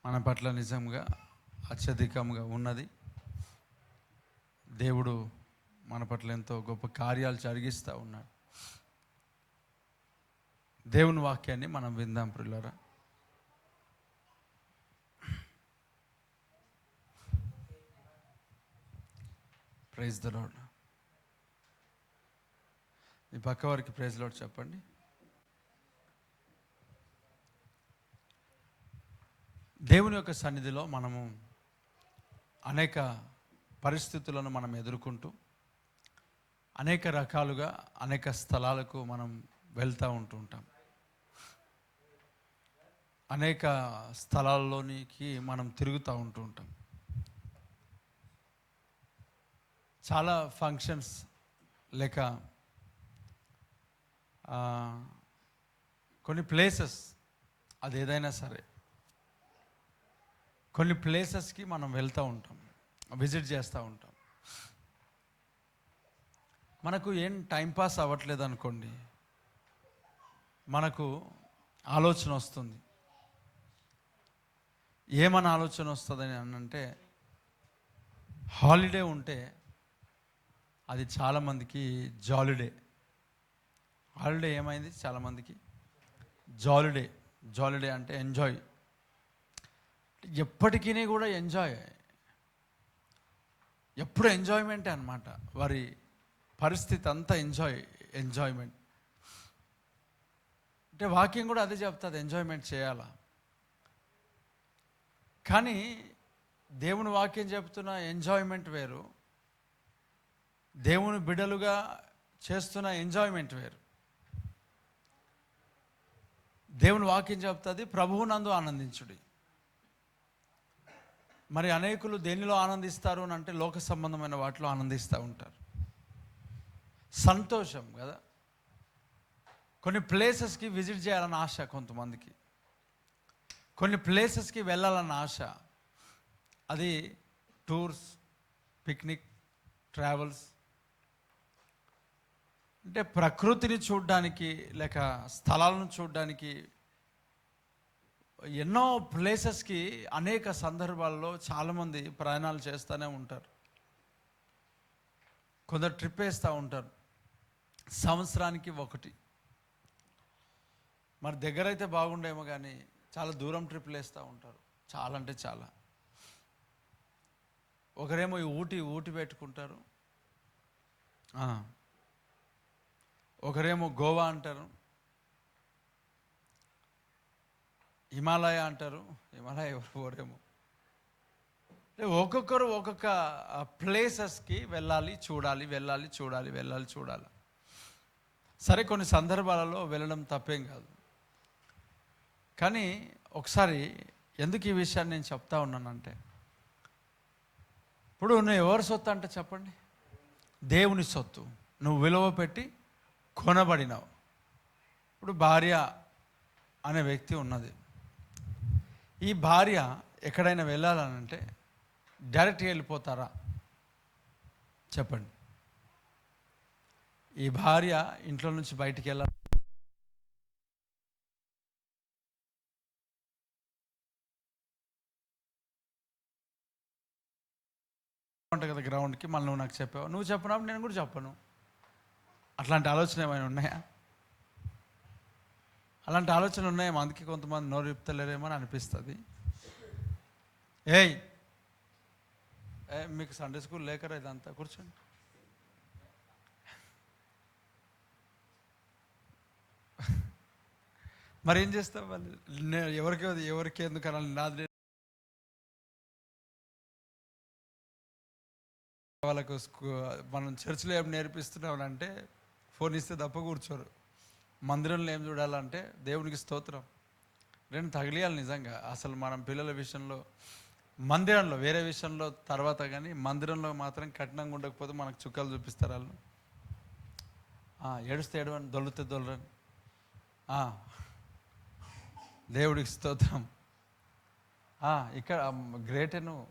మన పట్ల నిజంగా అత్యధికంగా ఉన్నది. దేవుడు మన పట్ల ఎంతో గొప్ప కార్యాలు జరిగిస్తూ ఉన్నాడు. దేవుని వాక్యాన్ని మనం విందాం ప్రియులారా. Praise the lord. మీ పక్క వారికి ప్రైజ్ లార్డ్ చెప్పండి. దేవుని యొక్క సన్నిధిలో మనము అనేక పరిస్థితులను మనం ఎదుర్కొంటూ అనేక రకాలుగా అనేక స్థలాలకు మనం వెళ్తూ ఉంటాం. అనేక స్థలాల్లోనికి మనం తిరుగుతూ ఉంటాం. చాలా ఫంక్షన్స్ లేక కొన్ని ప్లేసెస్, అది ఏదైనా సరే కొన్ని ప్లేసెస్కి మనం వెళ్తూ ఉంటాం, విజిట్ చేస్తూ ఉంటాం. మనకు ఏం టైంపాస్ అవ్వట్లేదు అనుకోండి, మనకు ఆలోచన వస్తుంది. ఏమని ఆలోచన వస్తుందని అంటే, హాలిడే ఉంటే అది చాలామందికి జాలిడే. హాలిడే ఏమైంది చాలామందికి? జాలిడే అంటే ఎంజాయ్. ఎప్పటికీ కూడా ఎంజాయ్, ఎప్పుడు ఎంజాయ్మెంటే అనమాట. వారి పరిస్థితి అంతా ఎంజాయ్మెంట్. అంటే వాక్యం కూడా అదే చెప్తుంది, ఎంజాయ్మెంట్ చేయాలా. కానీ దేవుని వాక్యం చెప్తున్న ఎంజాయ్మెంట్ వేరు, దేవుని బిడ్డలుగా చేస్తున్న ఎంజాయ్మెంట్ వేరు. దేవుని వాక్యం చెప్తుంది, ప్రభువునందు ఆనందించుడి. మరి అనేకులు దేనిలో ఆనందిస్తారు అని అంటే, లోక సంబంధమైన వాటిలో ఆనందిస్తూ ఉంటారు. సంతోషం కదా. కొన్ని ప్లేసెస్కి విజిట్ చేయాలన్న ఆశ కొంతమందికి, కొన్ని ప్లేసెస్కి వెళ్ళాలన్న ఆశ. అది టూర్స్, పిక్నిక్, ట్రావెల్స్. అంటే ప్రకృతిని చూడడానికి లేక స్థలాలను చూడడానికి ఎన్నో ప్లేసెస్కి అనేక సందర్భాల్లో చాలామంది ప్రయాణాలు చేస్తూనే ఉంటారు. కొందరు ట్రిప్ వేస్తూ ఉంటారు, సంవత్సరానికి ఒకటి. మరి దగ్గర అయితే బాగుండేమో కానీ చాలా దూరం ట్రిప్లు వేస్తూ ఉంటారు, చాలా అంటే చాలా. ఒకరేమో ఈ ఊటీ పెట్టుకుంటారు, ఒకరేమో గోవా అంటారు, హిమాలయ అంటారు. హిమాలయ ఎవరేమో. ఒక్కొక్కరు ఒక్కొక్క ప్లేసెస్కి వెళ్ళాలి, చూడాలి. సరే, కొన్ని సందర్భాలలో వెళ్ళడం తప్పేం కాదు. కానీ ఒకసారి ఎందుకు ఈ విషయాన్ని నేను చెప్తా ఉన్నానంటే, ఇప్పుడు నువ్వు ఎవరి సొత్తు అంటే చెప్పండి? దేవుని సొత్తు. నువ్వు విలువ పెట్టి కొనబడినావు. ఇప్పుడు భార్య అనే వ్యక్తి ఉన్నది. ఈ భార్య ఎక్కడైనా వెళ్ళాలనంటే డైరెక్ట్గా వెళ్ళిపోతారా చెప్పండి? ఈ భార్య ఇంట్లో నుంచి బయటికి వెళ్ళాలి, ఉంటుంది కదా గ్రౌండ్కి. మళ్ళీ నువ్వు నాకు చెప్పావు, నువ్వు చెప్పినప్పుడు నేను కూడా చెప్పను. అట్లాంటి ఆలోచన ఏమైనా ఉన్నాయా? అలాంటి ఆలోచనలు ఉన్నాయేమో, అందుకే కొంతమంది నోరు చెప్తలేరేమో అని అనిపిస్తుంది. మీకు సండే స్కూల్ లేకరా ఇదంతా? కూర్చోండి. మరి ఏం చేస్తావు? వాళ్ళు ఎవరికి ఎందుకు అనాలి? నాది వాళ్ళకు మనం చర్చిలో ఏం నేర్పిస్తున్నామనంటే, ఫోన్ ఇస్తే తప్ప కూర్చోరు. మందిరంలో ఏం చూడాలంటే దేవునికి స్తోత్రం, రెండు తగిలియాలి నిజంగా. అసలు మనం పిల్లల విషయంలో, మందిరంలో, వేరే విషయంలో తర్వాత, కానీ మందిరంలో మాత్రం కఠినంగా ఉండకపోతే మనకు చుక్కలు చూపిస్తారు వాళ్ళు. ఏడుస్తే ఏడవని, దొల్లితే దొల్లరని. దేవుడికి స్తోత్రం. ఇక్కడ గ్రేటే. నువ్వు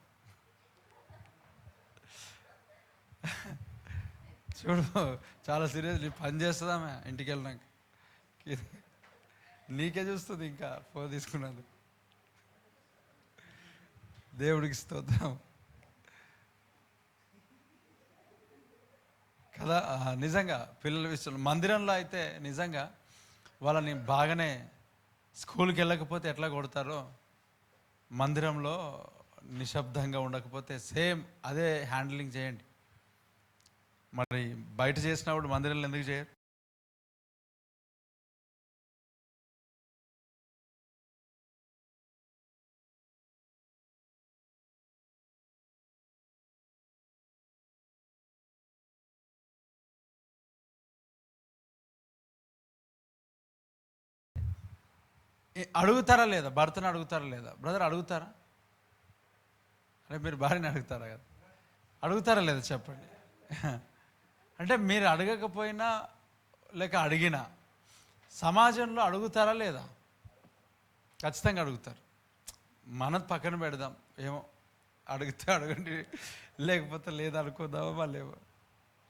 చూడు, చాలా సీరియస్. నీ పని చేస్తుందామే ఇంటికి వెళ్ళినాక, నీకే చూస్తుంది ఇంకా ఫోన్ తీసుకున్నది. దేవుడికి స్తోత్రం కదా. నిజంగా పిల్లల విషయంలో మందిరంలో అయితే నిజంగా వాళ్ళని బాగానే, స్కూల్కి వెళ్ళకపోతే ఎట్లా కొడతారో మందిరంలో నిశ్శబ్దంగా ఉండకపోతే సేమ్ అదే హ్యాండ్లింగ్ చేయండి. మరి బయట చేసినప్పుడు మందిరంలో ఎందుకు చేయరు? అడుగుతారా లేదా? భర్తను అడుగుతారా లేదా? బ్రదర్ అడుగుతారా? అంటే మీరు భార్యని అడుగుతారా కదా? అడుగుతారా లేదా చెప్పండి. అంటే మీరు అడగకపోయినా లేక అడిగినా సమాజంలో అడుగుతారా లేదా? ఖచ్చితంగా అడుగుతారు. మనది పక్కన పెడదాం, ఏమో అడిగితే అడగండి, లేకపోతే లేదు అనుకుందామా వాళ్ళేమో.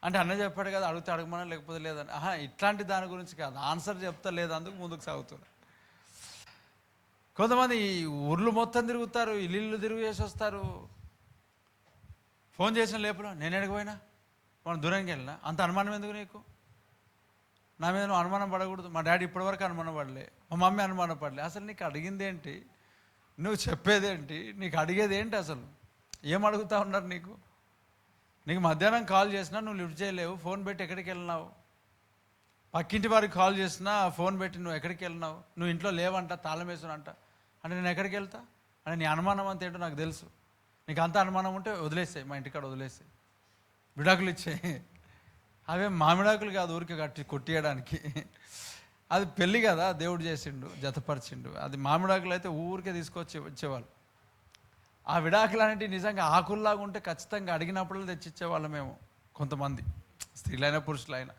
అంటే అన్న చెప్పాడు కదా, అడిగితే అడగమన్నా లేకపోతే లేదని. ఇట్లాంటి దాని గురించి కాదు, ఆన్సర్ చెప్తా లేదందుకు ముందుకు సాగుతుంది. కొంతమంది ఊర్లు మొత్తం తిరుగుతారు, ఇల్లు తిరుగు చేసి వస్తారు. ఫోన్ చేసిన లేపులో నేను ఎడకపోయినా మనం దూరంకి వెళ్ళినా అంత అనుమానం ఎందుకు నీకు? నా మీద నువ్వు అనుమానం పడకూడదు. మా డాడీ ఇప్పటివరకు అనుమానం పడలే, మా మమ్మీ అనుమానం పడలే. అసలు నీకు అడిగింది ఏంటి? నువ్వు చెప్పేదేంటి? నీకు అడిగేది ఏంటి? అసలు ఏం అడుగుతా ఉన్నారు నీకు? నీకు మధ్యాహ్నం కాల్ చేసినా నువ్వు లిఫ్ట్ చేయలేవు, ఫోన్ పెట్టి ఎక్కడికి వెళ్ళినావు? పక్కింటి వారికి కాల్ చేసినా ఫోన్ పెట్టి నువ్వు ఎక్కడికి వెళ్ళినావు? నువ్వు ఇంట్లో లేవంట, తాళం వేసునంట. అంటే నేను ఎక్కడికి వెళ్తా? అంటే నీ అనుమానం అంత ఏంటో నాకు తెలుసు. నీకు అంత అనుమానం ఉంటే వదిలేసాయి, మా ఇంటికాడ వదిలేసాయి, విడాకులు ఇచ్చాయి. అవే మామిడాకులు కాదు ఊరికి కొట్టియడానికి. అది పెళ్ళి కదా, దేవుడు చేసిండు, జతపరిచిండు. అది మామిడాకులు అయితే ఊరికే తీసుకొచ్చి వచ్చేవాళ్ళు. ఆ విడాకులు అనేవి నిజంగా ఆకుల్లాగా ఉంటే ఖచ్చితంగా అడిగినప్పుడు తెచ్చిచ్చేవాళ్ళం మేము. కొంతమంది స్త్రీలైనా పురుషులైనా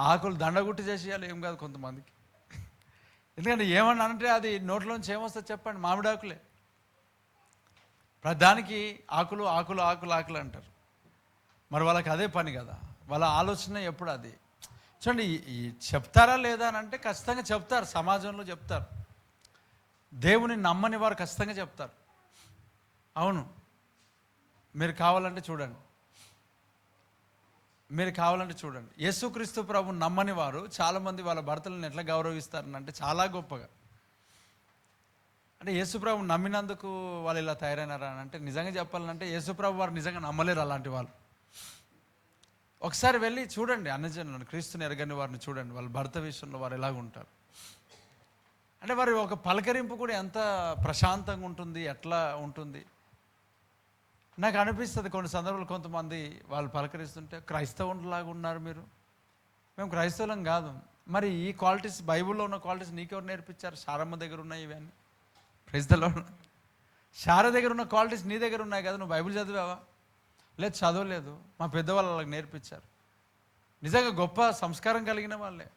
ఆకులు దండగుట్టి చేసేయాలి, ఏం కాదు కొంతమందికి. ఎందుకంటే ఏమన్నా అంటే అది నోట్లోంచి ఏమొస్తుంది చెప్పండి? మామిడాకులే. ప్రధానికి ఆకులు ఆకులు ఆకులు ఆకులు అంటారు. మరి వాళ్ళకి అదే పని కదా, వాళ్ళ ఆలోచన ఎప్పుడు అది. చూడండి, ఈ చెప్తారా లేదా అని అంటే ఖచ్చితంగా చెప్తారు, సమాజంలో చెప్తారు. దేవుని నమ్మని వారు ఖచ్చితంగా చెప్తారు. అవును, మీరు కావాలంటే చూడండి, యేసుక్రీస్తు ప్రభు నమ్మని వారు చాలామంది వాళ్ళ భర్తలను ఎట్లా గౌరవిస్తారని అంటే చాలా గొప్పగా. అంటే యేసుప్రభు నమ్మినందుకు వాళ్ళు ఇలా తయారైనారా అని అంటే నిజంగా చెప్పాలంటే యేసుప్రభు వారు నిజంగా నమ్మలేరు అలాంటి వాళ్ళు. ఒకసారి వెళ్ళి చూడండి అన్యజనులను, క్రీస్తుని ఎరగని వారిని చూడండి, వాళ్ళ భర్త విషయంలో వారు ఎలాగ ఉంటారు. అంటే వారి ఒక పలకరింపు కూడా ఎంత ప్రశాంతంగా ఉంటుంది, ఎట్లా ఉంటుంది. నాకు అనిపిస్తుంది కొన్ని సందర్భాలు కొంతమంది వాళ్ళు పలకరిస్తుంటే క్రైస్తవులాగా ఉన్నారు మీరు. మేము క్రైస్తవులం కాదు. మరి ఈ క్వాలిటీస్ బైబిల్లో ఉన్న క్వాలిటీస్ నీకెవరు నేర్పించారు? శారమ్మ దగ్గర ఉన్నాయి ఇవన్నీ. క్రైస్తవులో శార దగ్గర ఉన్న క్వాలిటీస్ నీ దగ్గర ఉన్నాయి కదా. నువ్వు బైబిల్ చదివావా? లేదు, చదవలేదు. మా పెద్దవాళ్ళు వాళ్ళకి నేర్పించారు. నిజంగా గొప్ప సంస్కారం కలిగిన వాళ్ళే.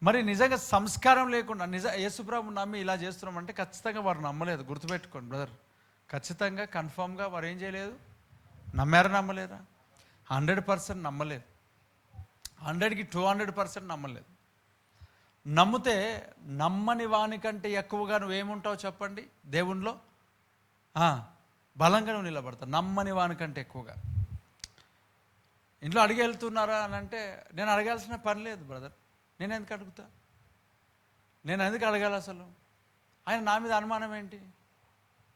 మరి నిజంగా సంస్కారం లేకుండా యేసుప్రభు నమ్మి ఇలా చేస్తున్నామంటే ఖచ్చితంగా వారు నమ్మలేదు. గుర్తుపెట్టుకోండి బ్రదర్, ఖచ్చితంగా కన్ఫామ్గా వారు ఏం చేయలేదు? నమ్మారా నమ్మలేదా? 100% నమ్మలేదు. 100కి 200% నమ్మలేదు. నమ్మితే నమ్మని వానికంటే ఎక్కువగా నువ్వేముంటావు చెప్పండి? దేవునిలో బలంగా నువ్వు నిలబడతావు. నమ్మని వానికంటే ఎక్కువగా. ఇంట్లో అడిగి వెళ్తున్నారా అని అంటే నేను అడగాల్సిన పని లేదు బ్రదర్. నేను ఎందుకు అడుగుతా? నేను ఎందుకు అడగాలి అసలు? ఆయన నా మీద అనుమానం ఏంటి?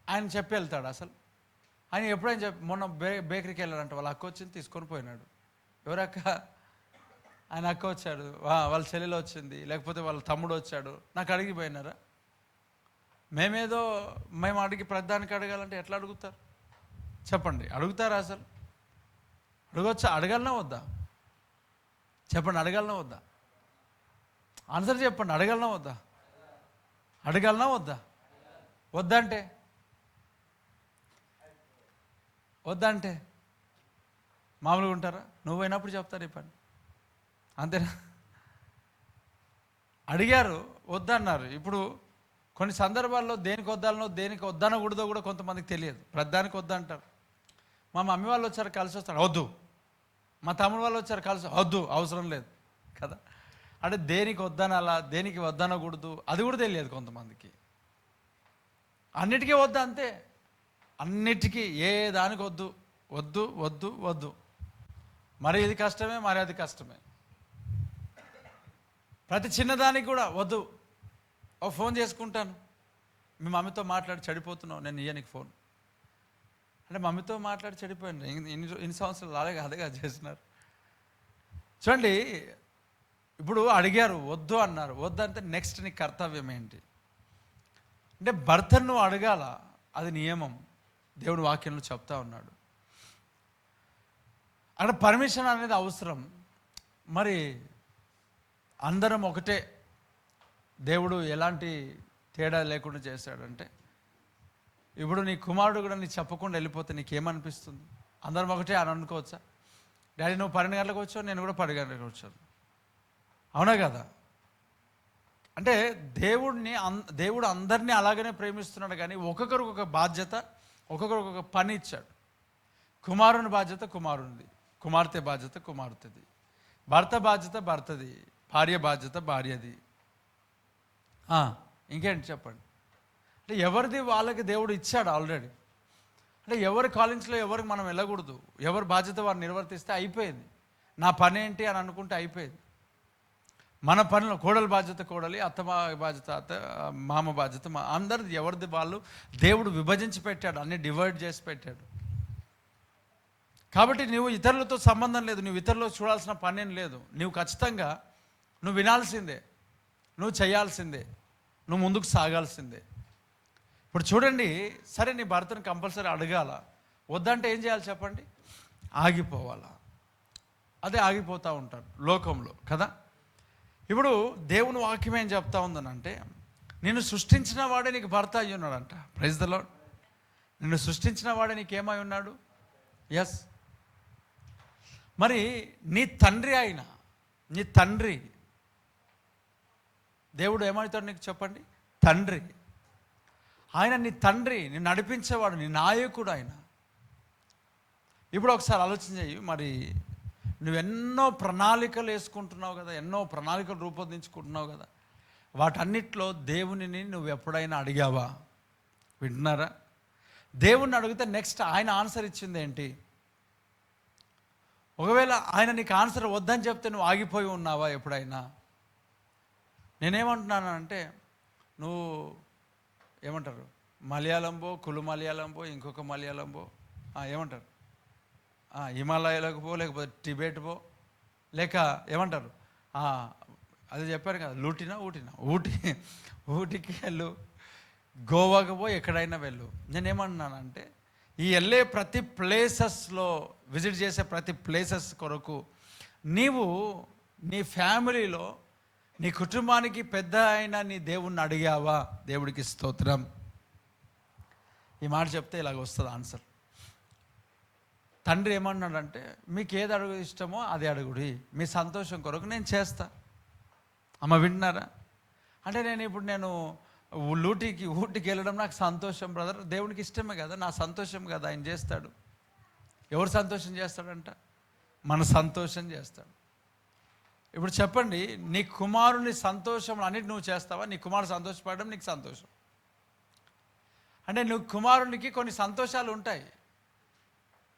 ఆయన చెప్పి వెళ్తాడు అసలు. ఆయన ఎప్పుడైనా మొన్న బేకరీకి వెళ్ళాడంట, వాళ్ళ అక్క వచ్చింది తీసుకొని పోయినాడు. ఎవరక్క? ఆయన అక్క వచ్చాడు, వాళ్ళ చెల్లెలు వచ్చింది, లేకపోతే వాళ్ళ తమ్ముడు వచ్చాడు, నాకు అడిగిపోయినారా? మేము అడిగి ప్రధానికి అడగాలంటే ఎట్లా అడుగుతారు చెప్పండి? అడుగుతారా అసలు? అడగొచ్చా? అడగాలనా వద్దా చెప్పండి? అడగాలనా వద్దా? ఆన్సర్ చెప్పండి. అడగాలనా వద్దా? అడగాలనా వద్దా? వద్దంటే మామూలుగా ఉంటారా? నువ్వు అయినప్పుడు చెప్తారు ఈ పని, అంతేనా? అడిగారు, వద్దన్నారు. ఇప్పుడు కొన్ని సందర్భాల్లో దేనికి వద్దాలనో దేనికి వద్దనకూడదో కూడా కొంతమందికి తెలియదు. ప్రధానికి వద్దంటారు. మా మమ్మీ వాళ్ళు వచ్చారు కలిసి వస్తారు, వద్దు. మా తమ్ముడు వాళ్ళు వచ్చారు కలిసి, వద్దు, అవసరం లేదు కదా. అంటే దేనికి వద్దనాలా, దేనికి వద్దనకూడదు అది కూడా తెలియదు కొంతమందికి. అన్నిటికీ వద్దు, అంతే. అన్నిటికీ ఏ దానికి వద్దు వద్దు వద్దు వద్దు. మరి ఇది కష్టమే, మరి అది కష్టమే. ప్రతి చిన్నదానికి కూడా వద్దు. ఓ ఫోన్ చేసుకుంటాను, మీ మమ్మీతో మాట్లాడి చెడిపోతున్నావు, నేను నీకు ఫోన్ అంటే మమ్మీతో మాట్లాడి చెడిపోయాను. ఇన్ని సంవత్సరాలు అలాగే అదేగా చేసినారు. చూడండి, ఇప్పుడు అడిగారు వద్దు అన్నారు. వద్దంటే నెక్స్ట్ నీ కర్తవ్యం ఏంటి అంటే భర్తను నువ్వు అడగాల, అది నియమం. దేవుడు వాక్యంలో చెప్తా ఉన్నాడు. అక్కడ పర్మిషన్ అనేది అవసరం. మరి అందరం ఒకటే, దేవుడు ఎలాంటి తేడా లేకుండా చేశాడంటే, ఇప్పుడు నీ కుమారుడు కూడా నీకు చెప్పకుండా వెళ్ళిపోతే నీకేమనిపిస్తుంది? అందరం ఒకటే అని అనుకోవచ్చా? డాడీ నువ్వు 12 గంటలకు వచ్చావు, నేను కూడా 10 గంటలకు వచ్చాను, అవునా కదా? అంటే దేవుడు అందరినీ అలాగనే ప్రేమిస్తున్నాడు. కానీ ఒక్కొక్కరికి ఒక బాధ్యత, ఒక్కొక్కరికి ఒక పని ఇచ్చాడు. కుమారుని బాధ్యత కుమారునిది, కుమార్తె బాధ్యత కుమార్తెది, భర్త బాధ్యత భర్తది, భార్య బాధ్యత భార్యది. ఇంకేంటి చెప్పండి? అంటే ఎవరిది వాళ్ళకి దేవుడు ఇచ్చాడు ఆల్రెడీ. అంటే ఎవరి కాలింగ్స్లో ఎవరికి మనం వెళ్ళకూడదు. ఎవరి బాధ్యత వారు నిర్వర్తిస్తే అయిపోయింది. నా పని ఏంటి అని అనుకుంటే అయిపోయింది. మన పనిలో కోడలి బాధ్యత కోడలి, అత్త బాధ్యత అత్త, మామ బాధ్యత మా, అందరిది ఎవరిది వాళ్ళు దేవుడు విభజించి పెట్టాడు, అన్ని డివైడ్ చేసి పెట్టాడు. కాబట్టి నువ్వు ఇతరులతో సంబంధం లేదు, నువ్వు ఇతరులు చూడాల్సిన పని ఏం లేదు. నువ్వు ఖచ్చితంగా నువ్వు వినాల్సిందే, నువ్వు చేయాల్సిందే, నువ్వు ముందుకు సాగాల్సిందే. ఇప్పుడు చూడండి, సరే నీ భర్తను కంపల్సరీ అడగాల, వద్దంటే ఏం చేయాలి చెప్పండి? ఆగిపోవాలా. అదే ఆగిపోతూ ఉంటారు లోకంలో కదా. ఇప్పుడు దేవుని వాక్యం ఏం చెప్తా ఉందనంటే, నిన్ను సృష్టించిన వాడే నీకు భర్త అయ్యి ఉన్నాడంట. Praise the Lord. నిన్ను సృష్టించిన వాడే నీకేమై ఉన్నాడు? ఎస్. మరి నీ తండ్రి అయినా, నీ తండ్రి దేవుడు ఏమవుతాడు నీకు చెప్పండి? తండ్రి. ఆయన నీ తండ్రి, నిన్ను నడిపించేవాడు, నీ నాయకుడు ఆయన. ఇప్పుడు ఒకసారి ఆలోచన చెయ్యి. మరి నువ్వెన్నో ప్రణాళికలు వేసుకుంటున్నావు కదా, ఎన్నో ప్రణాళికలు రూపొందించుకుంటున్నావు కదా, వాటన్నిటిలో దేవునిని నువ్వు ఎప్పుడైనా అడిగావా? వింటున్నారా? దేవుణ్ణి అడిగితే నెక్స్ట్ ఆయన ఆన్సర్ ఇచ్చింది ఏంటి? ఒకవేళ ఆయన నీకు ఆన్సర్ వద్దని చెప్తే నువ్వు ఆగిపోయి ఉన్నావా ఎప్పుడైనా? నేనేమంటున్నాను అంటే, నువ్వు ఏమంటారు, మలయాళంబో, కులు మలయాళంబో, ఇంకొక మలయాళంబో, ఏమంటారు, హిమాలయాలకు పో, లేకపోతే టిబెట్ పో, లేక ఏమంటారు, అది చెప్పారు కదా, ఊటీకి వెళ్ళు, గోవాకు పో, ఎక్కడైనా వెళ్ళు. నేనేమన్నానంటే, ఈ వెళ్ళే ప్రతి ప్లేసెస్లో, విజిట్ చేసే ప్రతి ప్లేసెస్ కొరకు నీవు నీ ఫ్యామిలీలో, నీ కుటుంబానికి పెద్ద అయిన నీ దేవుణ్ణి అడిగావా? దేవుడికి స్తోత్రం. ఈ మాట చెప్తే ఇలాగ వస్తుంది ఆన్సర్. తండ్రి ఏమన్నాడంటే, మీకు ఏది అడుగు ఇష్టమో అది అడుగుడి, మీ సంతోషం కొరకు నేను చేస్తా. అమ్మ వింటున్నారా? అంటే నేను ఊటీకి వెళ్ళడం నాకు సంతోషం బ్రదర్, దేవునికి ఇష్టమే కదా, నా సంతోషం కదా, ఆయన చేస్తాడు. ఎవరు సంతోషం చేస్తాడంట? మన సంతోషం చేస్తాడు. ఇప్పుడు చెప్పండి, నీ కుమారుని సంతోషం అన్నిటి నువ్వు చేస్తావా? నీ కుమారుడు సంతోషపడడం నీకు సంతోషం అంటే, నువ్వు కుమారునికి కొన్ని సంతోషాలు ఉంటాయి.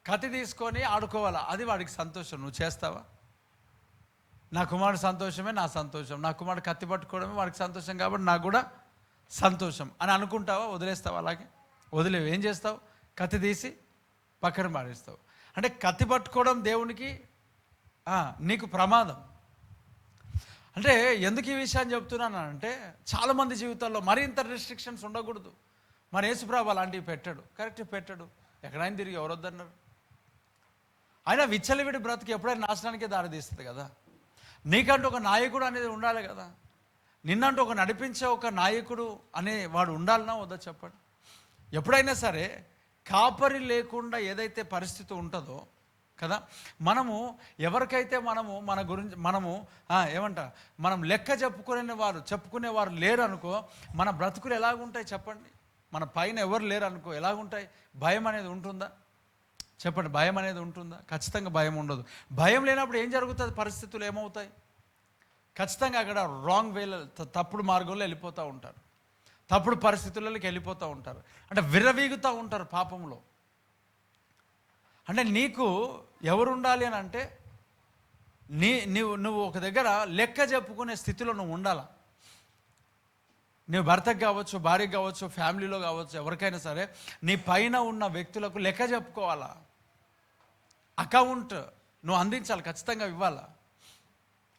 కత్తి తీసుకొని ఆడుకోవాలా, అది వాడికి సంతోషం, నువ్వు చేస్తావా? నా కుమారుడు సంతోషమే నా సంతోషం, నా కుమారుడు కత్తి పట్టుకోవడమే వాడికి సంతోషం కాబట్టి నాకు కూడా సంతోషం అని అనుకుంటావా? వదిలేస్తావా? అలాగే వదిలేవు. ఏం చేస్తావు? కత్తి తీసి పక్కన పాడేస్తావు. అంటే కత్తి పట్టుకోవడం దేవునికి నీకు ప్రమాదం. అంటే ఎందుకు ఈ విషయాన్ని చెప్తున్నాను అంటే, చాలామంది జీవితాల్లో మరి ఇంత రెస్ట్రిక్షన్స్ ఉండకూడదు. మరి యేసుప్రభువు అలాంటివి పెట్టాడు, కరెక్ట్ పెట్టాడు. ఎక్కడైనా తిరిగి ఎవరొద్దన్నారు? ఆయన విచ్చలవిడి బ్రతికి ఎప్పుడైనా నాశనానికే దారితీస్తుంది కదా. నీకంటూ ఒక నాయకుడు అనేది ఉండాలి కదా, నిన్నంటూ ఒక నడిపించే ఒక నాయకుడు అనే వాడు ఉండాలన్నా వద్దా చెప్పండి? ఎప్పుడైనా సరే కాపరి లేకుండా ఏదైతే పరిస్థితి ఉంటుందో కదా, మనము ఎవరికైతే మన గురించి మనం లెక్క చెప్పుకునేవారు లేరు అనుకో, మన బ్రతుకులు ఎలాగుంటాయి చెప్పండి? మన పైన ఎవరు లేరు అనుకో, ఎలాగుంటాయి? భయం అనేది ఉంటుందా చెప్పండి? భయం అనేది ఉంటుందా? ఖచ్చితంగా భయం ఉండదు. భయం లేనప్పుడు ఏం జరుగుతుంది? పరిస్థితులు ఏమవుతాయి? ఖచ్చితంగా అక్కడ రాంగ్ వేలో, తప్పుడు మార్గంలో వెళ్ళిపోతూ ఉంటారు. తప్పుడు పరిస్థితులలోకి వెళ్ళిపోతూ ఉంటారు. అంటే విర్రవీగుతూ ఉంటారు పాపంలో. అంటే నీకు ఎవరు ఉండాలి అని అంటే నువ్వు ఒక దగ్గర లెక్క చెప్పుకునే స్థితిలో నువ్వు ఉండాలా. నువ్వు భర్తకు కావచ్చు, భార్యకు కావచ్చు, ఫ్యామిలీలో కావచ్చు, ఎవరికైనా సరే నీ పైన ఉన్న వ్యక్తులకు లెక్క చెప్పుకోవాలా. అకౌంట్ నువ్వు అందించాలి, ఖచ్చితంగా ఇవ్వాలా.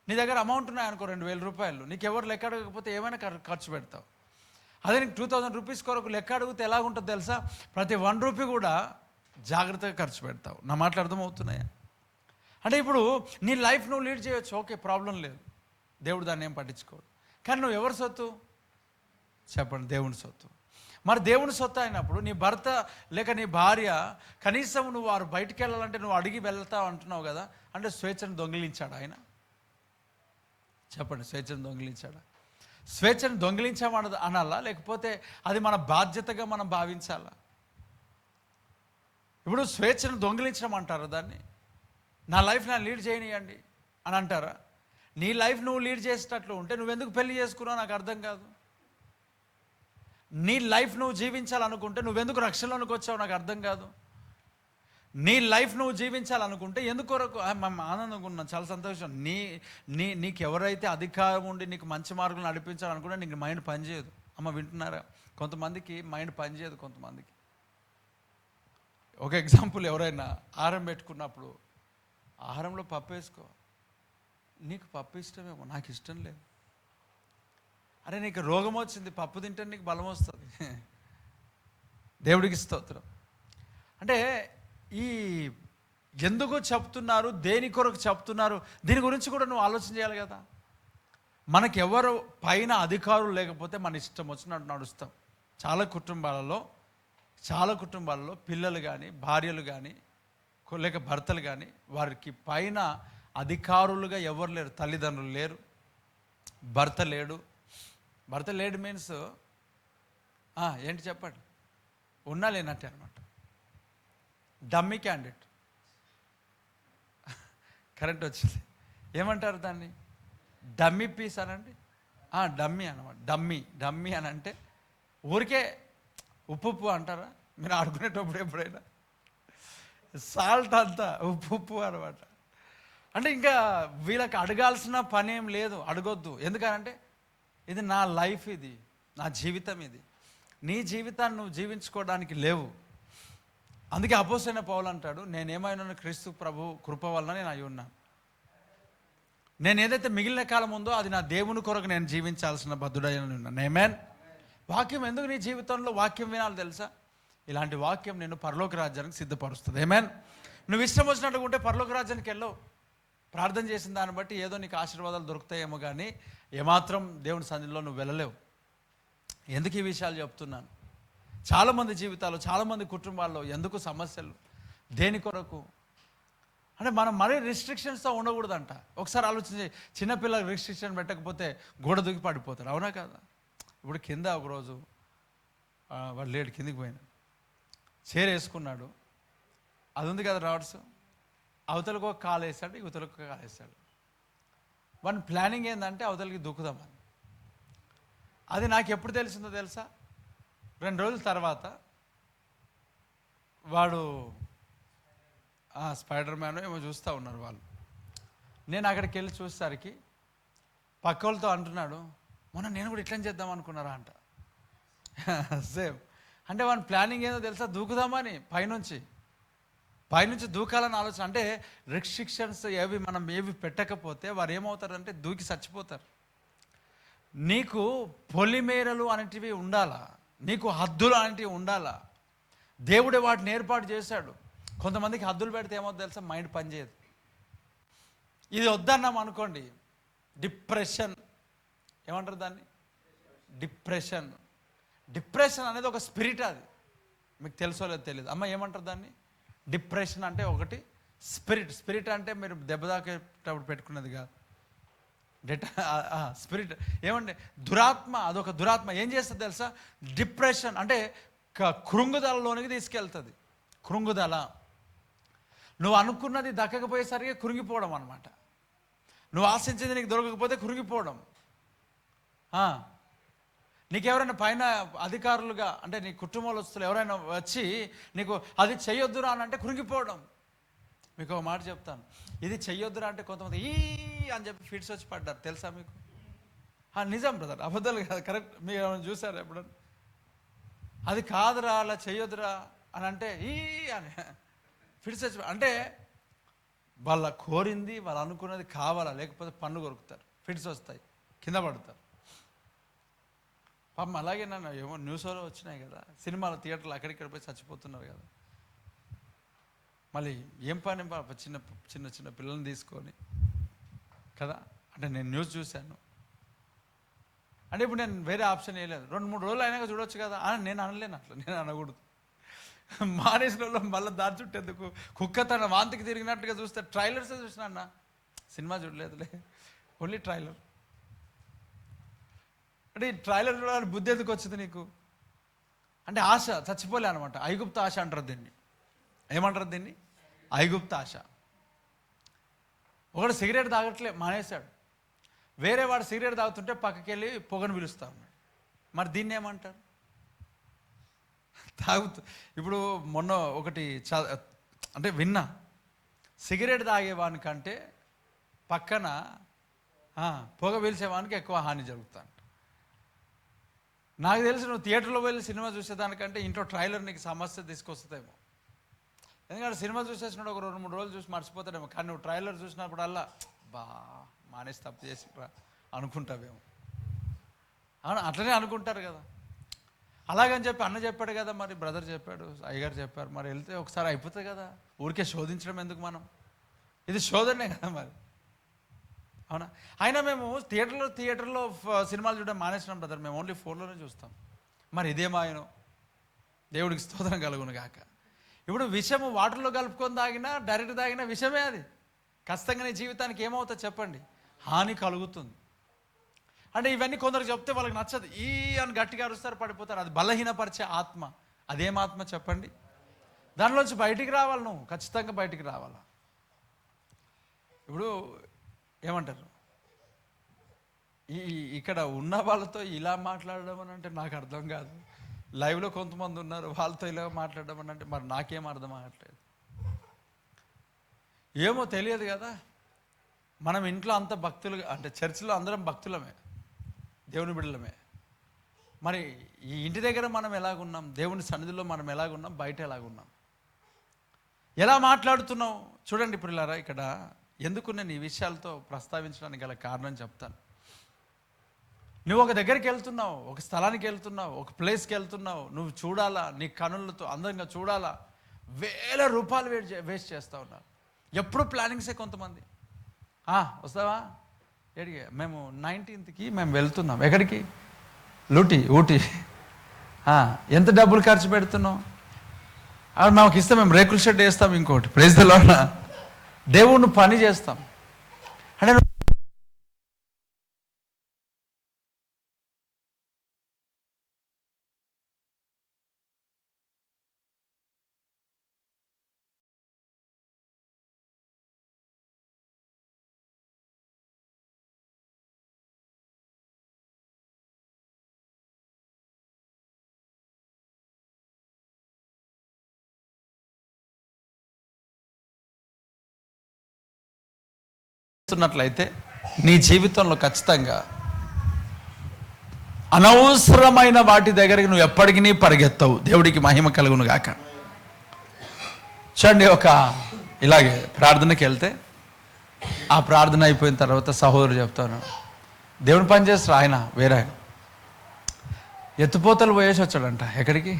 నీ దగ్గర అమౌంట్ ఉన్నాయనుకో 2,000 రూపాయలు, నీకు ఎవరు లెక్క అడగకపోతే ఏమైనా ఖర్చు పెడతావు. అదే నీకు 2,000 రూపీస్ కొరకు లెక్క అడిగితే ఎలాగుంటుందో తెలుసా? ప్రతి 1 రూపీ కూడా జాగ్రత్తగా ఖర్చు పెడతావు. నా మాటలు అర్థమవుతున్నాయా? అంటే ఇప్పుడు నీ లైఫ్ నువ్వు లీడ్ చేయొచ్చు, ఓకే, ప్రాబ్లం లేదు, దేవుడు దాన్ని ఏం పట్టించుకోడు. కానీ నువ్వు ఎవరి సొత్తు చెప్పండి? దేవుని సొత్తు. మరి దేవుని సొత్తు అయినప్పుడు నీ భర్త లేక నీ భార్య కనీసం నువ్వు వారు బయటికి వెళ్ళాలంటే నువ్వు అడిగి వెళ్తావు అంటున్నావు కదా, అంటే స్వేచ్ఛను దొంగిలించాడు ఆయన? చెప్పండి, స్వేచ్ఛను దొంగిలించాడా? స్వేచ్ఛను దొంగిలించామన్నది అనాలా, లేకపోతే అది మన బాధ్యతగా మనం భావించాలా? ఇప్పుడు స్వేచ్ఛను దొంగిలించడం అంటారా దాన్ని? నా లైఫ్ నా లీడ్ చేయనియండి అని అంటారా? నీ లైఫ్ నువ్వు లీడ్ చేసేటట్లు ఉంటే నువ్వెందుకు పెళ్లి చేసుకున్నావు నాకు అర్థం కాదు. నీ లైఫ్ నువ్వు జీవించాలనుకుంటే నువ్వెందుకు రక్షణలోనికి వచ్చావు నాకు అర్థం కాదు. నీ లైఫ్ నువ్వు జీవించాలనుకుంటే ఎందుకు కొరకు ఆనందంగా ఉన్నాను, చాలా సంతోషం. నీకు ఎవరైతే అధికారం ఉండి నీకు మంచి మార్గం నడిపించాలనుకుంటే నీకు మైండ్ పనిచేయదు. అమ్మ వింటున్నారా? కొంతమందికి మైండ్ పనిచేయదు. కొంతమందికి ఒక ఎగ్జాంపుల్, ఎవరైనా ఆహారం పెట్టుకున్నప్పుడు ఆహారంలో పప్పు వేసుకో, నీకు పప్పు ఇష్టమేమో, నాకు ఇష్టం లేదు. అరే నీకు రోగం వచ్చింది, పప్పు తింటే నీకు బలం వస్తుంది. దేవుడికి స్తోత్రం. అంటే ఈ ఎందుకు చెప్తున్నారు, దేని కొరకు చెప్తున్నారు, దీని గురించి కూడా నువ్వు ఆలోచన చేయాలి కదా. మనకెవరు పైన అధికారులు లేకపోతే మన ఇష్టం వచ్చినట్టు నడుస్తాం. చాలా కుటుంబాలలో పిల్లలు కానీ, భార్యలు కానీ, లేక భర్తలు కానీ, వారికి పైన అధికారులుగా ఎవరు లేరు. తల్లిదండ్రులు లేరు, భర్త లేడు మీన్స్ ఏంటి చెప్పండి? ఉన్నా లేనట్టే అనమాట. Dummy candidate. కరెంట్ వచ్చింది. ఏమంటారు దాన్ని? డమ్మీ పీస్ అనండి. డమ్మీ అనమాట. డమ్మీ అని అంటే ఊరికే ఉప్పు అంటారా మీరు ఆడుకునేటప్పుడు? ఎప్పుడైనా సాల్ట్ అంతా ఉప్పు అనమాట. అంటే ఇంకా వీళ్ళకి అడగాల్సిన పని ఏం లేదు, అడగొద్దు. ఎందుకనంటే ఇది నా లైఫ్, ఇది నా జీవితం, ఇది నీ జీవితాన్ని నువ్వు జీవించుకోవడానికి లేవు. అందుకే అపోస్తలుడైన పౌలు అంటాడు, నేనేమైనా క్రీస్తు ప్రభు కృప వలన నేను అయి ఉన్నాను. నేను ఏదైతే మిగిలిన కాలం ఉందో అది నా దేవుని కొరకు నేను జీవించాల్సిన బద్ధుడై ఉన్నాను. ఆమేన్. వాక్యం ఎందుకు నీ జీవితంలో వాక్యం వినాలి తెలుసా? ఇలాంటి వాక్యం నేను పరలోక రాజ్యానికి సిద్ధపరుస్తుంది. ఆమేన్. నువ్వు ఇష్టం వచ్చినట్టుగా ఉంటే పరలోక రాజ్యానికి వెళ్ళవు. ప్రార్థన చేసిన దాన్ని బట్టి ఏదో నీకు ఆశీర్వాదాలు దొరుకుతాయేమో, కానీ ఏమాత్రం దేవుని సన్నిధిలో నువ్వు వెళ్ళలేవు. ఎందుకు ఈ విషయాలు చెప్తున్నాను? చాలామంది జీవితాలు, చాలామంది కుటుంబాల్లో ఎందుకు సమస్యలు, దేని కొరకు అంటే మనం మరీ రిస్ట్రిక్షన్స్తో ఉండకూడదంట. ఒకసారి ఆలోచించి, చిన్నపిల్లలకు రిస్ట్రిక్షన్ పెట్టకపోతే గోడ దూకి పడిపోతారు, అవునా కదా? ఇప్పుడు కింద ఒకరోజు వాడు లేడు, కిందికి పోయినాడు, చైర్ వేసుకున్నాడు, అది ఉంది కదా రాడ్స్, అవతలకు ఒక కాలు వేసాడు, యువతలకు ఒక కాలు వేసాడు. వాడి ప్లానింగ్ ఏంటంటే అవతలకి దూకుదామని. అది నాకు ఎప్పుడు తెలిసిందో తెలుసా? 2 రోజుల తర్వాత వాడు స్పైడర్ మ్యాన్ ఏమో చూస్తూ ఉన్నారు వాళ్ళు. నేను అక్కడికి వెళ్ళి చూసేసరికి పక్క వాళ్ళతో అంటున్నాడు, మొన్న నేను కూడా ఇట్లా చేద్దాం అనుకున్నారా అంట. సేమ్. అంటే వాడి ప్లానింగ్ ఏందో తెలుసా? దూకుదామని, పైనుంచి దూకాలని ఆలోచన. అంటే రిస్ట్రిక్షన్స్ మనం ఏవి పెట్టకపోతే వారు ఏమవుతారంటే దూకి చచ్చిపోతారు. నీకు పొలిమేరలు అనేటివి ఉండాలా, నీకు హద్దులు అనేటివి ఉండాలా. దేవుడే వాటిని ఏర్పాటు చేశాడు. కొంతమందికి హద్దులు పెడితే ఏమవుతుంది తెలుసా? మైండ్ పనిచేయదు. ఇది వద్దన్నాం అనుకోండి, డిప్రెషన్. ఏమంటారు దాన్ని? డిప్రెషన్ అనేది ఒక స్పిరిట్. అది మీకు తెలుసో లేదో తెలియదు. అమ్మ ఏమంటారు దాన్ని? డిప్రెషన్ అంటే ఒకటి స్పిరిట్ అంటే మీరు దెబ్బ తాకేటప్పుడు పెట్టుకున్నది కాదు. స్పిరిట్ ఏమంటే దురాత్మ, అదొక దురాత్మ. ఏం చేస్తుంది తెలుసా? డిప్రెషన్ అంటే కృంగుదలలోనికి తీసుకెళ్తుంది. కృంగుదల, నువ్వు అనుకున్నది దక్కకపోయేసరికి కృంగిపోవడం అనమాట. నువ్వు ఆశించేది నీకు దొరకకపోతే కృంగిపోవడం. నీకెవరైనా పైన అధికారులుగా అంటే నీ కుటుంబస్తులు ఎవరైనా వచ్చి నీకు అది చెయ్యొద్దురా అని అంటే కృంగిపోవడం. మీకు ఒక మాట చెప్తాను, ఇది చెయ్యొద్దురా అంటే కొంతమంది ఈ అని చెప్పి ఫిట్స్ వచ్చి పడ్డారు, తెలుసా మీకు? నిజం బ్రదర్, అబద్ధాలు కాదు, కరెక్ట్. మీరు ఏమైనా చూసారు ఎప్పుడన్నా? అది కాదురా అలా చెయ్యొద్దురా అని అంటే ఈ అని ఫిట్స్ వచ్చి, అంటే వాళ్ళ కోరింది వాళ్ళు అనుకున్నది కావాలా, లేకపోతే పన్ను కొరుకుతారు, ఫిట్స్ వస్తాయి, కింద పడతారు. పాపం అలాగే నన్ను ఏమో న్యూస్లో వచ్చినాయి కదా, సినిమాల థియేటర్లు అక్కడిక్కడ పోయి చచ్చిపోతున్నారు కదా. మళ్ళీ ఏం పని చిన్న చిన్న చిన్న పిల్లల్ని తీసుకొని కదా, అంటే నేను న్యూస్ చూశాను. అంటే ఇప్పుడు నేను వేరే ఆప్షన్ వేయలేదు, 2-3 రోజులు అయినాక చూడొచ్చు కదా అని నేను అనలేను, అట్లా నేను అనకూడదు. మానేసిన వాళ్ళు మళ్ళీ దారి చుట్టేందుకు, కుక్క తన వాంతికి తిరిగినట్టుగా చూస్తే ట్రైలర్స్ చూసిన అన్న, సినిమా చూడలేదులే, ఓన్లీ ట్రైలర్. అంటే ఈ ట్రైలర్ చూడాలని బుద్ధి ఎందుకు వచ్చింది నీకు? అంటే ఆశ చచ్చిపోలే అనమాట. ఐగుప్త ఆశ అంటారు దీన్ని. ఏమంటారు దీన్ని? ఐగుప్త ఆశ. ఒకడు సిగరెట్ తాగట్లే, మానేశాడు. వేరే వాడు సిగరెట్ తాగుతుంటే పక్కకి వెళ్ళి పొగను పిలుస్తా ఉన్నాడు. మరి దీన్ని ఏమంటారు? తాగుతూ. ఇప్పుడు మొన్న ఒకటి అంటే విన్నా, సిగరెట్ తాగేవానికంటే పక్కన పొగ పీల్చేవానికి ఎక్కువ హాని జరుగుతుంది. నాకు తెలిసి నువ్వు థియేటర్లో వెళ్ళి సినిమా చూసేదానికంటే ఇంట్లో ట్రైలర్ నీకు సమస్య తీసుకొస్తుందేమో. ఎందుకంటే సినిమా చూసేసినాడు ఒక 2-3 రోజులు చూసి మర్చిపోతాడేమో, కానీ నువ్వు ట్రైలర్ చూసినప్పుడల్లా మానేసి తప్పు చేసిరా అనుకుంటావేమో. అవును, అట్లనే అనుకుంటారు కదా. అలాగని చెప్పి అన్న చెప్పాడు కదా, మరి బ్రదర్ చెప్పాడు, అయ్యగారు చెప్పారు, మరి వెళ్తే ఒకసారి అయిపోతుంది కదా. ఊరికే శోధించడం ఎందుకు మనం? ఇది శోధనే కదా మరి, అవునా? అయినా మేము థియేటర్లో సినిమాలు చూడడం మానేసినాం బ్రదర్, మేము ఓన్లీ ఫోన్లోనే చూస్తాం. మరి ఇదేమాయనో, దేవుడికి స్తోత్రం కలుగును గాక. ఇప్పుడు విషము వాటర్లో కలుపుకొని తాగినా, డైరెక్ట్ తాగినా విషమే. అది ఖచ్చితంగా నీ జీవితానికి ఏమవుతుంది చెప్పండి? హాని కలుగుతుంది. అంటే ఇవన్నీ కొందరికి చెప్తే వాళ్ళకి నచ్చదు, ఈ అని గట్టిగా అరుస్తారు, పడిపోతారు. అది బలహీనపరిచే ఆత్మ. అదేం ఆత్మ చెప్పండి? దానిలోంచి బయటికి రావాలి, నువ్వు ఖచ్చితంగా బయటికి రావాలా. ఇప్పుడు ఏమంటారు, ఇక్కడ ఉన్న వాళ్ళతో ఇలా మాట్లాడడం అని అంటే నాకు అర్థం కాదు. లైవ్లో కొంతమంది ఉన్నారు, వాళ్ళతో ఇలా మాట్లాడడం అని అంటే మరి నాకేం అర్థం అవ్వట్లేదు. ఏమో తెలియదు కదా. మనం ఇంట్లో అంత భక్తులు, అంటే చర్చిలో అందరం భక్తులమే, దేవుని బిడ్డలమే. మరి ఈ ఇంటి దగ్గర మనం ఎలాగున్నాం, దేవుని సన్నిధిలో మనం ఎలాగున్నాం, బయట ఎలాగున్నాం, ఎలా మాట్లాడుతున్నాం చూడండి పిల్లలారా. ఇక్కడ ఎందుకు నేను ఈ విషయాలతో ప్రస్తావించడానికి గల కారణం చెప్తాను. నువ్వు ఒక దగ్గరికి వెళ్తున్నావు, ఒక స్థలానికి వెళ్తున్నావు, ఒక ప్లేస్కి వెళ్తున్నావు, నువ్వు చూడాలా, నీ కనులతో అందంగా చూడాలా, వేల రూపాయలు వేస్ట్ చేస్తూ ఉన్నారు. ఎప్పుడు ప్లానింగ్సే. కొంతమంది వస్తావా ఎడికి, మేము 19th మేము వెళ్తున్నాం, ఎక్కడికి? ఊటీ. ఎంత డబ్బులు ఖర్చు పెడుతున్నాం? మాకు ఇస్తే మేము రేకుల షెడ్ వేస్తాం, ఇంకోటి ప్రైజ్ ది లార్డ్, దేవుణ్ణి పని చేస్తాం. అంటే న్నట్లయితే నీ జీవితంలో ఖచ్చితంగా అనవసరమైన వాటి దగ్గరికి నువ్వు ఎప్పటికీ పరిగెత్తవు. దేవుడికి మహిమ కలుగును గాక. చూడండి, ఒక ఇలాగే ప్రార్థనకి వెళ్తే ఆ ప్రార్థన అయిపోయిన తర్వాత సహోదరుడు చెప్తాను, దేవుని పని చేస్తారు ఆయన, వేరే ఆయన ఎత్తుపోతలు పోయేసి వచ్చాడంట. ఎక్కడికి?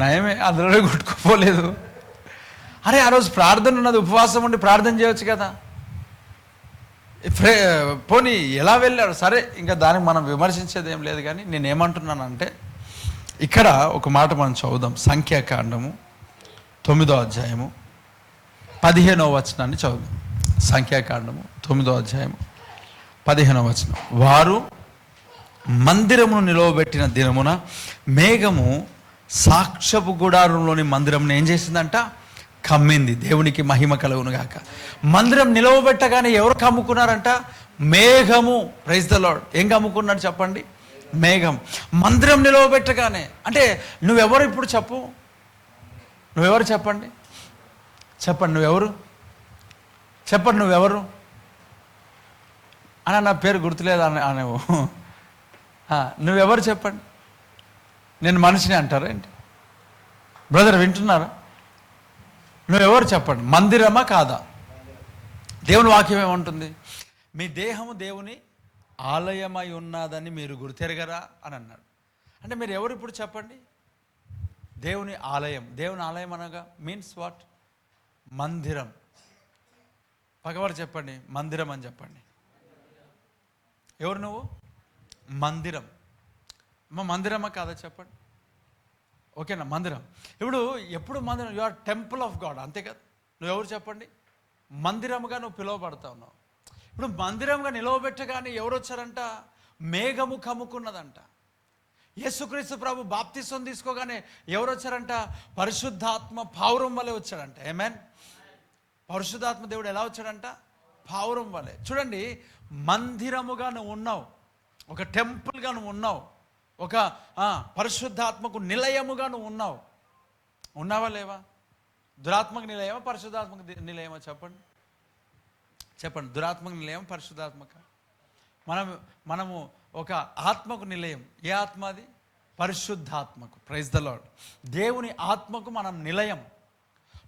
నయమే, అందులోనే కొట్టుకుపోలేదు. అరే ఆ రోజు ప్రార్థన ఉన్నది, ఉపవాసం ఉండి ప్రార్థన చేయవచ్చు కదా. పోనీ ఎలా వెళ్ళాడు? సరే, ఇంకా దానికి మనం విమర్శించేది ఏం లేదు. కానీ నేనేమంటున్నానంటే, ఇక్కడ ఒక మాట మనం చదువుదాం. సంఖ్యాకాండము 9వ అధ్యాయము 15వ వచనాన్ని చదువుదాం. సంఖ్యాకాండము 9వ అధ్యాయము 15వ వచనం. వారు మందిరమును నిలవబెట్టిన దినమున మేఘము సాక్ష్యపు గుడారంలోని మందిరంను ఏం చేసిందంట? కమ్మింది. దేవునికి మహిమ కలుగును గాక. మందిరం నిలవబెట్టగానే ఎవరు కమ్ముకున్నారంట? మేఘము. Praise the Lord. ఏం కమ్ముకున్నాడు చెప్పండి? మేఘం. మందిరం నిలవబెట్టగానే అంటే నువ్వెవరు ఇప్పుడు చెప్పు, నువ్వెవరు చెప్పండి, చెప్పండి నువ్వెవరు, చెప్పండి నువ్వెవరు అని. నా పేరు గుర్తులేదు అనేవు. నువ్వెవరు చెప్పండి? నేను మనిషిని అంటారా ఏంటి? బ్రదర్ వింటున్నారా? నువ్వెవరు చెప్పండి? మందిరమా కాదా? దేవుని వాక్యం ఏమంటుంది? మీ దేహము దేవుని ఆలయమై ఉన్నదని మీరు గుర్తెరగరా అని అన్నాడు. అంటే మీరు ఎవరు ఇప్పుడు చెప్పండి? దేవుని ఆలయం. దేవుని ఆలయం అనగా మీన్స్ వాట్? మందిరం. పగవారు చెప్పండి, మందిరం అని చెప్పండి. ఎవరు నువ్వు? మందిరం. మందిరమా కాదా చెప్పండి? ఓకేనా? మందిరం. ఇప్పుడు ఎప్పుడు మందిరం? You are temple of God, అంతే కదా? నువ్వెవరు చెప్పండి? మందిరముగా నువ్వు పిలువబడతా ఉన్నావు. ఇప్పుడు మందిరంగా నిలవబెట్టగానే ఎవరు వచ్చారంట? మేఘము కమ్ముకున్నదంట. యేసుక్రీస్తు ప్రభు బాప్తిసం తీసుకోగానే ఎవరు వచ్చారంట? పరిశుద్ధాత్మ పావురం వలె వచ్చాడంట. ఆమేన్. పరిశుద్ధాత్మ దేవుడు ఎలా వచ్చాడంట? పావురం వలె. చూడండి, మందిరముగా నువ్వు ఉన్నావు, ఒక టెంపుల్గా నువ్వు ఉన్నావు, ఒక పరిశుద్ధాత్మకు నిలయముగా నువ్వు ఉన్నావు. ఉన్నావా లేవా? దురాత్మక నిలయమా పరిశుద్ధాత్మక నిలయమా చెప్పండి? చెప్పండి. దురాత్మక నిలయం, పరిశుద్ధాత్మక? మనము ఒక ఆత్మకు నిలయం. ఏ ఆత్మ అది? పరిశుద్ధాత్మకు. Praise the lord. దేవుని ఆత్మకు మనం నిలయం.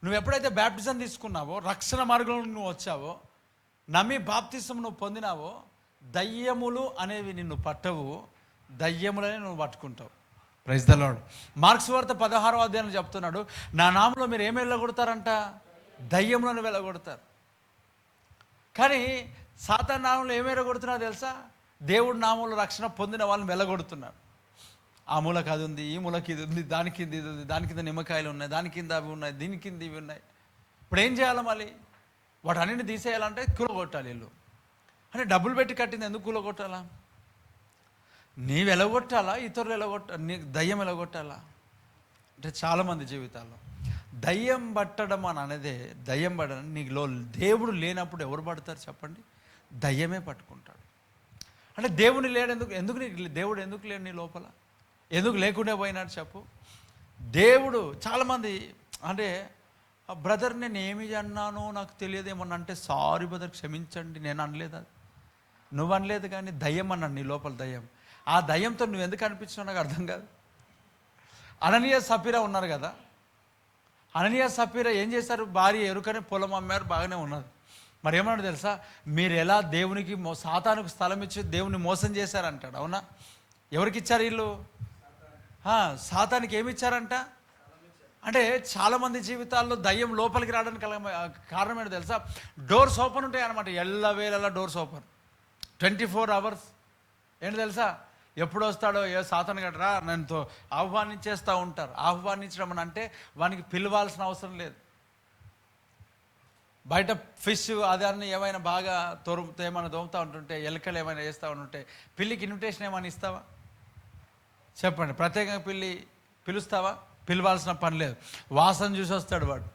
నువ్వు ఎప్పుడైతే బ్యాప్టిజం తీసుకున్నావో, రక్షణ మార్గంలో నువ్వు వచ్చావో, నమ్మి బాప్తిసం నువ్వు పొందినావో, దయ్యములు అనేవి నిన్ను పట్టవు, దయ్యములని నువ్వు పట్టుకుంటావు. Praise the lord. మార్క్స్ వార్త 16వ అధ్యాయంలో చెప్తున్నాడు, నా నామంలో మీరు ఏమి వెళ్ళగొడతారంట? దయ్యములను వెళ్ళగొడతారు. కానీ సాతాను నామంలో ఏమి వెళ్ళగొడుతున్నారు తెలుసా? దేవుడి నామంలో రక్షణ పొందిన వాళ్ళని వెళ్ళగొడుతున్నారు. ఆ మూలకి అది ఉంది, ఈ మూలకి ఇది ఉంది, దాని కింద ఇది ఉంది, దాని కింద నిమ్మకాయలు ఉన్నాయి, దాని కింద అవి ఉన్నాయి, దీని కింద ఇవి ఉన్నాయి. ఇప్పుడు ఏం చేయాలి? మళ్ళీ వాటన్నింటిని తీసేయాలంటే కూలగొట్టాలి. వీళ్ళు అంటే డబ్బులు పెట్టి కట్టింది ఎందుకు కూలగొట్టాలా? నీవు ఎలగొట్టాలా? ఇతరులు నీ దయ్యం ఎలగొట్టాలా? అంటే చాలామంది జీవితాల్లో దయ్యం పట్టడం అని అనేదే, దయ్యం పట్టడం నీలో దేవుడు లేనప్పుడు ఎవరు పడతారు చెప్పండి? దయ్యమే పట్టుకుంటాడు. అంటే దేవుని ఎందుకు నీకు దేవుడు ఎందుకు లేడు నీ లోపల? ఎందుకు లేకుండా పోయినాడు చెప్పు? దేవుడు చాలామంది అంటే, బ్రదర్ నేను ఏమి అన్నానో నాకు తెలియదు ఏమన్నా అంటే, సారీ బ్రదర్ క్షమించండి నేను అనలేదు, అది నువ్వు అనలేదు, కానీ దయ్యం అన్నాడు నీ లోపల. దయ్యం. ఆ దయ్యంతో నువ్వు ఎందుకు అనిపించినావు నాకు అర్థం కాదు. అననీయ సఫీరా ఉన్నారు కదా, అననీయ సఫీరా ఏం చేశారు? భార్య ఎరుకని పొలం అమ్మారు, బాగానే ఉన్నది. మరి ఏమన్నాడు తెలుసా? మీరు ఎలా దేవునికి సాతానుకు స్థలం ఇచ్చి దేవుని మోసం చేశారంటాడు. అవునా? ఎవరికి ఇచ్చారు వీళ్ళు? సాతానికి ఏమి ఇచ్చారంట? అంటే చాలామంది జీవితాల్లో దయ్యం లోపలికి రావడానికి కారణం ఏంటో తెలుసా? డోర్స్ ఓపెన్ ఉంటాయి అన్నమాట. ఎల్లవేళలా డోర్స్ ఓపెన్, 24 hours. ఏంటి తెలుసా? ఎప్పుడు వస్తాడో ఏ సాతాను గట్రా నన్నుతో ఆహ్వానించేస్తూ ఉంటారు. ఆహ్వానించడం అని అంటే వానికి పిలవాల్సిన అవసరం లేదు. బయట ఫిష్ అదాన్ని ఏమైనా బాగా ఏమైనా దోముతూ ఉంటుంటే, ఎలుకలు ఏమైనా వేస్తూ ఉంటుంటే, పిల్లికి ఇన్విటేషన్ ఏమైనా ఇస్తావా చెప్పండి? ప్రత్యేకంగా పిలుస్తావా? పిలవాల్సిన పని లేదు. వాసన చూసి వస్తాడు వాడు.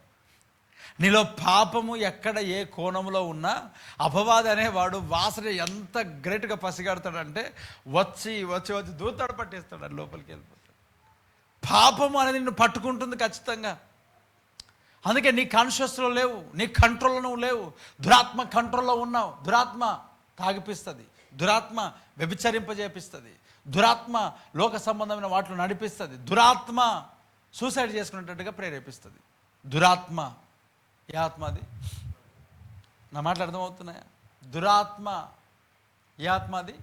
నీలో పాపము ఎక్కడ ఏ కోణంలో ఉన్నా అపవాది అనేవాడు వాసన ఎంత గ్రేట్గా పసిగడతాడంటే వచ్చి వచ్చి వచ్చి దూతాడు పట్టేస్తాడు, అది లోపలికి వెళ్ళిపోతాడు. పాపము అనేది నిన్ను పట్టుకుంటుంది ఖచ్చితంగా. అందుకే నీ కాన్షియస్లో లేవు, నీ కంట్రోల్లో నువ్వు లేవు. దురాత్మ కంట్రోల్లో ఉన్నావు. దురాత్మ తాగిపిస్తుంది, దురాత్మ వ్యభిచరింపజేపిస్తుంది, దురాత్మ లోక సంబంధమైన వాటిలో నడిపిస్తుంది, దురాత్మ సూసైడ్ చేసుకునేటట్టుగా ప్రేరేపిస్తుంది. దురాత్మ ఏ ఆత్మ అది? నా మాటలు అర్థమవుతున్నాయా? దురాత్మ ఏ ఆత్మ అది?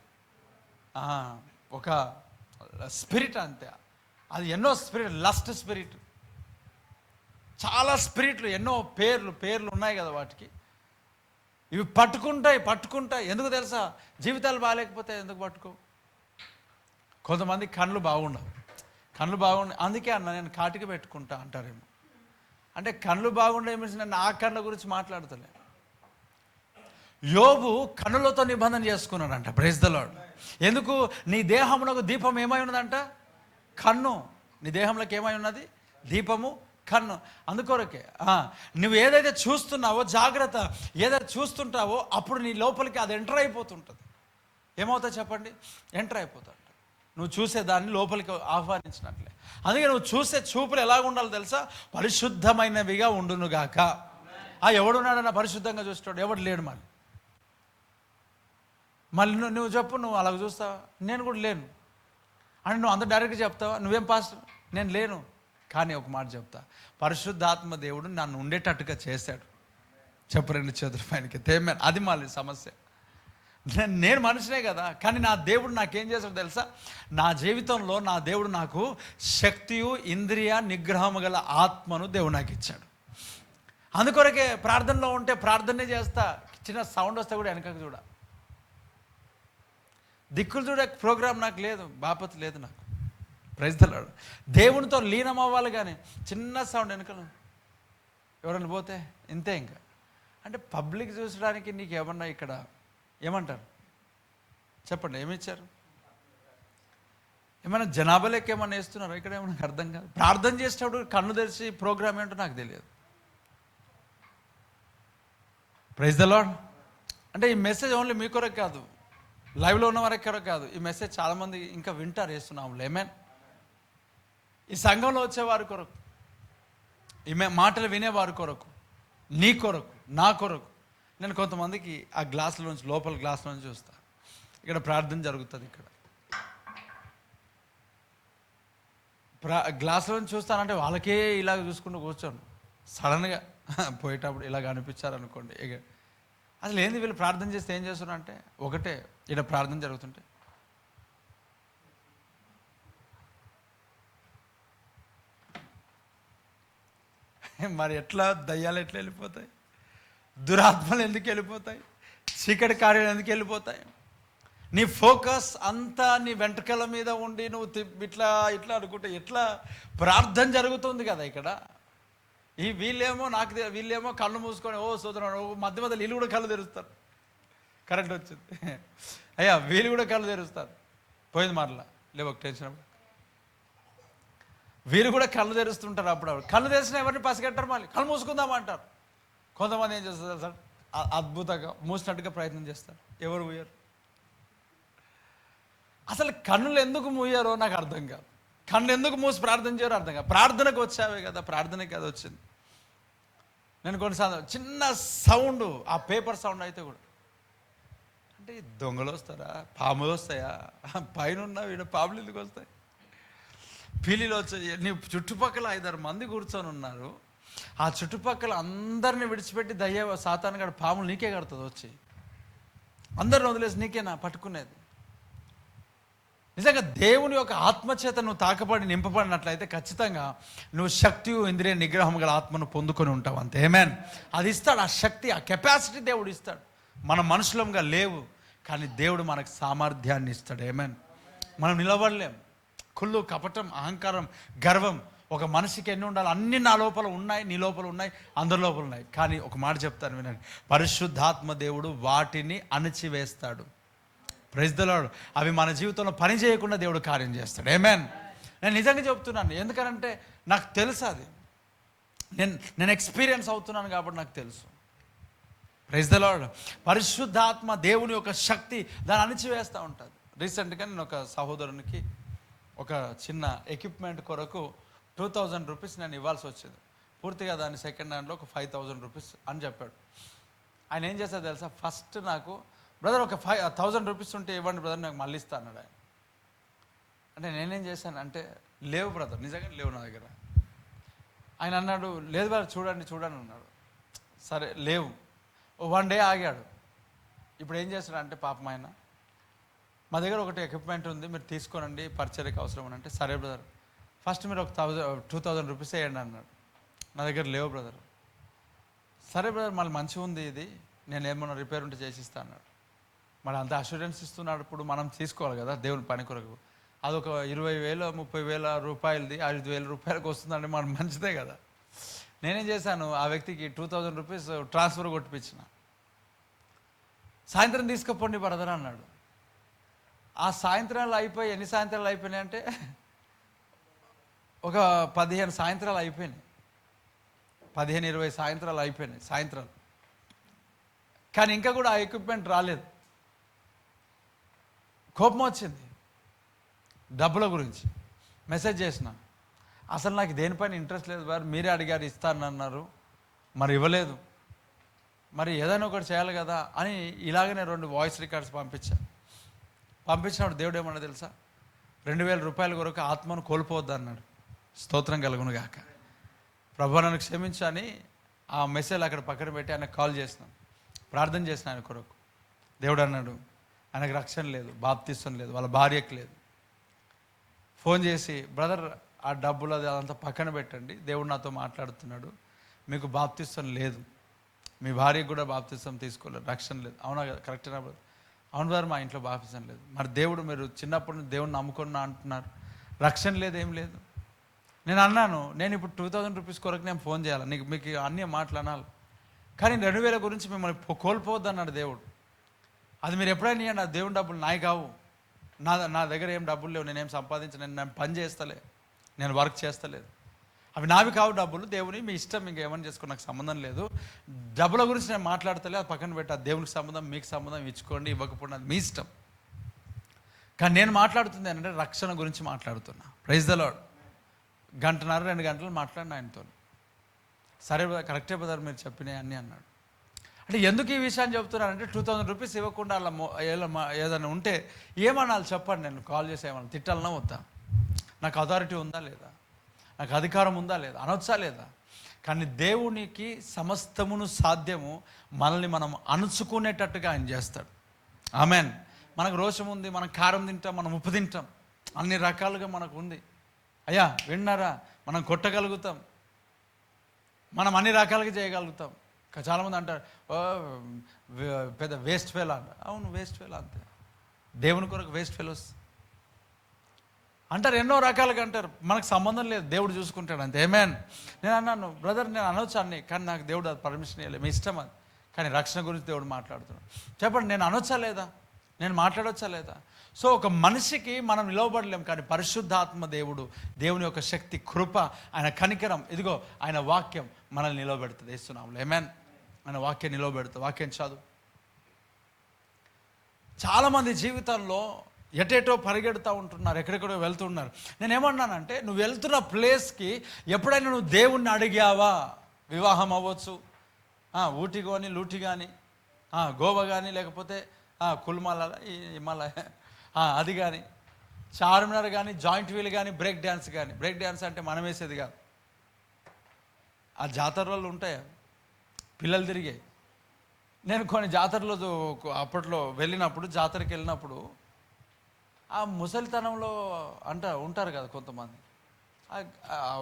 ఒక స్పిరిట్ అంతే. అది ఎన్నో స్పిరిట్, లస్ట్ స్పిరిట్, చాలా స్పిరిట్లు, ఎన్నో పేర్లు ఉన్నాయి కదా వాటికి. ఇవి పట్టుకుంటాయి. ఎందుకు తెలుసా? జీవితాలు బాగాలేకపోతే ఎందుకు పట్టుకో? కొంతమంది కళ్ళు బాగుండవు, అందుకే అన్న నేను కాటికి పెట్టుకుంటా అంటారేమో. అంటే కళ్ళు బాగుండే మీన్స్ నేను ఆ కళ్ళ గురించి మాట్లాడుతలే. యోబు కన్నులతో నిబంధన చేసుకున్నాడంట. Praise the lord. ఎందుకు? నీ దేహంలో దీపం ఏమై ఉన్నదంట? కన్ను. నీ దేహంలోకి ఏమై ఉన్నది? దీపము కన్ను. అందుకొరకే నువ్వు ఏదైతే చూస్తున్నావో జాగ్రత్త. ఏదైతే చూస్తుంటావో అప్పుడు నీ లోపలికి అది ఎంటర్ అయిపోతుంటుంది. ఏమవుతా చెప్పండి? ఎంటర్ అయిపోతా. నువ్వు చూసేదాన్ని లోపలికి ఆహ్వానించినట్లే. అందుకే నువ్వు చూసే చూపులు ఎలాగ ఉండాలో తెలుసా? పరిశుద్ధమైనవిగా ఉండునుగాక. ఎవడున్నాడన్నా పరిశుద్ధంగా చూస్తాడు? ఎవడు లేడు. మళ్ళీ నువ్వు చెప్పు, నువ్వు అలాగ చూస్తావా? నేను కూడా లేను అని నువ్వు అంత డైరెక్ట్గా చెప్తావా? నువ్వేం పాస్టర్? నేను లేను. కానీ ఒక మాట చెప్తా, పరిశుద్ధాత్మ దేవుడు నన్ను ఉండేటట్టుగా చేశాడు. చెప్పు రెండు చేతుల పైనకి తేమే. అది మళ్ళీ సమస్య. నేను మనిషినే కదా, కానీ నా దేవుడు నాకేం చేశాడు తెలుసా? నా జీవితంలో నా దేవుడు నాకు శక్తియు ఇంద్రియ నిగ్రహము గల ఆత్మను దేవుడు నాకు ఇచ్చాడు. అందుకొరకే ప్రార్థనలో ఉంటే ప్రార్థనే చేస్తా. చిన్న సౌండ్ వస్తే కూడా వెనకకు చూడ. దిక్కులు చూడే ప్రోగ్రాం నాకు లేదు, బాపతి లేదు నాకు. Praise the Lord. దేవునితో లీనం అవ్వాలి, కానీ చిన్న సౌండ్ వెనకలు ఎవరైనా పోతే ఇంతే. ఇంకా అంటే పబ్లిక్ చూసడానికి నీకు ఏమన్నా ఇక్కడ ఏమంటారు చెప్పండి? ఏమిచ్చారు? ఏమైనా జనాభా లెక్క ఏమన్నా వేస్తున్నారా ఇక్కడ? ఏమన్నా అర్థం కాదు. ప్రార్థన చేసేటప్పుడు కన్ను తెరిచి ప్రోగ్రామ్ ఏంటో నాకు తెలియదు. Praise the Lord. అంటే ఈ మెసేజ్ ఓన్లీ మీ కొరకు కాదు, లైవ్లో ఉన్న వారికి కొరకు కాదు. ఈ మెసేజ్ చాలామంది ఇంకా వింటారు, వేస్తున్నాము లేమేన్. ఈ సంఘంలో వచ్చేవారి కొరకు, ఈ మాటలు వినేవారి కొరకు, నీ కొరకు, నా కొరకు. నేను కొంతమందికి ఆ గ్లాసుల నుంచి, లోపల గ్లాసుల నుంచి చూస్తాను. ఇక్కడ ప్రార్థన జరుగుతుంది. ఇక్కడ గ్లాసుల నుంచి చూస్తానంటే వాళ్ళకే ఇలాగ చూసుకుంటూ కూర్చోను. సడన్గా పోయేటప్పుడు ఇలాగ అనిపించారనుకోండి, ఇక అసలు ఏంది వీళ్ళు ప్రార్థన చేస్తే ఏం చేస్తున్నారు అంటే, ఒకటే ఇక్కడ ప్రార్థన జరుగుతుంటే మరి ఎట్లా దయ్యాలు ఎట్లా వెళ్ళిపోతాయి? దురాత్మలు ఎందుకు వెళ్ళిపోతాయి? చీకటి కార్యాలు ఎందుకు వెళ్ళిపోతాయి? నీ ఫోకస్ అంతా నీ వెంట్రుకల మీద ఉండి నువ్వు ఇట్లా ఇట్లా అనుకుంటే ఎట్లా? ప్రార్థన జరుగుతుంది కదా ఇక్కడ. వీళ్ళేమో కళ్ళు మూసుకొని సోదరుడు మధ్య మధ్యలో వీళ్ళు కూడా కళ్ళు తెరుస్తారు. కరెంట్ వచ్చింది అయ్యా, వీళ్ళు కూడా కళ్ళు తెరుస్తారు. పోయింది మరలా లేవు ఒక టెన్షన్. వీరు కూడా కళ్ళు తెరుస్తుంటారు. అప్పుడప్పుడు కళ్ళు తెరిచిన ఎవరిని పసిగట్టారు, మళ్ళీ కళ్ళు మూసుకుందామంటారు. కొంతమంది ఏం చేస్తారు సార్, అద్భుతంగా మూసినట్టుగా ప్రయత్నం చేస్తారు. ఎవరు మూయరు? అసలు కన్నులు ఎందుకు మూయారో నాకు అర్థం కాదు. కన్ను ఎందుకు మూసి ప్రార్థన చేయరో అర్థం కాదు. ప్రార్థనకు వచ్చావే కదా, ప్రార్థనకి కదా వచ్చింది. నేను కొన్నిసార్లు చిన్న సౌండ్, ఆ పేపర్ సౌండ్ అయితే కూడా అంటే దొంగలు వస్తారా, పాములు వస్తాయా, పైన వీడు పాములు ఎందుకు వస్తాయి, పీలీలు వచ్చాయి. నీ చుట్టుపక్కల 5-6 మంది కూర్చొని ఉన్నారు. ఆ చుట్టుపక్కల అందరిని విడిచిపెట్టి సాతాను గడ పాములు నీకే కడుతుంది వచ్చి. అందరిని వదిలేసి నీకేనా పట్టుకునేది? నిజంగా దేవుని యొక్క ఆత్మచేత నువ్వు తాకబడి నింపబడినట్లయితే ఖచ్చితంగా నువ్వు శక్తి ఇంద్రియ నిగ్రహం గల ఆత్మను పొందుకొని ఉంటావు. అంతే. ఆమేన్. అది ఇస్తాడు. ఆ శక్తి, ఆ కెపాసిటీ దేవుడు ఇస్తాడు. మనం మనుషులంగా లేవు, కానీ దేవుడు మనకు సామర్థ్యాన్ని ఇస్తాడు. ఆమేన్. మనం నిలబడలేం. కుళ్ళు, కపటం, అహంకారం, గర్వం ఒక మనిషికి ఎన్ని ఉండాలి? అన్నీ నా లోపల ఉన్నాయి, నీ లోపల ఉన్నాయి, అందరి లోపల ఉన్నాయి. కానీ ఒక మాట చెప్తాను వినండి, పరిశుద్ధాత్మ దేవుడు వాటిని అణచివేస్తాడు. Praise the lord. అవి మన జీవితంలో పని చేయకుండా దేవుడు కార్యం చేస్తాడు. ఆమేన్. నేను నిజంగా చెప్తున్నాను, ఎందుకంటే నాకు తెలుసు. అది నేను ఎక్స్పీరియన్స్ అవుతున్నాను కాబట్టి నాకు తెలుసు. Praise the Lord. పరిశుద్ధాత్మ దేవుని యొక్క శక్తి దాన్ని అణచివేస్తూ ఉంటుంది. రీసెంట్గా నేను ఒక సహోదరునికి ఒక చిన్న ఎక్విప్మెంట్ కొరకు 2000 రూపీస్ నేను ఇవ్వాల్సి వచ్చింది. పూర్తిగా దాన్ని సెకండ్ హ్యాండ్లో ఒక 5000 రూపీస్ అని చెప్పాడు. ఆయన ఏం చేస్తాడు తెలుసా? ఫస్ట్ నాకు, బ్రదర్ ఒక 1000 రూపీస్ ఉంటే ఇవ్వండి బ్రదర్, నాకు మళ్ళీ ఇస్తా అన్నాడు ఆయన. అంటే నేనేం చేశాను అంటే, లేవు బ్రదర్, నిజంగా లేవు నా దగ్గర. ఆయన అన్నాడు, లేదు బ్రదర్ చూడండి అన్నాడు. సరే లేవు. 1 డే ఆగాడు. ఇప్పుడు ఏం చేస్తాడు అంటే, పాపం ఆయన, మా దగ్గర ఒకటి ఎక్విప్మెంట్ ఉంది, మీరు తీసుకోనండి, పరిచర్యకి అవసరం అని అంటే, సరే బ్రదర్ ఫస్ట్ మీరు ఒక 2000 రూపీస్ వేయండి అన్నాడు. నా దగ్గర లేవు బ్రదర్. సరే బ్రదర్, మళ్ళీ మంచిగా ఉంది ఇది, నేను ఏమన్నా రిపేర్ ఉంటే చేసిస్తా అన్నాడు. మరి అంత అష్యూరెన్స్ ఇస్తున్నాడు, ఇప్పుడు మనం తీసుకోవాలి కదా దేవుని పని కొరకు. అదొక 20,000-30,000 రూపాయలది 5,000 రూపాయలకు వస్తుందంటే మనం మంచిదే కదా. నేనేం చేశాను, ఆ వ్యక్తికి 2000 రూపీస్ ట్రాన్స్ఫర్ కొట్టిపించిన. సాయంత్రం తీసుకుపోండి బ్రదర్ అన్నాడు. ఆ సాయంత్రాలు అయిపోయి, ఎన్ని సాయంత్రాలు అయిపోయినాయి అంటే ఒక 15 సాయంత్రాలు అయిపోయినాయి. 15-20 సాయంత్రాలు అయిపోయినాయి సాయంత్రాలు, కానీ ఇంకా కూడా ఆ ఎక్విప్మెంట్ రాలేదు. కోపం వచ్చింది. డబ్బుల గురించి మెసేజ్ చేసిన, అసలు నాకు దేనిపైన ఇంట్రెస్ట్ లేదు వారు, మీరే అడిగారు ఇస్తానన్నారు, మరి ఇవ్వలేదు, మరి ఏదైనా ఒకటి చేయాలి కదా అని ఇలాగనే 2 వాయిస్ రికార్డ్స్ పంపించినప్పుడు దేవుడు ఏమన్నా తెలుసా, 2000 రూపాయల కొరకు ఆత్మను కోల్పోవద్దు అన్నాడు. స్తోత్రం కలుగును గాక. ప్రభు నన్ను క్షమించని ఆ మెసేజ్ అక్కడ పక్కన పెట్టి ఆయన కాల్ చేసినాం, ప్రార్థన చేసిన ఆయన కొరకు. దేవుడు అన్నాడు ఆయనకు రక్షణ లేదు, బాప్తిస్తం లేదు, వాళ్ళ భార్యకు లేదు. ఫోన్ చేసి, బ్రదర్ ఆ డబ్బులు అది అదంతా పక్కన పెట్టండి, దేవుడు నాతో మాట్లాడుతున్నాడు, మీకు బాప్తిస్తం లేదు, మీ భార్యకు కూడా బాప్తిస్తం తీసుకోలేదు, రక్షణ లేదు. అవునా కదా, కరెక్టేనా బ్రదర్? అవును బ్రదర్, మా ఇంట్లో బాప్తిస్తం లేదు. మరి దేవుడు, మీరు చిన్నప్పటి నుంచి దేవుడిని నమ్ముకున్నా అంటున్నారు, రక్షణ లేదు, ఏం లేదు. నేను అన్నాను, నేను ఇప్పుడు 2000 రూపీస్ కొరకు నేను ఫోన్ చేయాలి, మీకు అన్ని మాటలు అనాలి, కానీ 2000 గురించి మిమ్మల్ని కోల్పోవద్దు అన్నాడు దేవుడు. అది మీరు ఎప్పుడైనా ఇవ్వండి, ఆ దేవుని డబ్బులు నాయి కావు, నా దగ్గర ఏం డబ్బులు లేవు, నేనేం సంపాదించను, నేను పని చేస్తలే, నేను వర్క్ చేస్తలేదు, అవి నావి కావు డబ్బులు, దేవుని మీ ఇష్టం, మీకు ఏమని చేసుకో, నాకు సంబంధం లేదు, డబ్బుల గురించి నేను మాట్లాడతలే, అది పక్కన పెట్టి, ఆ దేవునికి సంబంధం మీకు సంబంధం, ఇచ్చుకోండి ఇవ్వకపోండి అది మీ ఇష్టం. కానీ నేను మాట్లాడుతుంది ఏంటంటే రక్షణ గురించి మాట్లాడుతున్నా. Praise the lord. 1.5-2 గంటలు మాట్లాడిన ఆయనతో. సరే కరెక్టే బ్రదర్ మీరు చెప్పినాయి అన్నీ అన్నాడు. అంటే ఎందుకు ఈ విషయాన్ని చెప్తున్నానంటే 2000 రూపీస్ ఇవ్వకుండా అలా ఏదైనా ఉంటే ఏమనాలి చెప్పండి, నేను కాల్ చేసి ఏమన్నా తిట్టాలన్నా వద్దా, నాకు అథారిటీ ఉందా లేదా, నాకు అధికారం ఉందా లేదా, అనొచ్చా లేదా? కానీ దేవునికి సమస్తమును సాధ్యము, మనల్ని మనం అణుచుకునేటట్టుగా ఆయన చేస్తాడు. ఆమెన్. మనకు రోషం ఉంది, మనం కారం తింటాం, మనం ఉప్పు తింటాం, అన్ని రకాలుగా మనకు ఉంది. అయ్యా విన్నారా, మనం కొట్టగలుగుతాం, మనం అన్ని రకాలుగా చేయగలుగుతాం. చాలామంది అంటారు, ఓ పెద్ద వేస్ట్ ఫెలో అంటారు. అవును, వేస్ట్ ఫెలో అంతే, దేవుని కొరకు వేస్ట్ ఫెలోస్ అంటారు, ఎన్నో రకాలుగా అంటారు, మనకు సంబంధం లేదు, దేవుడు చూసుకుంటాడు అంతే. ఆమేన్. నేను అన్నాను, బ్రదర్ నేను అనొచ్చు అన్నీ, కానీ నాకు దేవుడు అది పర్మిషన్ ఇవ్వలేదు, మీ ఇష్టం అది, కానీ రక్షణ గురించి దేవుడు మాట్లాడుతున్నాడు. చెప్పండి, నేను అనొచ్చా లేదా, నేను మాట్లాడొచ్చా లేదా? సో ఒక మనిషికి మనం నిలవబడలేం, కానీ పరిశుద్ధాత్మ దేవుని యొక్క శక్తి, కృప, ఆయన కనికరం, ఇదిగో ఆయన వాక్యం మనల్ని నిలవబెడుతుంది. వేస్తున్నాంలే. ఆమేన్. ఆయన వాక్యం నిలవబెడుతుంది. వాక్యం చదువు. చాలామంది జీవితంలో ఎటేటో పరిగెడుతూ ఉంటున్నారు, ఎక్కడెక్కడో వెళ్తున్నారు. నేనేమన్నానంటే, నువ్వు వెళ్తున్న ప్లేస్కి ఎప్పుడైనా నువ్వు దేవుణ్ణి అడిగావా? వివాహం అవ్వచ్చు, ఊటీ కానీ లూటీ కానీ, గోవా కానీ, లేకపోతే కుల్మాల హిమాలయ అది కానీ, చార్మినార్ కానీ, జాయింట్ వీల్ కానీ, బ్రేక్ డ్యాన్స్ కానీ. బ్రేక్ డ్యాన్స్ అంటే మనం వేసేది కాదు, ఆ జాతరలో ఉంటాయి పిల్లలు తిరిగే. నేను కొన్ని జాతరలో అప్పట్లో వెళ్ళినప్పుడు, జాతరకి వెళ్ళినప్పుడు ఆ ముసలితనంలో ఉంటారు కదా కొంతమంది,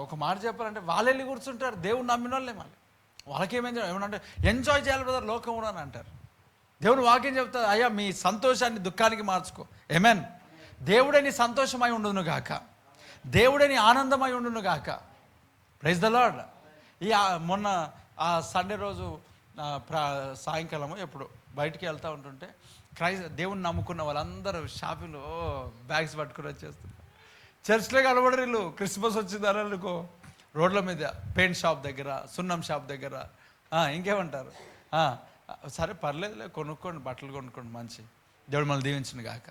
ఒక మాట చెప్పాలంటే వాళ్ళు వెళ్ళి కూర్చుంటారు, దేవుడు నమ్మిన వాళ్ళే. మళ్ళీ ఏమన్నా ఎంజాయ్ చేయాలి బ్రదర్ లోకం అని అంటారు. దేవుడు వాక్యం చెప్తారు, అయ్యా మీ సంతోషాన్ని దుఃఖానికి మార్చుకో. ఆమేన్. దేవుడే నీ సంతోషమై ఉండును గాక, దేవుడే నీ ఆనందమై ఉండును గాక. Praise the Lord. మొన్న ఆ సండే రోజు సాయంకాలము ఎప్పుడు బయటికి వెళ్తూ ఉంటుంటే దేవుణ్ణి నమ్ముకున్న వాళ్ళందరూ షాపింగ్లో బ్యాగ్స్ పట్టుకుని వచ్చేస్తున్నారు. చర్చ్లో కనబడరు వీళ్ళు. క్రిస్మస్ వచ్చిందని అనుకో, రోడ్ల మీద పెయింట్ షాప్ దగ్గర, సున్నం షాప్ దగ్గర, ఇంకేమంటారు, సరే పర్లేదులే కొనుక్కోండి, బట్టలు కొనుక్కోండి, మంచి దేవుడు మనల్ని దీవించిన గాక.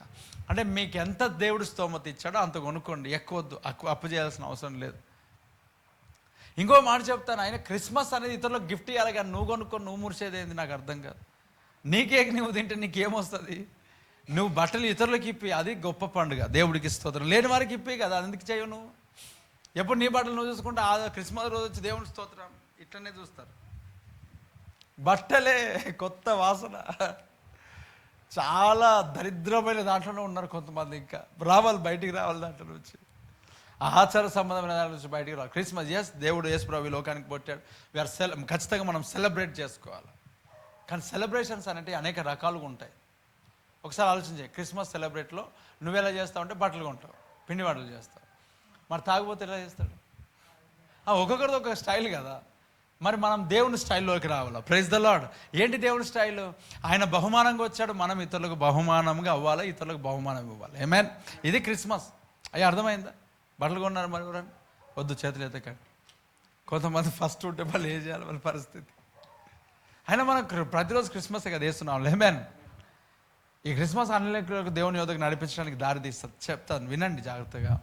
అంటే మీకు ఎంత దేవుడు స్తోమత ఇచ్చాడో అంత కొనుక్కోండి, ఎక్కువ వద్దు, అప్పు చేయాల్సిన అవసరం లేదు. ఇంకో మాట చెప్తాను, ఆయన క్రిస్మస్ అనేది ఇతరులకు గిఫ్ట్ ఇవ్వాలి, కానీ నువ్వు కొనుక్కొని నువ్వు మురిసేది ఏంది నాకు అర్థం కాదు. నీకే నువ్వు తింటే నీకేమొస్తుంది? నువ్వు బట్టలు ఇతరులకు ఇప్పి, అది గొప్ప పండుగ, దేవుడికి స్తోత్రం. లేని వారికి ఇప్పి కదా, అది ఎందుకు చేయవు నువ్వు? ఎప్పుడు నీ బట్టలు నువ్వు చూసుకుంటే ఆ క్రిస్మస్ రోజు వచ్చి దేవుని స్తోత్రం ఇట్లనే చూస్తారు. బట్టలే కొత్త వాసన, చాలా దరిద్రమైన దాంట్లోనే ఉన్నారు కొంతమంది. ఇంకా రావాలి, బయటికి రావాలి దాంట్లో నుంచి, ఆచార సంబంధమైన దాంట్లో నుంచి బయటికి రావాలి. క్రిస్మస్, ఎస్ దేవుడు యేసు ప్రభువు ఈ లోకానికి పుట్టాడు, ఖచ్చితంగా మనం సెలబ్రేట్ చేసుకోవాలి. కానీ సెలబ్రేషన్స్ అనేవి అనేక రకాలుగా ఉంటాయి. ఒకసారి ఆలోచించే, క్రిస్మస్ సెలబ్రేట్లో నువ్వెలా చేస్తావు అంటే బట్టలు కొంటావు, పిండి వంటలు చేస్తావు. మరి తాగుపోతే ఎలా చేస్తాడు? ఒక్కొక్కరిది ఒక స్టైల్ కదా. మరి మనం దేవుని స్టైల్లోకి రావాలా. Praise the Lord. ఏంటి దేవుని స్టైల్? ఆయన బహుమానంగా వచ్చాడు, మనం ఇతరులకు బహుమానంగా అవ్వాలి, ఇతరులకు బహుమానం ఇవ్వాలి. ఆమేన్. ఇది క్రిస్మస్. అయ్యా అర్థమైందా? బట్టలు కొన్నారు మరి ఎవరని? వద్దు, చేతులు ఎత్తకండి. కొంతమంది ఫస్ట్ ఉంటే వాళ్ళు ఏం చేయాలి వాళ్ళ పరిస్థితి. అయినా మనం ప్రతిరోజు క్రిస్మస్ కదా వేస్తున్నాం. లేమేన్ ఈ క్రిస్మస్ అన్నిలకు దేవుని యోధకు నడిపించడానికి దారి తీస్తుంది. చెప్తాను వినండి జాగ్రత్తగా.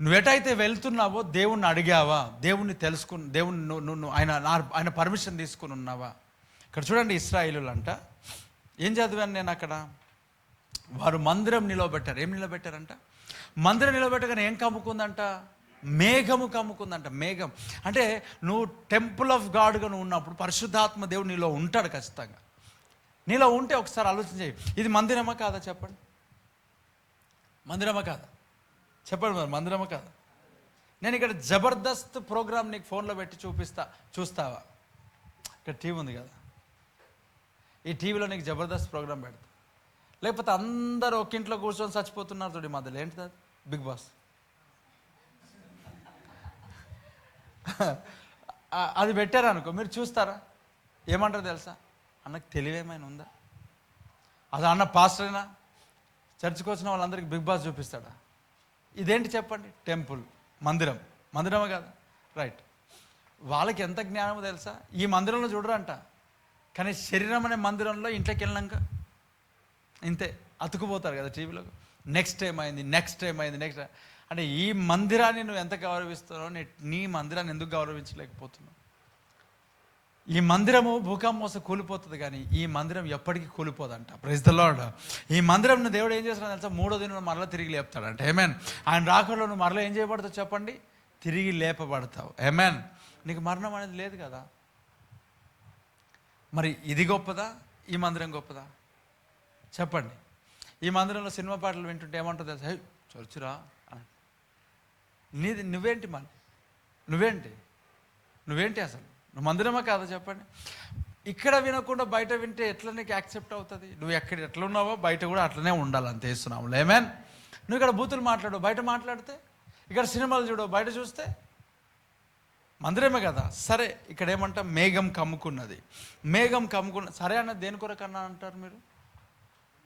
నువ్వెటైతే వెళ్తున్నావో దేవుణ్ణి అడిగావా? దేవుణ్ణి తెలుసుకుని దేవుణ్ణి నువ్వు ఆయన పర్మిషన్ తీసుకుని ఉన్నావా? ఇక్కడ చూడండి, ఇశ్రాయేలులు అంట, ఏం చదివాను నేను అక్కడ, వారు మందిరం నిలవబెట్టారు. ఏం నిలబెట్టారంట? మందిరం నిలబెట్టగానే ఏం కమ్ముకుందంట? మేఘము కమ్ముకుందంట. మేఘం అంటే నువ్వు టెంపుల్ ఆఫ్ గాడ్గా నువ్వు ఉన్నప్పుడు పరిశుద్ధాత్మ దేవుడు నీలో ఉంటాడు ఖచ్చితంగా. నీలో ఉంటే ఒకసారి ఆలోచన చేయి, ఇది మందిరమా కాదా చెప్పండి? మందిరమా కాదా చెప్పండి? మరి మందిరమా కాదా? నేను ఇక్కడ జబర్దస్త్ ప్రోగ్రామ్ నీకు ఫోన్లో పెట్టి చూస్తావా? ఇక్కడ టీవీ ఉంది కదా, ఈ టీవీలో నీకు జబర్దస్త్ ప్రోగ్రామ్ పెడతా. లేకపోతే అందరూ ఒక ఇంట్లో కూర్చొని చచ్చిపోతున్నారు చూడు మధ్యలో, ఏంటిది అది? Big boss. అది పెట్టారనుకో, మీరు చూస్తారా? ఏమంటారు తెలుసా? అన్నకు తెలివేమైనా ఉందా? అది అన్న పాస్టరేనా? చర్చికి వచ్చిన వాళ్ళందరికీ బిగ్ బాస్ చూపిస్తాడా? ఇదేంటి చెప్పండి? టెంపుల్, మందిరం. మందిరమే కదా, రైట్. వాళ్ళకి ఎంత జ్ఞానమో తెలుసా? ఈ మందిరంలో చూడరంట, కానీ శరీరం అనే మందిరంలో ఇంట్లోకి వెళ్ళినాక ఇంతే అతుకుపోతారు కదా టీవీలో. నెక్స్ట్ ఏమైంది, నెక్స్ట్ ఏమైంది, నెక్స్ట్. అంటే ఈ మందిరాన్ని నువ్వు ఎంత గౌరవిస్తున్నావు, నీ మందిరాన్ని ఎందుకు గౌరవించలేకపోతున్నావు? ఈ మందిరము భూకంపం వస్తే కూలిపోతుంది, కానీ ఈ మందిరం ఎప్పటికీ కూలిపోదంట. Praise the lord. ఈ మందిరం దేవుడు ఏం చేస్తున్నాడు తెలుసా? 3వ దినం మరలా తిరిగి లేపుతాడంట. ఆమేన్. ఆయన రాకడలో నువ్వు మరలా ఏం చేయబడతావు చెప్పండి? తిరిగి లేపబడతావు. ఆమేన్. నీకు మరణం అనేది లేదు కదా. మరి ఇది గొప్పదా, ఈ మందిరం గొప్పదా చెప్పండి? ఈ మందిరంలో సినిమా పాటలు వింటుంటే ఏమంటావు తెలుసా? హే చర్చిరా అని. నువ్వేంటి మన నువ్వేంటి అసలు? నువ్వు మందిరమా కాదా చెప్పండి? ఇక్కడ వినకుండా బయట వింటే ఎట్లా నీకు యాక్సెప్ట్ అవుతుంది? నువ్వు ఎట్లా ఉన్నావో బయట కూడా అట్లనే ఉండాలి అంతే. ఇస్తున్నాము లేమేన్. నువ్వు ఇక్కడ బూతులు మాట్లాడు, బయట మాట్లాడితే, ఇక్కడ సినిమాలు చూడవు, బయట చూస్తే మందిరమే కదా. సరే, ఇక్కడ ఏమంటా? మేఘం కమ్ముకున్నది. మేఘం కమ్ముకున్న సరే అన్న దేని కొరకు అన్నా అంటారు మీరు?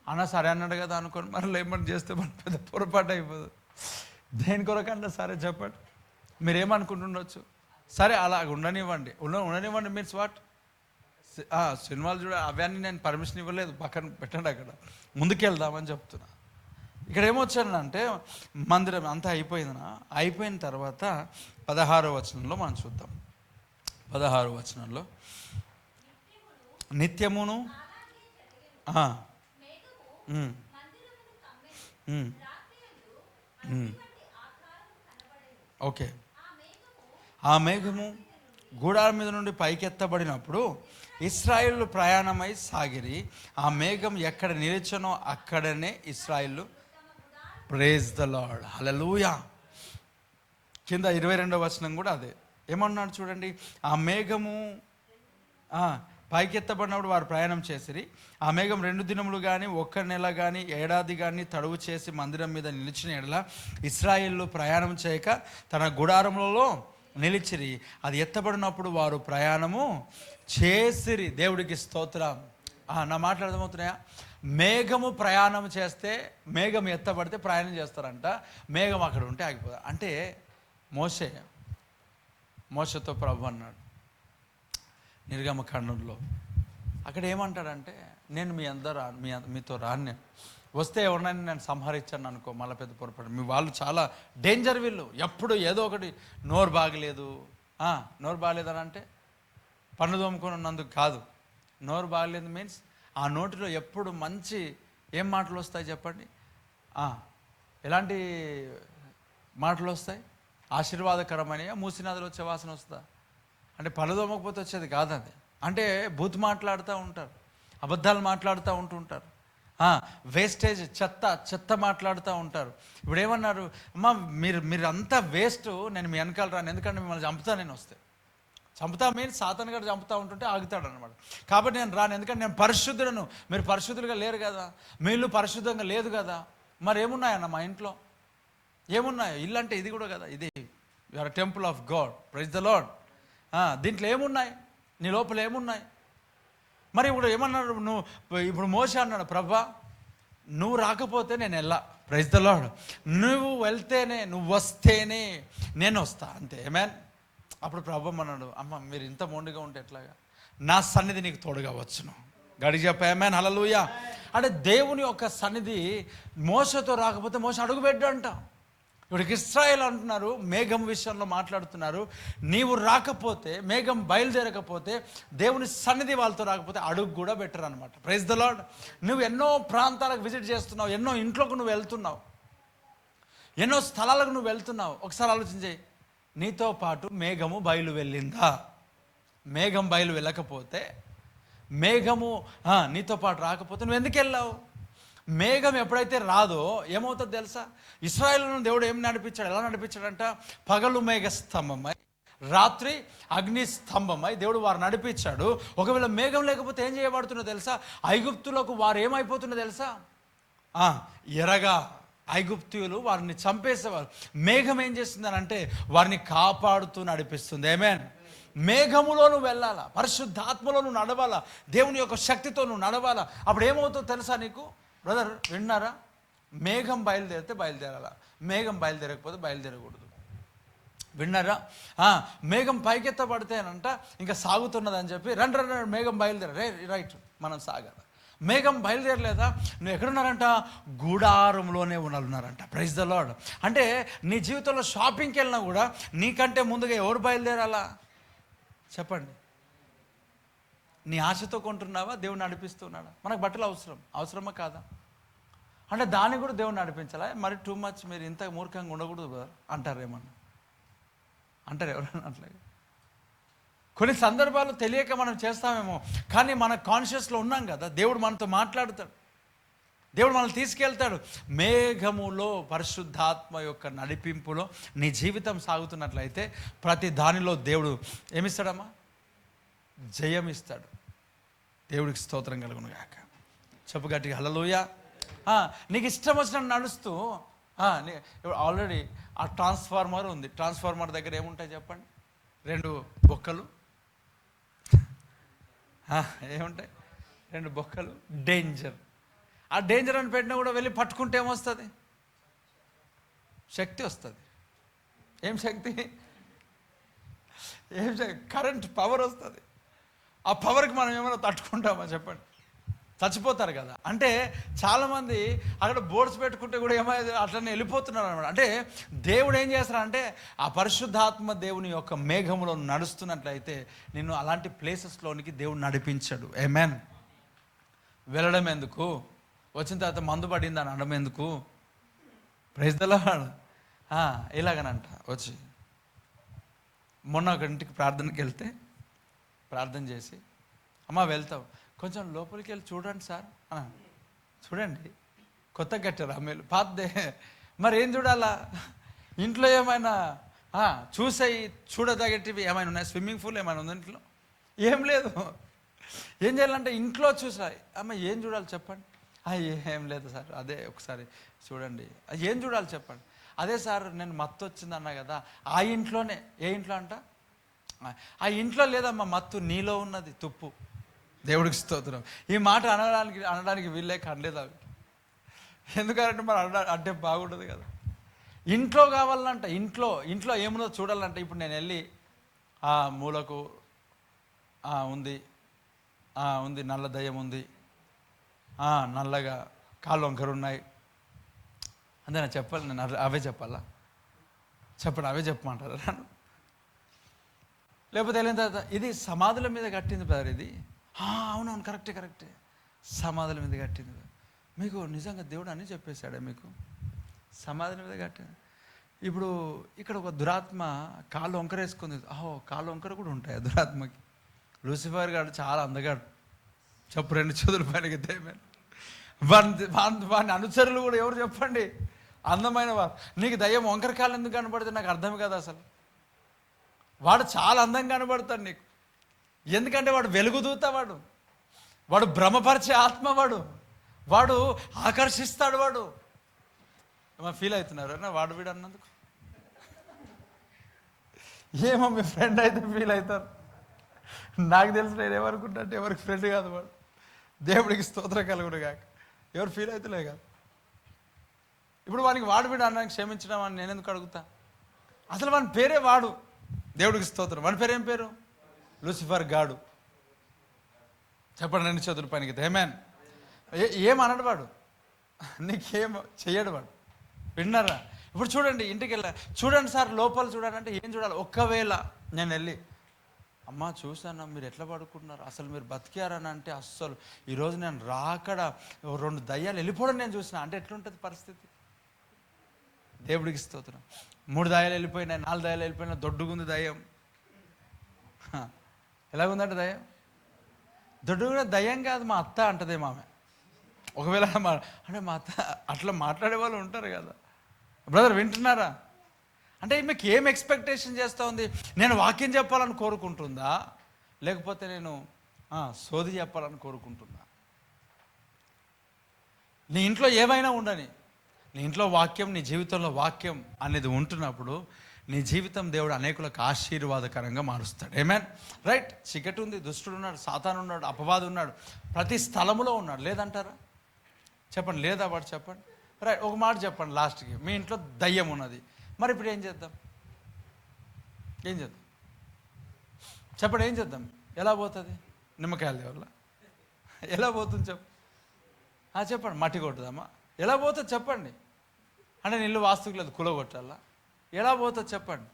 అన్న సరే అన్నాడు కదా అనుకోని మరలా ఏమన్నా చేస్తే మన పెద్ద పొరపాటు అయిపోదు. దేని కొరకు అన్నా సరే చెప్పండి. మీరేమనుకుంటుండొచ్చు? సరే అలా ఉండనివ్వండి మీన్స్ వాట్? సినిమాలు చూడ అవన్నీ నేను పర్మిషన్ ఇవ్వలేదు, పక్కన పెట్టండి, అక్కడ ముందుకెళ్దామని చెప్తున్నా. ఇక్కడ ఏమొచ్చానంటే మందిరం అంతా అయిపోయిన తర్వాత 16వ వచనంలో మనం చూద్దాం. 16వ వచనంలో నిత్యమును ఓకే, ఆ మేఘము గూడాల మీద నుండి పైకెత్తబడినప్పుడు ఇశ్రాయేలు ప్రయాణమై సాగిరి. ఆ మేఘం ఎక్కడ నిలిచెనో అక్కడనే ఇశ్రాయేలు. ప్రైజ్ ద లార్డ్, హల్లెలూయా. కింద 22వ వచనం కూడా అదే. ఏమన్నాడు చూడండి, ఆ మేఘము పైకెత్తబడినప్పుడు వారు ప్రయాణం చేసిరి. ఆ మేఘం 2 దినములు కానీ 1 నెల కానీ ఏడాది కానీ తడువు చేసి మందిరం మీద నిలిచిన ఎడల ఇశ్రాయేలు ప్రయాణం చేయక తన గుడారములలో నిలిచిరి. అది ఎత్తబడినప్పుడు వారు ప్రయాణము చేసిరి. దేవుడికి స్తోత్రం. నా మాటలు అర్థమవుతున్నాయా? మేఘము ప్రయాణం చేస్తే, మేఘం ఎత్తబడితే ప్రయాణం చేస్తారంట. మేఘం అక్కడ ఉంటే ఆగిపోతారు. అంటే మోషతో ప్రభు అన్నాడు నిర్గమకాండంలో. అక్కడ ఏమంటాడంటే, నేను మీతో రాను, నేను వస్తే ఎవరినైనా నేను సంహరించాను అనుకో, మళ్ళీ పెద్ద పొరపాటు. మీ వాళ్ళు చాలా డేంజర్, వీళ్ళు ఎప్పుడు ఏదో ఒకటి. నోరు బాగలేదు అని అంటే పన్ను దోముకొని ఉన్నందుకు కాదు. నోరు బాగలేదు మీన్స్ ఆ నోటిలో ఎప్పుడు మంచి ఏం మాటలు వస్తాయి చెప్పండి? ఎలాంటి మాటలు వస్తాయి? ఆశీర్వాదకరమైన మూసినదిలో వచ్చే వాసన వస్తుందా? అంటే పన్ను దోమకపోతే వచ్చేది కాదు అది. అంటే బూత్ మాట్లాడుతూ ఉంటారు, అబద్ధాలు మాట్లాడుతూ ఉంటుంటారు, వేస్టేజ్ చెత్త మాట్లాడుతూ ఉంటారు. ఇప్పుడు ఏమన్నారు? అమ్మా మీరు అంతా వేస్ట్, నేను మీ వెనకాల రాను, ఎందుకంటే మిమ్మల్ని చంపుతా. నేను వస్తే చంపుతా మీన్స్ సాతాను గారు చంపుతూ ఉంటుంటే ఆగుతాడు అనమాట. కాబట్టి నేను రాను, ఎందుకంటే నేను పరిశుద్ధులను, మీరు పరిశుద్ధులుగా లేరు కదా, మీ ఇల్లు పరిశుద్ధంగా లేదు కదా. మరి ఏమున్నాయన్న మా ఇంట్లో? ఏమున్నాయో? ఇల్లు అంటే ఇది కూడా కదా, ఇది you are temple of God. Praise the Lord. దీంట్లో ఏమున్నాయి? నీ లోపల ఏమున్నాయి? మరి ఇప్పుడు ఏమన్నాడు? ఇప్పుడు మోషే అన్నాడు, ప్రభా నువ్వు రాకపోతే నేను వెళ్ళా. Praise the lord. నువ్వు వెళ్తేనే, నువ్వు వస్తేనే నేను వస్తా, అంతే. ఆమేన్. అప్పుడు ప్రభు అన్నాడు, అమ్మ మీరు ఇంత మొండిగా ఉంటే ఎట్లాగా, నా సన్నిధి నీకు తోడుగా వచ్చును. గడికి చెప్పామేన్ హల్లెలూయా. అంటే దేవుని యొక్క సన్నిధి మోసతో రాకపోతే మోస అడుగుపెట్టు అంట. ఇప్పటికి ఇశ్రాయేలు అంటున్నారు, మేఘం విషయంలో మాట్లాడుతున్నారు, నీవు రాకపోతే, మేఘం బయలుదేరకపోతే, దేవుని సన్నిధి వాళ్ళతో రాకపోతే అడుగు కూడా బెటర్ అనమాట. Praise the lord. నువ్వు ఎన్నో ప్రాంతాలకు విజిట్ చేస్తున్నావు, ఎన్నో ఇంట్లోకి నువ్వు వెళ్తున్నావు, ఎన్నో స్థలాలకు నువ్వు వెళ్తున్నావు. ఒకసారి ఆలోచించే, నీతో పాటు మేఘము బయలు వెళ్ళిందా? మేఘం బయలు వెళ్ళకపోతే, మేఘము నీతో పాటు రాకపోతే నువ్వు ఎందుకు వెళ్ళావు? మేఘం ఎప్పుడైతే రాదో ఏమవుతుందో తెలుసా? ఇశ్రాయేలును దేవుడు ఏం నడిపించాడు, ఎలా నడిపించాడంట? పగలు మేఘ స్తంభమై, రాత్రి అగ్ని స్తంభమై దేవుడు వారు నడిపించాడు. ఒకవేళ మేఘం లేకపోతే ఏం చేయబడుతుందో తెలుసా? ఐగుప్తులకు వారు ఏమైపోతుందో తెలుసా? ఎరగా ఐగుప్తీయులు వారిని చంపేసేవారు. మేఘం ఏం చేస్తుందనంటే వారిని కాపాడుతూ నడిపిస్తుంది. ఆమేన్. మేఘములో నువ్వు వెళ్ళాలా, పరిశుద్ధాత్మలో నువ్వు నడవాలా, దేవుని యొక్క శక్తితో నువ్వు నడవాలా. అప్పుడు ఏమవుతుందో తెలుసా నీకు? బ్రదర్ విన్నారా? మేఘం బయలుదేరితే బయలుదేరాలా, మేఘం బయలుదేరకపోతే బయలుదేరకూడదు. విన్నారా? మేఘం పైకెత్తబడితేనంట ఇంకా సాగుతున్నదని చెప్పి రండి రండి మేఘం బయలుదేర, రైట్ మనం సాగాలి. మేఘం బయలుదేరలేదా? నువ్వు ఎక్కడున్నారంట? గూడారంలోనే ఉన్నారంట. Praise the Lord. అంటే నీ జీవితంలో షాపింగ్కి వెళ్ళినా కూడా నీకంటే ముందుగా ఎవరు బయలుదేరాలా చెప్పండి? నీ ఆశతో కొంటున్నావా, దేవుడు నడిపిస్తున్నాడా? మనకు బట్టలు అవసరమా కాదా? అంటే దాన్ని కూడా దేవుడు నడిపించాలా? మరి టూ మచ్ మీరు ఇంత మూర్ఖంగా ఉండకూడదు అంటారు. ఏమన్నా అంటారు ఎవరన్నా అట్లాగే? కొన్ని సందర్భాలు తెలియక మనం చేస్తామేమో, కానీ మన కాన్షియస్లో ఉన్నాం కదా, దేవుడు మనతో మాట్లాడుతాడు, దేవుడు మనల్ని తీసుకెళ్తాడు. మేఘములో పరిశుద్ధాత్మ యొక్క నడిపింపులో నీ జీవితం సాగుతున్నట్లయితే ప్రతి దానిలో దేవుడు ఏమిస్తాడమ్మా? జయం ఇస్తాడు. దేవుడికి స్తోత్రం కలుగును గాక. చెప్పు గట్టిగా హల్లెలూయా. నీకు ఇష్టం వచ్చినట్టు నడుస్తూ ఆల్రెడీ ఆ ట్రాన్స్ఫార్మర్ ఉంది. ట్రాన్స్ఫార్మర్ దగ్గర ఏముంటాయి చెప్పండి? 2 బొక్కలు ఏముంటాయి? 2 బొక్కలు. డేంజర్. ఆ డేంజర్ అని పెట్టినా కూడా వెళ్ళి పట్టుకుంటే ఏమొస్తుంది? శక్తి వస్తుంది. ఏం శక్తి? కరెంట్ పవర్ వస్తుంది. ఆ పవర్కి మనం ఏమైనా తట్టుకుంటామా చెప్పండి? చచ్చిపోతారు కదా. అంటే చాలామంది అక్కడ బోర్డ్స్ పెట్టుకుంటే కూడా ఏమైనా అట్లనే వెళ్ళిపోతున్నారు అనమాట. అంటే దేవుడు ఏం చేస్తారంటే ఆ పరిశుద్ధాత్మ దేవుని యొక్క మేఘములో నడుస్తున్నట్లయితే నిన్ను అలాంటి ప్లేసెస్లోనికి దేవుడు నడిపించాడు. ఆమేన్. వెళ్ళడం ఎందుకు? వచ్చిన తర్వాత మందు పడింది అని అనడం ఎందుకు? Praise the lord. ఇలాగనంట వచ్చి మొన్న ఒక ఇంటికి ప్రార్థనకి వెళ్తే ప్రార్థన చేసి, అమ్మ వెళ్తావు, కొంచెం లోపలికి వెళ్ళి చూడండి సార్. చూడండి కొత్త కట్టారు అమ్మేలు, పాతదే. మరి ఏం చూడాలా? ఇంట్లో ఏమైనా చూడదగటివి ఏమైనా ఉన్నాయి? స్విమ్మింగ్ పూల్ ఏమైనా ఉంది ఇంట్లో? ఏం లేదు. ఏం చేయాలంటే ఇంట్లో చూసా, అమ్మ ఏం చూడాలి చెప్పండి? ఏం లేదు సార్, అదే ఒకసారి చూడండి. ఏం చూడాలి చెప్పండి? అదే సార్ నేను మత్తు వచ్చిందన్నా కదా, ఆ ఇంట్లోనే. ఏ ఇంట్లో అంట? ఆ ఇంట్లో లేదమ్మా మత్తు, నీలో ఉన్నది తుప్పు. దేవుడికి స్తోత్రం. ఈ మాట అనడానికి వీళ్ళే కనలేదు అవి. ఎందుకంటే మరి అంటే బాగుండదు కదా. ఇంట్లో కావాలంట. ఇంట్లో ఏముందో చూడాలంట. ఇప్పుడు నేను వెళ్ళి ఆ మూలకు ఉంది నల్ల దయ్యం ఉంది, నల్లగా కాళ్ళు వంకరు ఉన్నాయి అంతే నేను చెప్పాలి. నేను అవే చెప్పాలా? చెప్పండి, అవే చెప్పమంటారా నన్ను? లేకపోతే వెళ్ళిన తర్వాత ఇది సమాధుల మీద కట్టింది బ్రదర్, ఇది అవునవును కరెక్టే సమాధుల మీద కట్టింది. మీకు నిజంగా దేవుడు అని చెప్పేశాడే మీకు? సమాధుల మీద కట్టింది. ఇప్పుడు ఇక్కడ ఒక దురాత్మ కాళ్ళు వంకరేసుకుంది. కాళ్ళు వంకర కూడా ఉంటాయి ఆ దురాత్మకి. లూసిఫర్ గారు చాలా అందగాడు. చెప్పు 2 చేతుల పైన దయ్యమైన వాని అనుచరులు కూడా ఎవరు చెప్పండి? అందమైన వారు. నీకు దయ్యం వంకర కాళ్ళు ఎందుకు కనబడితే నాకు అర్థం కాదు అసలు. వాడు చాలా అందంగా కనబడతాడు నీకు. ఎందుకంటే వాడు వెలుగుదూత, వాడు భ్రమపరిచే ఆత్మ, వాడు ఆకర్షిస్తాడు. వాడు ఏమో ఫీల్ అవుతున్నారు అన్న వాడు వీడు అన్నందుకు? ఏమో మీ ఫ్రెండ్ అయితే ఫీల్ అవుతారు. నాకు తెలిసి నేను ఏమనుకుంటా అంటే ఎవరికి ఫ్రెండ్ కాదు వాడు. దేవుడికి స్తోత్రం కలుగుడు కాక ఎవరు ఫీల్ అవుతలే కాదు. ఇప్పుడు వానికి వాడు వీడు అన్నానికి క్షమించడం అని నేను ఎందుకు అడుగుతా? అసలు వాని పేరే వాడు. దేవుడికి స్తోత్రం. వాడి పేరు ఏం పేరు? లూసిఫర్ గాడు. చెప్పండి 2 చేతుల పైనకి. ఆమేన్. ఏమనడు వాడు, నీకేం చెయ్యడు వాడు. విన్నారా? ఇప్పుడు చూడండి, ఇంటికి వెళ్ళా చూడండి సార్, లోపల చూడండి అంటే ఏం చూడాలి? ఒక్కవేళ నేను వెళ్ళి, అమ్మ చూసాను మీరు ఎట్లా పడుకుంటున్నారు, అసలు మీరు బతికారని అంటే అస్సలు ఈరోజు నేను రాకడ 2 దయ్యాలు వెళ్ళిపోవడం నేను చూసిన అంటే ఎట్లుంటుంది పరిస్థితి? దేవుడికి స్తోత్రం. 3 దయ్యాలు వెళ్ళిపోయినాయి, 4 దయ్యాలు వెళ్ళిపోయినా, దొడ్డుగుంది దయ్యం. ఎలాగుందంటే దయ్యం? దొడ్డుగా దయ్యం కాదు, మా అత్త అంటదేమో ఆమె. ఒకవేళ అంటే మా అత్త అట్లా మాట్లాడే వాళ్ళు ఉంటారు కదా. బ్రదర్ వింటున్నారా? అంటే మీకు ఏం ఎక్స్పెక్టేషన్ చేస్తూ ఉంది? నేను వాక్యం చెప్పాలని కోరుకుంటుందా, లేకపోతే నేను సోది చెప్పాలని కోరుకుంటున్నా? నీ ఇంట్లో ఏమైనా ఉండని, నీ ఇంట్లో వాక్యం, నీ జీవితంలో వాక్యం అనేది ఉంటున్నప్పుడు నీ జీవితం దేవుడు అనేకులకు ఆశీర్వాదకరంగా మారుస్తాడు. ఆమేన్. రైట్. చీకటి ఉంది, దుష్టుడు ఉన్నాడు, సాతాను ఉన్నాడు, అపవాది ఉన్నాడు, ప్రతి స్థలములో ఉన్నాడు. లేదంటారా? చెప్పండి, లేదా వాడు? చెప్పండి. రైట్. ఒక మాట చెప్పండి లాస్ట్కి. మీ ఇంట్లో దయ్యం ఉన్నది, మరి ఇప్పుడు ఏం చేద్దాం? ఏం చేద్దాం చెప్పండి? ఏం చేద్దాం? ఎలా పోతుంది? నిమ్మకాయల దేవుళ్ళ ఎలా పోతుంది చెప్పు? చెప్పండి. మట్టి కొట్టుదామా? ఎలా పోతుంది చెప్పండి? అంటే నీళ్ళు వాస్తుకు లేదు, కులగొట్టాలా? ఎలా పోతుంది చెప్పండి?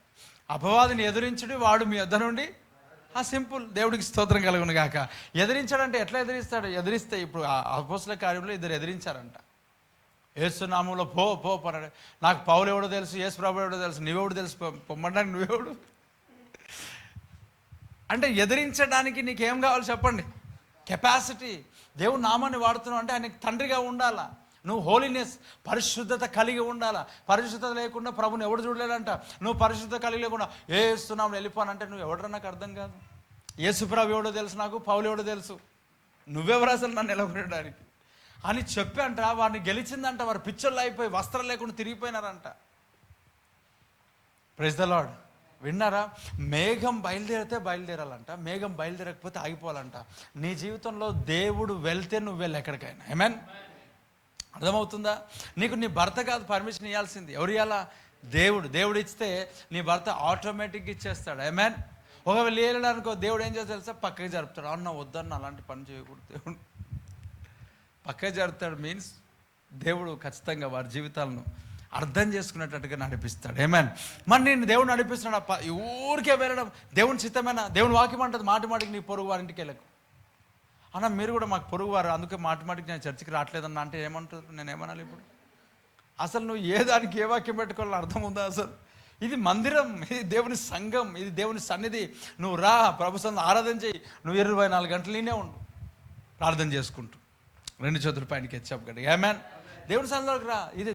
అపవాదిని ఎదిరించుడు, వాడు మీ వద్ద నుండి. సింపుల్. దేవుడికి స్తోత్రం కలుగును గాక. ఎదిరించాడంటే ఎట్లా ఎదిరిస్తాడు? ఎదిరిస్తే ఇప్పుడు అపోస్తల కార్యంలో 2 ఎదిరించారంట. యేసు నామంలో పో పో పన్నాడు. నాకు పౌలు ఎవడో తెలుసు, యేసు ప్రభు ఎవడో తెలుసు, నువ్వెవడు తెలుసు పొమ్మడానికి? నువ్వెవడు? అంటే ఎదిరించడానికి నీకేం కావాలి చెప్పండి? కెపాసిటీ. దేవుడు నామాన్ని వాడుతున్నావు అంటే ఆయనకి తండ్రిగా ఉండాలా. నువ్వు హోలీనెస్, పరిశుద్ధత కలిగి ఉండాలా. పరిశుద్ధత లేకుండా ప్రభుని ఎవడు చూడలేడంట. నువ్వు పరిశుద్ధత కలిగి లేకుండా యేసు నామములో వెళ్ళిపోనంటే నువ్వు ఎవడరా? నాకు అర్థం కాదు. యేసు ప్రభు ఎవడో తెలుసు, నాకు పౌలు ఎవడో తెలుసు, నువ్వెవరు అసలు నన్ను నిలబడడానికి అని చెప్పి అంట. వాడిని గెలిచిందంట. వారు పిచ్చర్లు అయిపోయి వస్త్రం లేకుండా తిరిగిపోయినారంట. Praise the lord. విన్నారా? మేఘం బయలుదేరితే బయలుదేరాలంట, మేఘం బయలుదేరకపోతే ఆగిపోవాలంట. నీ జీవితంలో దేవుడు వెళ్తే నువ్వు వెళ్ళి ఎక్కడికైనా. ఆమేన్. అర్థమవుతుందా? నీకు నీ భర్త కాదు పర్మిషన్ ఇవ్వాల్సింది. ఎవరు ఇవ్వాలా? దేవుడు. దేవుడు ఇస్తే నీ భర్త ఆటోమేటిక్గా ఇచ్చేస్తాడు. ఆమేన్. ఒకవేళ వెళ్ళడానికో దేవుడు ఏం చేస్తాడు తెలుసా? పక్కకి జరుపుతాడు. అన్న వద్దన్న అలాంటి పని చేయకూడదు. దేవుడు పక్కకి జరుపుతాడు. మీన్స్ దేవుడు ఖచ్చితంగా వారి జీవితాలను అర్థం చేసుకునేటట్టుగా నడిపిస్తాడు. ఆమేన్. మరి నేను దేవుడు నడిపిస్తున్నాడు, ఊరికే వెళ్ళడం దేవుని చిత్తమేనా? దేవుని వాక్యం అంటది మాటి మాటికి నీ పొరుగు వారింటికి వెళ్ళకు అన్న. మీరు కూడా మాకు పొరుగు వారు, అందుకే మాటి మాటికి నేను చర్చికి రావట్లేదన్నా అంటే ఏమంటారు? నేను ఏమనాలి ఇప్పుడు? అసలు నువ్వు ఏ దానికి ఏ వాక్యం పెట్టుకోవాలని అర్థం ఉందా? అసలు ఇది మందిరం, ఇది దేవుని సంఘం, ఇది దేవుని సన్నిధి. నువ్వు రా, ప్రభు సన్నిధిలో ఆరాధన చేయి. నువ్వు 24 గంటలనే ఉండు ప్రార్థన చేసుకుంటూ, 2 చేతుల పైనకి చెప్పగలడు. ఆమేన్. దేవుని సన్నిధిలోకి రా. ఇది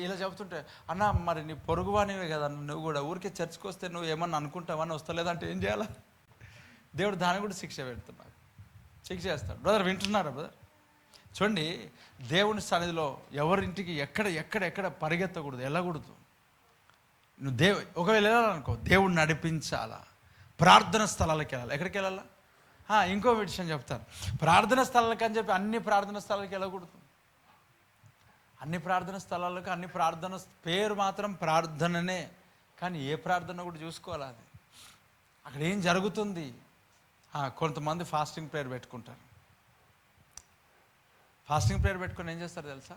ఇలా చెబుతుంటే, అన్న మరి నీ పొరుగువానివే కదా, నువ్వు కూడా ఊరికే చర్చికి వస్తే నువ్వు ఏమన్నా అనుకుంటావని వస్తలేదంటే ఏం చేయాలా? దేవుడు దాన్ని కూడా శిక్ష పెడుతున్నాడు, శిక్ష చేస్తాడు. బ్రదర్ వింటున్నారా? బ్రదర్ చూడండి, దేవుని సన్నిధిలో ఎవరింటికి ఎక్కడ పరిగెత్తకూడదు, వెళ్ళకూడదు. నువ్వు ఒకవేళ వెళ్ళాలనుకో, దేవుడిని నడిపించాలా. ప్రార్థన స్థలాలకు వెళ్ళాలి. ఎక్కడికి వెళ్ళాలా? ఇంకో విషయం చెప్తాను. ప్రార్థన స్థలాలకు అని చెప్పి అన్ని ప్రార్థన స్థలాలకు వెళ్ళకూడదు. అన్ని ప్రార్థన స్థలాలకు, అన్ని ప్రార్థన పేరు మాత్రం ప్రార్థననే, కానీ ఏ ప్రార్థన కూడా చూసుకోవాలి. అది అక్కడ ఏం జరుగుతుంది? కొంతమంది ఫాస్టింగ్ ప్రేయర్ పెట్టుకుంటారు. ఫాస్టింగ్ ప్రేయర్ పెట్టుకొని ఏం చేస్తారు తెలుసా?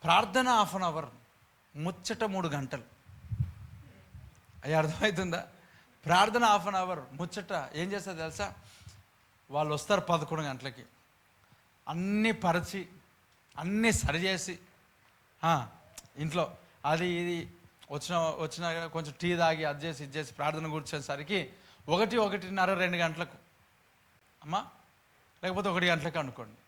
ప్రార్థన 1/2 అవర్, ముచ్చట 3 గంటలు. అయ్యి అర్థమవుతుందా? ప్రార్థన 1/2 అవర్, ముచ్చట ఏం చేస్తారు తెలుసా? వాళ్ళు వస్తారు 11 గంటలకి, అన్నీ పరిచి అన్నీ సరిచేసి ఇంట్లో అది ఇది వచ్చిన కొంచెం టీ తాగి అది చేసి ఇది చేసి ప్రార్థన కూర్చోసరికి 1:30, 2 గంటలకు అమ్మా, లేకపోతే 1 గంటలకు అనుకోండి.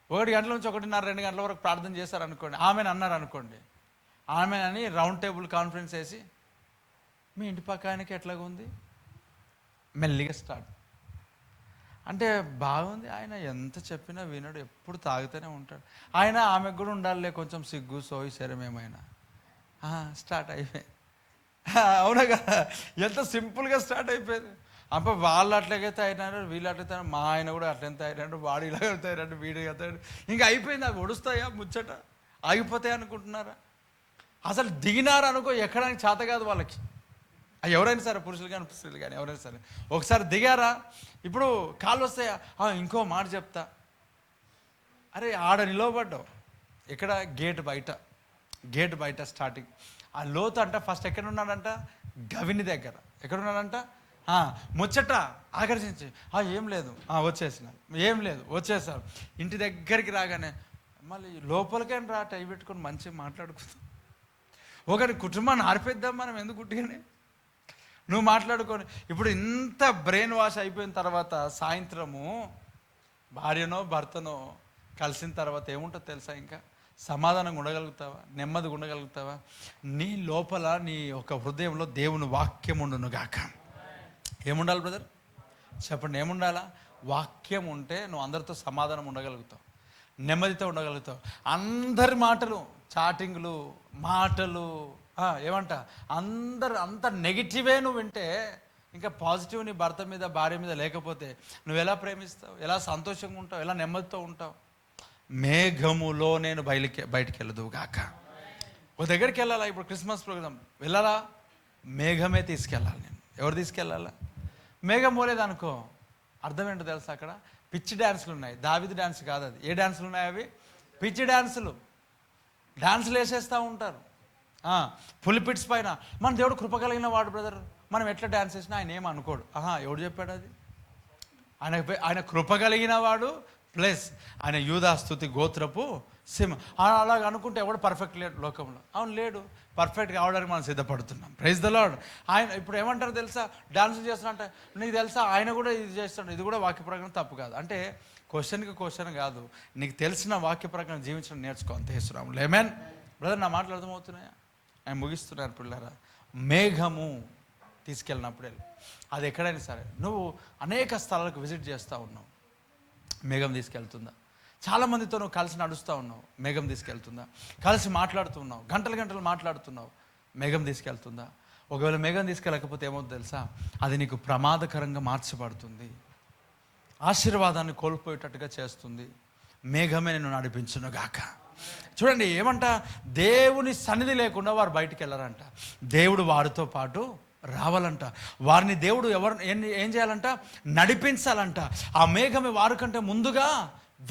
1 గంటల నుంచి 1:30, 2 గంటల వరకు ప్రార్థన చేశారనుకోండి. ఆమెను అన్నారు అనుకోండి. ఆమెనని రౌండ్ టేబుల్ కాన్ఫరెన్స్ వేసి, మీ ఇంటి పక్క ఆయనకి ఎట్లాగుంది? మెల్లిగా స్టార్ట్. అంటే బాగుంది, ఆయన ఎంత చెప్పినా వినడు, ఎప్పుడు తాగుతూనే ఉంటాడు. ఆయన ఆమెకు కూడా ఉండాలిలే కొంచెం సిగ్గు సోయి శరం ఏమైనా. స్టార్ట్ అయిపోయింది. అవునా కదా? ఎంత సింపుల్గా స్టార్ట్ అయిపోయింది. అప్పుడు వాళ్ళు అట్లాగైతే అయినారు, వీళ్ళు అట్లయితే, మా ఆయన కూడా అట్లెంత అయినాడు, వాడు ఇలాగ అవుతాడు, వీడు అవుతాడు. ఇంకా అయిపోయింది. అవి ఒడుస్తాయా ముచ్చట? ఆగిపోతాయి అనుకుంటున్నారా? అసలు దిగినారు అనుకో, ఎక్కడానికి చేత కాదు వాళ్ళకి. ఎవరైనా సరే, పురుషులు కానీ స్త్రీలు కానీ ఎవరైనా సరే ఒకసారి దిగారా, ఇప్పుడు కాళ్ళు వస్తాయా, ఇంకో మాట చెప్తా, అరే ఆడ నిలవబడ్డావు, ఇక్కడ గేట్ బయట స్టార్టింగ్ ఆ లోతు అంట. ఫస్ట్ ఎక్కడ ఉన్నాడంట, గవిని దగ్గర. ఎక్కడున్నాడంట, ముచ్చట ఆకర్షించి ఏం లేదు వచ్చేసినారు, ఏం లేదు వచ్చేసారు. ఇంటి దగ్గరికి రాగానే మళ్ళీ లోపలికైనా రా, టై పెట్టుకొని మంచిగా మాట్లాడుకుందాం, ఒకరి కుటుంబాన్ని ఆర్పేద్దాం మనం, ఎందుకు గుట్టిగానే నువ్వు మాట్లాడుకొని. ఇప్పుడు ఇంత బ్రెయిన్ వాష్ అయిపోయిన తర్వాత సాయంత్రము భార్యనో భర్తనో కలిసిన తర్వాత ఏముంటుందో తెలుసా, ఇంకా సమాధానంగా ఉండగలుగుతావా, నెమ్మదిగా ఉండగలుగుతావా? నీ లోపల నీ ఒక హృదయంలో దేవుని వాక్యం ఉండును గాక. ఏముండాలి బ్రదర్ చెప్పండి, ఏముండాలా? వాక్యం ఉంటే నువ్వు అందరితో సమాధానం ఉండగలుగుతావు, నెమ్మదితో ఉండగలుగుతావు. అందరి మాటలు, చాటింగ్లు, మాటలు ఏమంట అంత నెగిటివే నువ్వు వింటే, ఇంకా పాజిటివ్ నీ భర్త మీద భార్య మీద లేకపోతే నువ్వు ఎలా ప్రేమిస్తావు, ఎలా సంతోషంగా ఉంటావు, ఎలా నెమ్మదితో ఉంటావు? మేఘములో నేను బయటికి వెళ్ళదు గాక. ఒక దగ్గరికి వెళ్ళాలా, ఇప్పుడు క్రిస్మస్ ప్రోగ్రాం వెళ్ళాలా, మేఘమే తీసుకెళ్ళాలి. నేను ఎవరు తీసుకెళ్ళాలా? మేఘం పోలేదనుకో అర్థం ఏంటో తెలుసా, అక్కడ పిచ్చి డ్యాన్సులు ఉన్నాయి. దావీదు డ్యాన్స్ కాదు అది. ఏ డ్యాన్సులు ఉన్నాయి అవి? పిచ్చి డ్యాన్సులు వేసేస్తూ ఉంటారు పులిపిట్స్ పైన. మన దేవుడు కృప కలిగిన వాడు బ్రదర్, మనం ఎట్లా డ్యాన్స్ చేసినా ఆయన ఏం అనుకోడు. ఎవడు చెప్పాడు అది? ఆయన కృప కలిగిన వాడు, ప్లస్ ఆయన యూదా స్తుతి గోత్రపు సింహ. అలాగ అనుకుంటే ఎవడు పర్ఫెక్ట్ లేడు లోకంలో. అవును లేడు, పర్ఫెక్ట్ కావడానికి మనం సిద్ధపడుతున్నాం. Praise the lord. ఆయన ఇప్పుడు ఏమంటారు తెలుసా, డాన్స్ చేస్తున్నా అంటే నీకు తెలుసా ఆయన కూడా ఇది చేస్తాడు, ఇది కూడా వాక్య ప్రకారం తప్పు కాదు అంటే క్వశ్చన్ కాదు, నీకు తెలిసిన వాక్య ప్రకారం జీవించడం నేర్చుకో అంతే. యేసునామములో ఆమేన్. బ్రదర్ నా మాటలు అర్థమవుతున్నాయా? ఆయన ముగిస్తున్నాను పిల్లరా. మేఘము తీసుకెళ్ళినప్పుడే అది ఎక్కడైనా సరే, నువ్వు అనేక స్థలాలకు విజిట్ చేస్తూ ఉన్నావు, మేఘం తీసుకెళ్తుందా? చాలామందితో నువ్వు కలిసి నడుస్తూ ఉన్నావు, మేఘం తీసుకెళ్తుందా? కలిసి మాట్లాడుతున్నావు, గంటలు మాట్లాడుతున్నావు, మేఘం తీసుకెళ్తుందా? ఒకవేళ మేఘం తీసుకెళ్ళకపోతే ఏమవుతుందో తెలుసా, అది నీకు ప్రమాదకరంగా మార్చబడుతుంది, ఆశీర్వాదాన్ని కోల్పోయేటట్టుగా చేస్తుంది. మేఘమే నిన్ను నడిపించును గాక. చూడండి ఏమంట, దేవుని సన్నిధి లేకుండా వారు బయటికి వెళ్ళారంట. దేవుడు వారితో పాటు రావాలంట. వారిని దేవుడు ఏం చేయాలంట, నడిపించాలంట. ఆ మేఘమే వారికంటే ముందుగా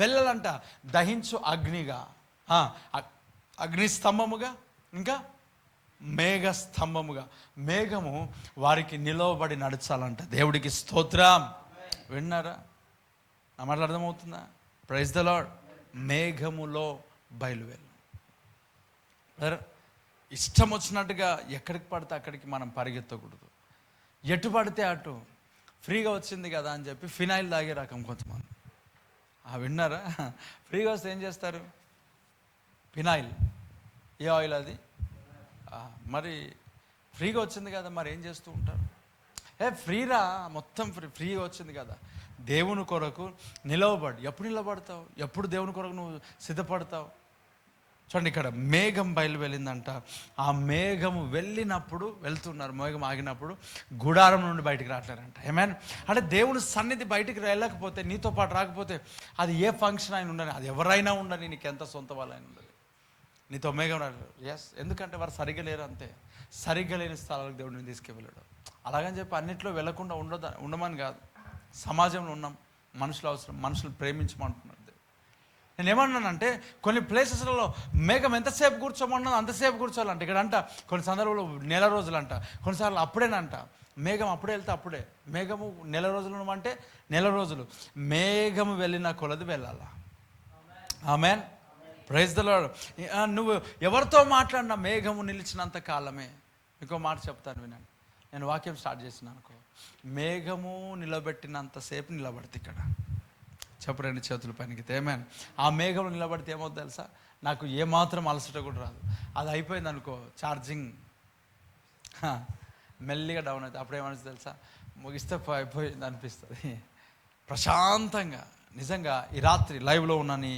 వెళ్ళాలంట. దహించు అగ్నిగా, అగ్ని స్తంభముగా, ఇంకా మేఘ స్తంభముగా. మేఘము వారికి నిలవబడి నడచాలంట. దేవుడికి స్తోత్రం. విన్నారా? నా మాటలు అర్థమవుతుందా? Praise the lord. మేఘములో బయలువెళ్ళు. ఇష్టం వచ్చినట్టుగా ఎక్కడికి పడితే అక్కడికి మనం పరిగెత్తకూడదు. ఎటు పడితే అటు ఫ్రీగా వచ్చింది కదా అని చెప్పి ఫినాయిల్ తాగే రకం కొంతమంది. విన్నారా? ఫ్రీగా వస్తే ఏం చేస్తారు? ఫినాయిల్. ఏ ఆయిల్ అది? మరి ఫ్రీగా వచ్చింది కదా, మరి ఏం చేస్తూ ఉంటారు? ఫ్రీరా, మొత్తం ఫ్రీగా వచ్చింది కదా. దేవుని కొరకు నిలవబడి. ఎప్పుడు నిలబడతావు? ఎప్పుడు దేవుని కొరకు నువ్వు సిద్ధపడతావు? చూడండి ఇక్కడ మేఘం బయలు వెళ్ళిందంట. ఆ మేఘము వెళ్ళినప్పుడు వెళ్తున్నారు, మేఘం ఆగినప్పుడు గుడారం నుండి బయటికి రావట్లేరంట. ఆమేన్. అంటే దేవుని సన్నిధి బయటికి వెళ్ళకపోతే, నీతో పాటు రాకపోతే, అది ఏ ఫంక్షన్ అయినా ఉండని, అది ఎవరైనా ఉండని, నీకు ఎంత సొంత వాళ్ళైనా ఉండదు, నీతో మేఘం రాలేదు. ఎందుకంటే వారు సరిగ్గా లేరు, అంతే. సరిగ్గా లేని స్థలాలకు దేవుడిని తీసుకువెళ్ళాడు. అలాగని చెప్పి అన్నింటిలో వెళ్ళకుండా ఉండమని కాదు. సమాజంలో ఉన్నాం, మనుషులు అవసరం, మనుషులు ప్రేమించమంటున్నారు. నేను ఏమన్నానంటే, కొన్ని ప్లేసెస్లలో మేఘం ఎంతసేపు కూర్చోమన్నది అంతసేపు కూర్చోవాలంట. ఇక్కడ అంట కొన్ని సందర్భంలో నెల రోజులంట, కొన్నిసార్లు అప్పుడేనంట. మేఘం అప్పుడే వెళ్తే అప్పుడే. మేఘము నెల రోజులు అంటే నెల రోజులు. మేఘము వెళ్ళిన కొలది వెళ్ళాలా. ఆమేన్. Praise the lord. నువ్వు ఎవరితో మాట్లాడినా మేఘము నిలిచినంత కాలమే. ఇంకో మాట చెప్తాను వినండి. నేను వాక్యం స్టార్ట్ చేసిన అనుకో, మేఘము నిలబెట్టినంతసేపు నిలబడితే ఇక్కడ చెప్పరండి చేతుల పైనకి. ఆమేన్. ఆ మేఘంలో నిలబడితే ఏమవుతుంది తెలుసా, నాకు ఏమాత్రం అలసట కూడా రాదు. అది అయిపోయింది అనుకో, ఛార్జింగ్ మెల్లిగా డౌన్ అవుతుంది. అప్పుడు ఏమనిస్తుంది తెలుసా, ముగిస్తే అయిపోయింది అనిపిస్తుంది. ప్రశాంతంగా. నిజంగా ఈ రాత్రి లైవ్లో ఉన్న నీ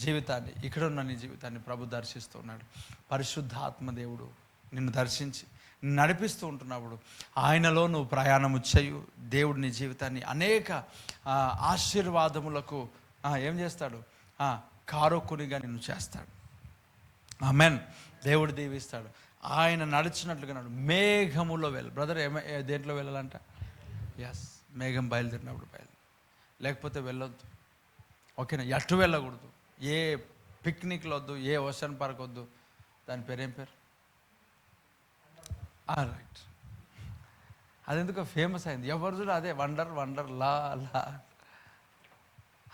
జీవితాన్ని, ఇక్కడ ఉన్న నీ జీవితాన్ని ప్రభు దర్శిస్తున్నాడు. పరిశుద్ధాత్మ దేవుడు నిన్ను దర్శించి నడిపిస్తూ ఉంటున్నప్పుడు ఆయనలో నువ్వు ప్రయాణము చేయు. దేవుడు నీ జీవితాన్ని అనేక ఆశీర్వాదములకు ఏం చేస్తాడు, కారొక్కునిగా నిన్ను చేస్తాడు. ఆమేన్. దేవుడు దీవిస్తాడు. ఆయన నడిచినట్లుగా మేఘములో బ్రదర్ దేంట్లో వెళ్ళాలంట? ఎస్, మేఘం బయలుదేరినప్పుడు లేకపోతే వెళ్ళొద్దు. ఓకేనా? ఎటు వెళ్ళకూడదు. ఏ పిక్నిక్లు వద్దు, ఏ ఓషన్ పార్క్ వద్దు. దాని పేరేం పేరు? రైట్, అదెందుకో ఫేమస్ అయింది. ఎవరు చూడ అదే వండర్ వండర్ లా లా.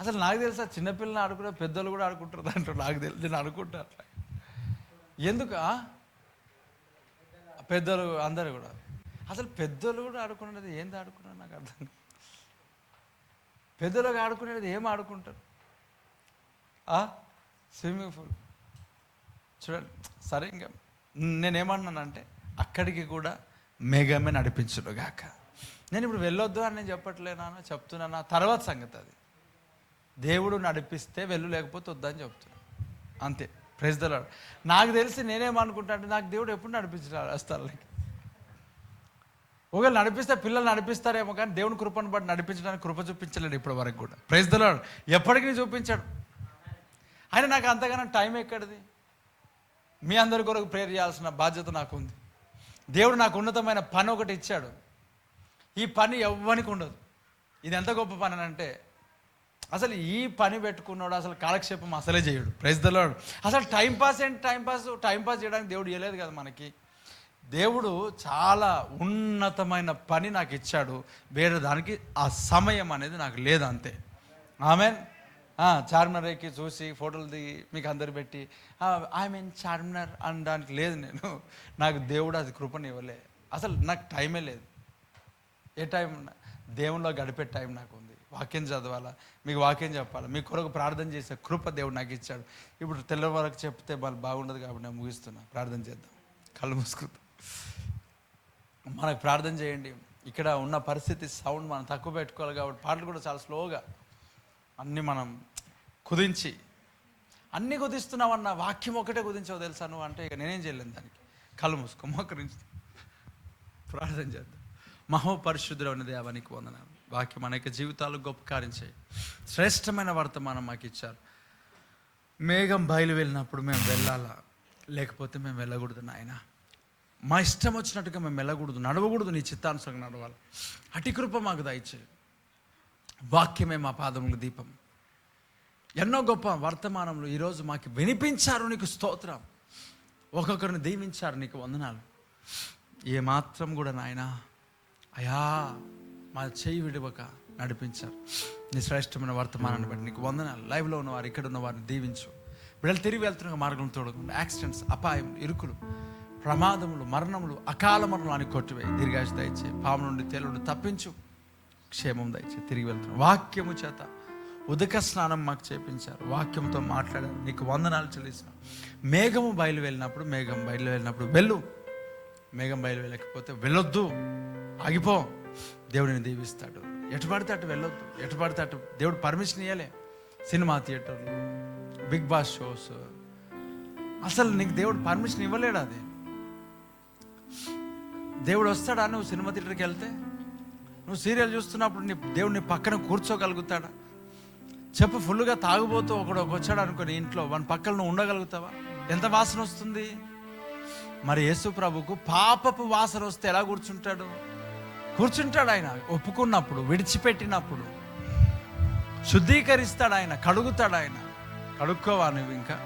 అసలు నాకు తెలుసా, చిన్నపిల్లలు ఆడుకుంటే పెద్దలు కూడా ఆడుకుంటారు దాంట్లో. నాకు తెలుసు, నేను అనుకుంటా అట్లా. ఎందుకు పెద్దలు అందరు కూడా, అసలు పెద్దలు కూడా ఆడుకునేది ఏంది ఆడుకున్నారు నాకు అర్థం కాదు. పెద్దలకు ఆడుకునేది ఏం ఆడుకుంటారు? Swimming pool. చూడండి, సరే ఇంకా నేనేమన్నానంటే అక్కడికి కూడా మేఘమే నడిపించును గాక. నేను ఇప్పుడు వెళ్ళొద్దు అని నేను చెప్పట్లేనా, చెప్తున్నానా? తర్వాత సంగతి అది. దేవుడు నడిపిస్తే వెళ్ళు, లేకపోతే వద్దని చెప్తున్నాను అంతే. Praise the Lord. నాకు తెలిసి నేనేమనుకుంటా అంటే, నాకు దేవుడు ఎప్పుడు నడిపించాడు ఆ స్థలానికి. ఒకవేళ నడిపిస్తే పిల్లలు నడిపిస్తారేమో, కానీ దేవుని కృపను బట్టి నడిపించడానికి కృప చూపించలేడు ఇప్పటి వరకు కూడా. Praise the Lord. ఎప్పటికీ చూపించాడు ఆయన. నాకు అంతగానో టైం ఎక్కడిది? మీ అందరి కొరకు ప్రేయర్ చేయాల్సిన బాధ్యత నాకు ఉంది. దేవుడు నాకు ఉన్నతమైన పని ఒకటి ఇచ్చాడు. ఈ పని ఎవ్వనికి ఉండదు. ఇది ఎంత గొప్ప పని అని అంటే, అసలు ఈ పని పెట్టుకున్నాడు అసలు కాలక్షేపం అసలే చేయడు. Praise the Lord. అసలు టైంపాస్ ఏంటి? టైంపాస్ చేయడానికి దేవుడు ఇవ్వలేదు కదా మనకి. దేవుడు చాలా ఉన్నతమైన పని నాకు ఇచ్చాడు. వేరే దానికి ఆ సమయం అనేది నాకు లేదు, అంతే. ఆమెన్. చార్మినార్ ఎక్కి చూసి ఫోటోలు దిగి మీకు అందరు పెట్టి చార్మినార్ అనడానికి లేదు నేను. నాకు దేవుడు అది కృపని ఇవ్వలే. అసలు నాకు టైమే లేదు. ఏ టైం? దేవునిలో గడిపే టైం నాకు ఉంది. వాక్యం చదవాలా, మీకు వాక్యం చెప్పాలా, మీ కొరకు ప్రార్థన చేసే కృప దేవుడు నాకు ఇచ్చాడు. ఇప్పుడు తెల్ల వరకు చెప్తే వాళ్ళు బాగుండదు కాబట్టి నేను ముగిస్తున్నా. ప్రార్థన చేద్దాం, కళ్ళు మూసుకుందాం. మనకు ప్రార్థన చేయండి. ఇక్కడ ఉన్న పరిస్థితి సౌండ్ మనం తక్కువ పెట్టుకోవాలి కాబట్టి పాటలు కూడా చాలా స్లోగా అన్నీ మనం కుదించి, అన్నీ కుదిస్తున్నామన్న వాక్యం ఒకటే కుదించావు తెలుసా నువ్వు అంటే, ఇక నేనేం చేయలేను దానికి. కళ్ళు మూసుకో, మోకరించి ప్రార్థన చేద్దాం. మహోపరిశుద్ధుడైన దేవానికి వందనాలు. వాక్యం అనేక జీవితాలు గొప్ప కార్యం చేయి. శ్రేష్టమైన వర్తమానం మాకు ఇచ్చారు. మేఘం బయలు వెళ్ళినప్పుడు మేము వెళ్ళాలా, లేకపోతే మేము వెళ్ళకూడదు నాయన. మా ఇష్టం వచ్చినట్టుగా మేము వెళ్ళకూడదు, నడవకూడదు, నీ చిత్తానుసరంగా నడవాలి. అటి కృప మాకు దయచేయి. వాక్యమే మా పాదములకు దీపం. ఎన్నో గొప్ప వర్తమానములు ఈరోజు మాకు వినిపించారు, నీకు స్తోత్రం. ఒక్కొక్కరిని దీవించారు, నీకు వందనాలు. ఏమాత్రం కూడా నాయన అయా మా చేయి విడవక నడిపించారు. నీ శ్రేష్టమైన వర్తమానాన్ని బట్టి నీకు వందనాలు. లైవ్లో ఉన్నవారు, ఇక్కడ ఉన్న వారిని దీవించు. బిడ్డలు తిరిగి వెళ్తున్న మార్గం తోడకుండా యాక్సిడెంట్స్, అపాయం, ఇరుకులు, ప్రమాదములు, మరణములు, అకాల మరణాన్ని కొట్టివేయి. దీర్ఘాయుష దయచే. పాము నుండి తేలు నుండి తప్పించు. క్షేమం దయచే. తిరిగి వెళ్తున్నాం. వాక్యము చేత ఉదక స్నానం మాకు చేపించారు. వాక్యంతో మాట్లాడారు. నీకు వందనాలు చెల్లిస్తున్నాం. మేఘం బయలు వెళ్ళినప్పుడు వెళ్ళు. మేఘం బయలు వెళ్ళకపోతే వెళ్ళొద్దు, ఆగిపో. దేవుడిని దీవిస్తాడు. ఎటు పడితే అటు వెళ్ళొద్దు, ఎటు పడితే అటు. దేవుడు పర్మిషన్ ఇవ్వలే. సినిమా థియేటర్లు, బిగ్ బాస్ షోస్, అసలు నీకు దేవుడు పర్మిషన్ ఇవ్వలేడు. అది దేవుడు వస్తాడా? నువ్వు సినిమా థియేటర్కి వెళ్తే, నువ్వు సీరియల్ చూస్తున్నప్పుడు దేవుడిని పక్కన కూర్చోగలుగుతాడా? చెప్పు. ఫుల్గా తాగుబోతూ ఒకడు వచ్చాడు అనుకోని ఇంట్లో, వాని పక్కన నువ్వు ఉండగలుగుతావా? ఎంత వాసన వస్తుంది. మరి యేసు ప్రభుకు పాపపు వాసన వస్తే ఎలా కూర్చుంటాడు? ఆయన ఒప్పుకున్నప్పుడు, విడిచిపెట్టినప్పుడు శుద్ధీకరిస్తాడు ఆయన, కడుగుతాడు ఆయన. కడుక్కోవా నువ్వు? ఇంకా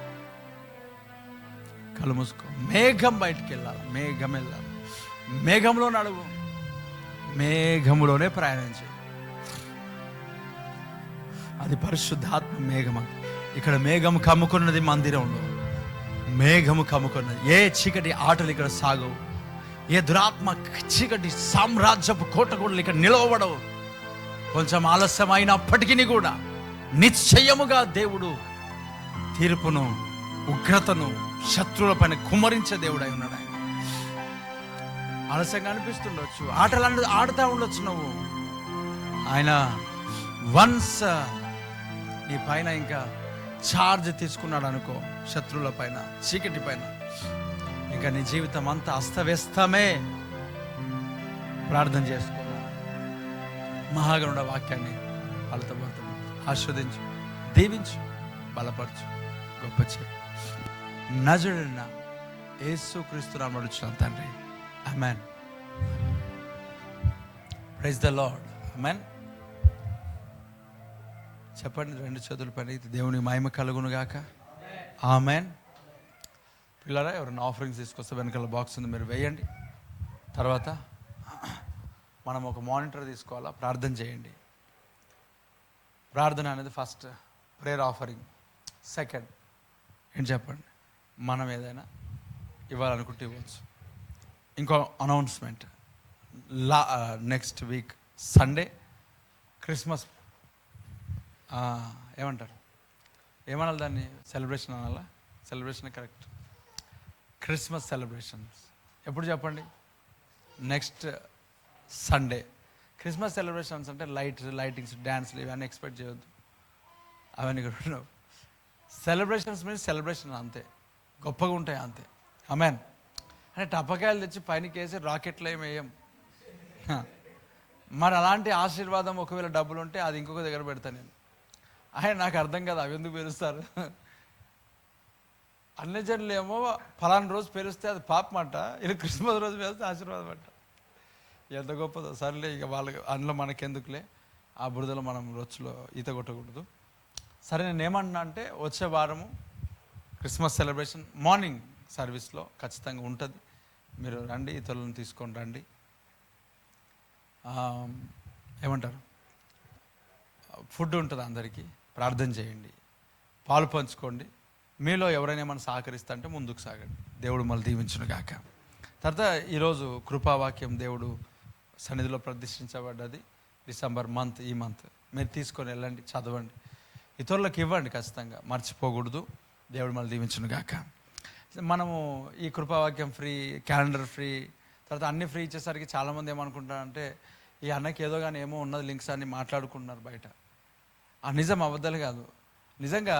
కళ్ళు మూసుకో. మేఘం బయటికి వెళ్ళాలి, మేఘం వెళ్ళాలి. మేఘంలో నడువు, మేఘంలోనే ప్రయాణం చేయి. అది పరిశుద్ధాత్మ మేఘం. ఇక్కడ మేఘం కమ్ముకున్నది మందిరంలో, మేఘము కమ్ముకున్నది. ఏ చీకటి ఆటలు ఇక్కడ సాగవు, ఏ దురాత్మ చీకటి సామ్రాజ్యపు కోటగూడలు ఇక్కడ నిలవబడవు. కొంచెం ఆలస్యం అయినప్పటికీ కూడా నిశ్చయముగా దేవుడు తీర్పును, ఉగ్రతను శత్రువుల పైన కుమ్మరించే దేవుడు అయి ఉన్నాడు. ఆయన ఆలస్యంగా అనిపిస్తుండొచ్చు, ఆటలు ఆడుతూ ఉండొచ్చు నువ్వు. ఆయన వన్స్ నీ పైన ఇంకా ఛార్జ్ తీసుకున్నాడు అనుకో, శత్రువుల పైన, చీకటి పైన, ఇంకా నీ జీవితం అంతా అస్తవ్యస్తమే. ప్రార్థన చేసుకో. మహాగణుడ వాక్యాన్ని వాళ్ళతో ఆస్వాదించు, దీవించు, బలపరచు, గొప్ప చేయి. నజరుడైన యేసుక్రీస్తు నామమున అడుగుచున్నాను తండ్రి, ఆమేన్. ప్రైజ్ ద లార్డ్, ఆమేన్. చెప్పండి, రెండు చేతుల పైన దేవుని మహిమ కలుగును గాక, ఆమేన్. పిల్లరా, ఎవరైనా ఆఫరింగ్స్ తీసుకొస్తే వెనకాల బాక్స్ ఉంది, మీరు వేయండి. తర్వాత మనం ఒక మానిటర్ తీసుకోవాలా, ప్రార్థన చేయండి. ప్రార్థన అనేది ఫస్ట్, ప్రేయర్ ఆఫరింగ్ సెకండ్. ఏంటి చెప్పండి, మనం ఏదైనా ఇవ్వాలనుకుంటే ఇవ్వచ్చు. ఇంకో announcement, next week Sunday Christmas, ఏమంటారు, ఏమనాలి దాన్ని, సెలబ్రేషన్ అనాలా? Celebration correct. క్రిస్మస్ సెలబ్రేషన్స్ ఎప్పుడు చెప్పండి? Next Sunday. క్రిస్మస్ సెలబ్రేషన్స్ అంటే లైటింగ్స్, డ్యాన్స్లు ఇవన్నీ ఎక్స్పెక్ట్ చేయొద్దు, అవన్నీ కూడా ఉండవు. సెలబ్రేషన్స్ మీన్స్ సెలబ్రేషన్ అంతే, గొప్పగా ఉంటాయి అంతే, ఆమేన్. అంటే టపకాయలు తెచ్చి పైనకి వేసి రాకెట్లు ఏమి వేయం. మరి అలాంటి ఆశీర్వాదం ఒకవేళ డబ్బులు ఉంటే అది ఇంకొక దగ్గర పెడతాను నేను. ఆయన నాకు అర్థం కదా, అవి ఎందుకు పేరుస్తారు? అన్ని జనులు ఏమో ఫలానా రోజు పేరుస్తే అది పాపం అంట, ఇలా క్రిస్మస్ రోజు పేరుస్తే ఆశీర్వాదం అంట. ఎంత గొప్పదో. సర్లే, ఇక వాళ్ళకి అందులో మనకెందుకులే, ఆ బురదలో మనం రొచ్చులో ఈత కొట్టకూడదు. సరే, నేను ఏమన్నా అంటే వచ్చే వారము క్రిస్మస్ సెలబ్రేషన్ మార్నింగ్ సర్వీస్లో ఖచ్చితంగా ఉంటుంది. మీరు రండి, ఇతరులను తీసుకొని రండి. ఏమంటారు, ఫుడ్ ఉంటుంది అందరికీ. ప్రార్థన చేయండి, పాలు పంచుకోండి. మీలో ఎవరైనా ఏమైనా సహకరిస్తా అంటే ముందుకు సాగండి. దేవుడు మళ్ళీ దీవించును గాక. తర్వాత ఈరోజు కృపావాక్యం దేవుడు సన్నిధిలో ప్రతిష్ఠించబడ్డది. డిసెంబర్ మంత్, ఈ మంత్ మీరు తీసుకొని వెళ్ళండి, చదవండి, ఇతరులకు ఇవ్వండి, ఖచ్చితంగా మర్చిపోకూడదు. దేవుడు మళ్ళీ దీవించును గాక. మనము ఈ కృపావాక్యం ఫ్రీ, క్యాలెండర్ ఫ్రీ, తర్వాత అన్ని ఫ్రీ ఇచ్చేసరికి చాలామంది ఏమనుకుంటారంటే ఈ అన్నకి ఏదో కానీ ఏమో ఉన్నది లింక్స్ అని మాట్లాడుకుంటున్నారు బయట. ఆ నిజం అబద్ధాలు కాదు. నిజంగా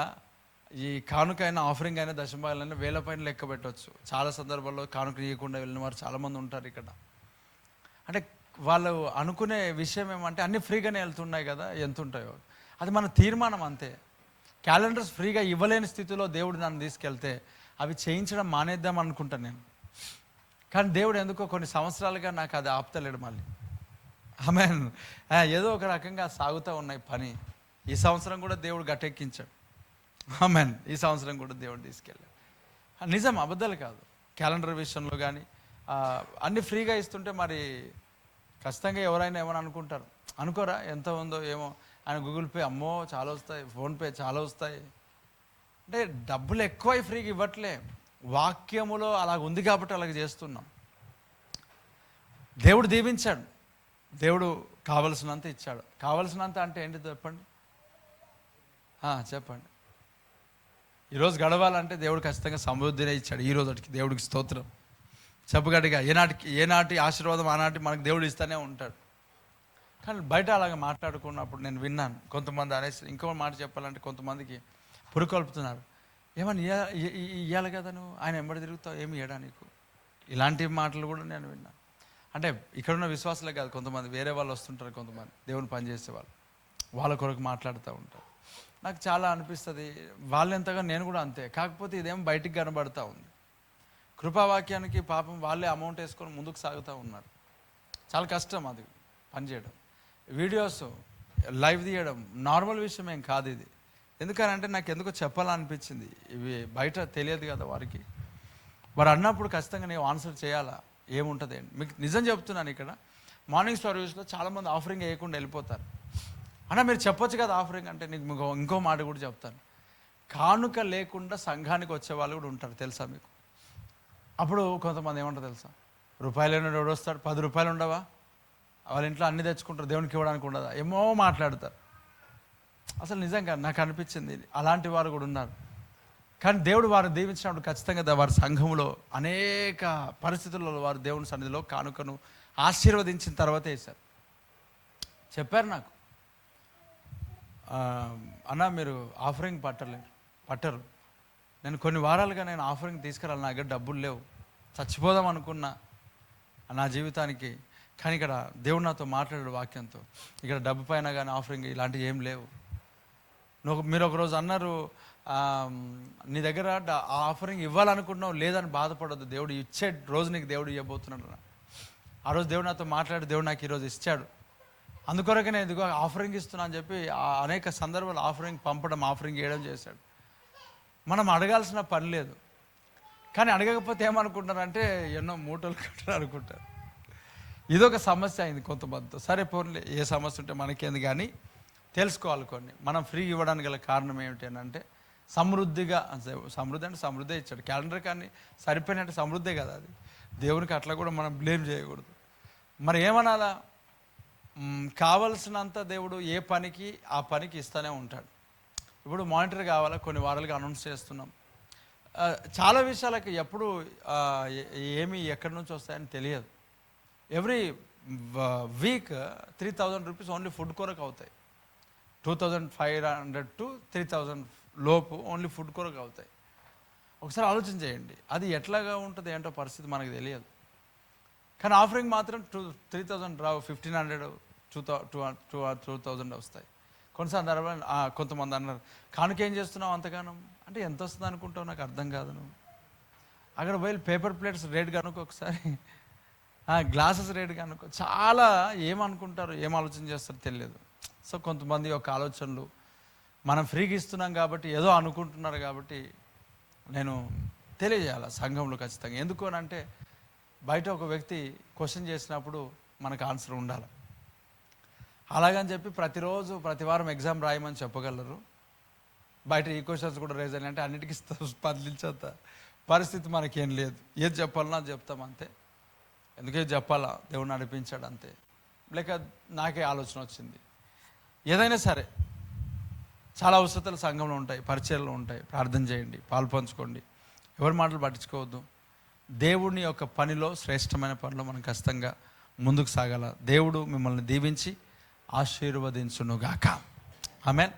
ఈ కానుకైనా, ఆఫరింగ్ అయినా, దశంభాగాలైనా వేల పైన లెక్క పెట్టవచ్చు. చాలా సందర్భాల్లో కానుక ఇవ్వకుండా వెళ్ళిన వారు చాలామంది ఉంటారు ఇక్కడ. అంటే వాళ్ళు అనుకునే విషయం ఏమంటే అన్నీ ఫ్రీగానే వెళ్తున్నాయి కదా, ఎంత ఉంటాయో. అది మన తీర్మానం అంతే. క్యాలెండర్స్ ఫ్రీగా ఇవ్వలేని స్థితిలో దేవుడు నన్ను తీసుకెళ్తే అవి చేయించడం మానేద్దాం అనుకుంటాను నేను. కానీ దేవుడు ఎందుకో కొన్ని సంవత్సరాలుగా నాకు అది ఆపుతలేడు మళ్ళీ. ఆమేన్. ఏదో ఒక రకంగా సాగుతూ ఉన్నాయి పని. ఈ సంవత్సరం కూడా దేవుడు గట్టెక్కించాడు, ఆమేన్. ఈ సంవత్సరం కూడా దేవుడు తీసుకెళ్ళాడు. నిజం, అబద్ధాలు కాదు. క్యాలెండర్ విషయంలో కానీ అన్నీ ఫ్రీగా ఇస్తుంటే మరి ఖచ్చితంగా ఎవరైనా ఏమైనా అనుకుంటారు. అనుకోరా? ఎంత ఉందో ఏమో. ఆయన గూగుల్ పే అమ్మో చాలా వస్తాయి, ఫోన్పే చాలా వస్తాయి. అంటే డబ్బులు ఎక్కువ ఫ్రీగా ఇవ్వట్లే, వాక్యములో అలాగ ఉంది కాబట్టి అలాగ చేస్తున్నాం. దేవుడు దీవించాడు, దేవుడు కావలసినంత ఇచ్చాడు. కావలసినంత అంటే ఏంటి చెప్పండి? చెప్పండి. ఈరోజు గడవాలంటే దేవుడు ఖచ్చితంగా సమృద్ధినే ఇచ్చాడు. ఈ రోజుకి దేవుడికి స్తోత్రం. చెప్పగట్టిగా. ఏనాటి ఆశీర్వాదం ఆనాటి మనకు దేవుడు ఇస్తూనే ఉంటాడు. కానీ బయట అలాగ మాట్లాడుకున్నప్పుడు నేను విన్నాను, కొంతమంది అనేసి, ఇంకో మాట చెప్పాలంటే కొంతమందికి పురుకొల్పుతున్నారు. ఏమని ఇవ్వాలి కదా నువ్వు, ఆయన ఎంబడి తిరుగుతావు, ఏమి ఇవ్వడా నీకు? ఇలాంటి మాటలు కూడా నేను విన్నాను. అంటే ఇక్కడున్న విశ్వాసులే కాదు, కొంతమంది వేరే వాళ్ళు వస్తుంటారు, కొంతమంది దేవుని పని చేసే వాళ్ళు, వాళ్ళ కొరకు మాట్లాడుతూ ఉంటారు. నాకు చాలా అనిపిస్తుంది, వాళ్ళు ఎంతగా నేను కూడా అంతే. కాకపోతే ఇదేమో బయటికి కనబడుతూ ఉంది. కృపావాక్యానికి పాపం వాళ్ళే అమౌంట్ వేసుకొని ముందుకు సాగుతూ ఉన్నారు. చాలా కష్టం అది పనిచేయడం. వీడియోస్ లైవ్ తీయడం నార్మల్ విషయం ఏం కాదు ఇది. ఎందుకనంటే నాకు ఎందుకో చెప్పాలనిపించింది. ఇవి బయట తెలియదు కదా వారికి. వారు అన్నప్పుడు ఖచ్చితంగా నేను ఆన్సర్ చేయాలా, ఏముంటుంది అండి. మీకు నిజం చెప్తున్నాను, ఇక్కడ మార్నింగ్ సర్వీస్లో చాలామంది ఆఫరింగ్ వేయకుండా వెళ్ళిపోతారు. అన్నా మీరు చెప్పొచ్చు కదా ఆఫరింగ్ అంటే. నీకు ఇంకో మాట కూడా చెప్తాను. కానుక లేకుండా సంఘానికి వచ్చే వాళ్ళు కూడా ఉంటారు, తెలుసా మీకు? అప్పుడు కొంతమంది ఏమంటారు తెలుసా? రూపాయలు ఎవడు వస్తాడు, 10 రూపాయలు ఉండవా, వాళ్ళ ఇంట్లో అన్నీ తెచ్చుకుంటారు, దేవునికి ఇవ్వడానికి ఉండదా, ఏమో మాట్లాడతారు. అసలు నిజంగా నాకు అనిపించింది అలాంటి వారు కూడా ఉన్నారు. కానీ దేవుడు వారు దీవించినప్పుడు ఖచ్చితంగా వారి సంఘంలో అనేక పరిస్థితుల్లో వారు దేవుని సన్నిధిలో కానుకను ఆశీర్వదించిన తర్వాత వేశారు. చెప్పారు నాకు, అన్న మీరు ఆఫరింగ్ పట్టరు. నేను కొన్ని వారాలుగా నేను ఆఫరింగ్ తీసుకురాలి, నా దగ్గర డబ్బులు లేవు, చచ్చిపోదాం అనుకున్నా నా జీవితానికి. కానీ ఇక్కడ దేవుడు నాతో మాట్లాడాడు వాక్యంతో, ఇక్కడ డబ్బు పైన కానీ ఆఫరింగ్ ఇలాంటివి ఏం లేవు. మీరు ఒకరోజు అన్నారు, నీ దగ్గర ఆఫరింగ్ ఇవ్వాలనుకుంటున్నావు లేదని బాధపడద్దు. దేవుడు ఇచ్చే రోజు నీకు దేవుడు ఇవ్వబోతున్నాడు. ఆ రోజు దేవుడు నాతో మాట్లాడి దేవుడు నాకు ఈరోజు ఇచ్చాడు, అందుకొరకే నేను ఇదిగో ఆఫరింగ్ ఇస్తున్నా అని చెప్పి అనేక సందర్భాలు ఆఫరింగ్ పంపడం, ఆఫరింగ్ చేయడం చేశాడు. మనం అడగాల్సిన పని లేదు. కానీ అడగకపోతే ఏమనుకుంటారంటే ఎన్నో మూటలు కట్టారు అనుకుంటారు. ఇదొక సమస్య అయింది కొంతమందితో. సరే పోన్లే, ఏ సమస్య ఉంటే మనకేంది, కానీ తెలుసుకోవాలి కొన్ని. మనం ఫ్రీ ఇవ్వడానికి గల కారణం ఏమిటి అంటే సమృద్ధిగా, సమృద్ధి అంటే సమృద్ధి ఇచ్చాడు. క్యాలెండర్ కానీ సరిపోయినట్టు సమృద్ధే కదా అది. దేవునికి అట్లా కూడా మనం బ్లేమ్ చేయకూడదు. మరి ఏమనాలా, కావలసినంత దేవుడు ఏ పనికి ఆ పనికి ఇస్తూనే ఉంటాడు. ఇప్పుడు మానిటర్ కావాలా, కొన్ని వారాలుగా అనౌన్స్ చేస్తున్నాం. చాలా విషయాలకి ఎప్పుడు ఏమి ఎక్కడి నుంచి వస్తాయని తెలియదు. Every week 3,000 rupees only food కొరకు అవుతాయి. 2,500 to 3,000 లోపు ఓన్లీ ఫుడ్ కొరకు అవుతాయి. ఒకసారి ఆలోచన చేయండి, అది ఎట్లాగా ఉంటుంది ఏంటో పరిస్థితి మనకు తెలియదు. కానీ ఆఫరింగ్ మాత్రం 3,000 రావు, 1,500, 2,000 వస్తాయి. కొన్ని సందర్భాలు కొంతమంది అన్నారు, కానుకేం చేస్తున్నావు అంతగానం అంటే ఎంత వస్తుంది అనుకుంటావు, నాకు అర్థం కాదు. నువ్వు అక్కడ పోయి పేపర్ ప్లేట్స్ రేట్ కనుక్కో, ఒకసారి గ్లాసెస్ రేట్ కనుక్కో. చాలా ఏమనుకుంటారు, ఏం ఆలోచన చేస్తారో తెలియదు. సో కొంతమంది యొక్క ఆలోచనలు, మనం ఫ్రీగా ఇస్తున్నాం కాబట్టి ఏదో అనుకుంటున్నారు కాబట్టి నేను తెలియజేయాలి సంఘంలో ఖచ్చితంగా. ఎందుకు అని అంటే బయట ఒక వ్యక్తి క్వశ్చన్ చేసినప్పుడు మనకు ఆన్సర్ ఉండాలి. అలాగని చెప్పి ప్రతిరోజు ప్రతి వారం ఎగ్జామ్ రాయమని చెప్పగలరు. బయట ఈ క్వశ్చన్స్ కూడా రేజ్ అయినా అంటే అన్నిటికీ స్పందించేంత పరిస్థితి మనకేం లేదు. ఏది చెప్పాలన్నా అది చెప్తాం అంతే. ఎందుకే చెప్పాలా, దేవుడు నడిపించాడు అంతే. లేక నాకే ఆలోచన వచ్చింది. ఏదైనా సరే చాలా అవసరతలు సంఘంలో ఉంటాయి, పరిచయాలు ఉంటాయి. ప్రార్థన చేయండి, పాలు పంచుకోండి, ఎవరి మాటలు పట్టించుకోవద్దు. దేవుని యొక్క పనిలో, శ్రేష్టమైన పనిలో మనం ఖచ్చితంగా ముందుకు సాగాల. దేవుడు మిమ్మల్ని దీవించి ఆశీర్వదించునుగాక. ఆమేన్.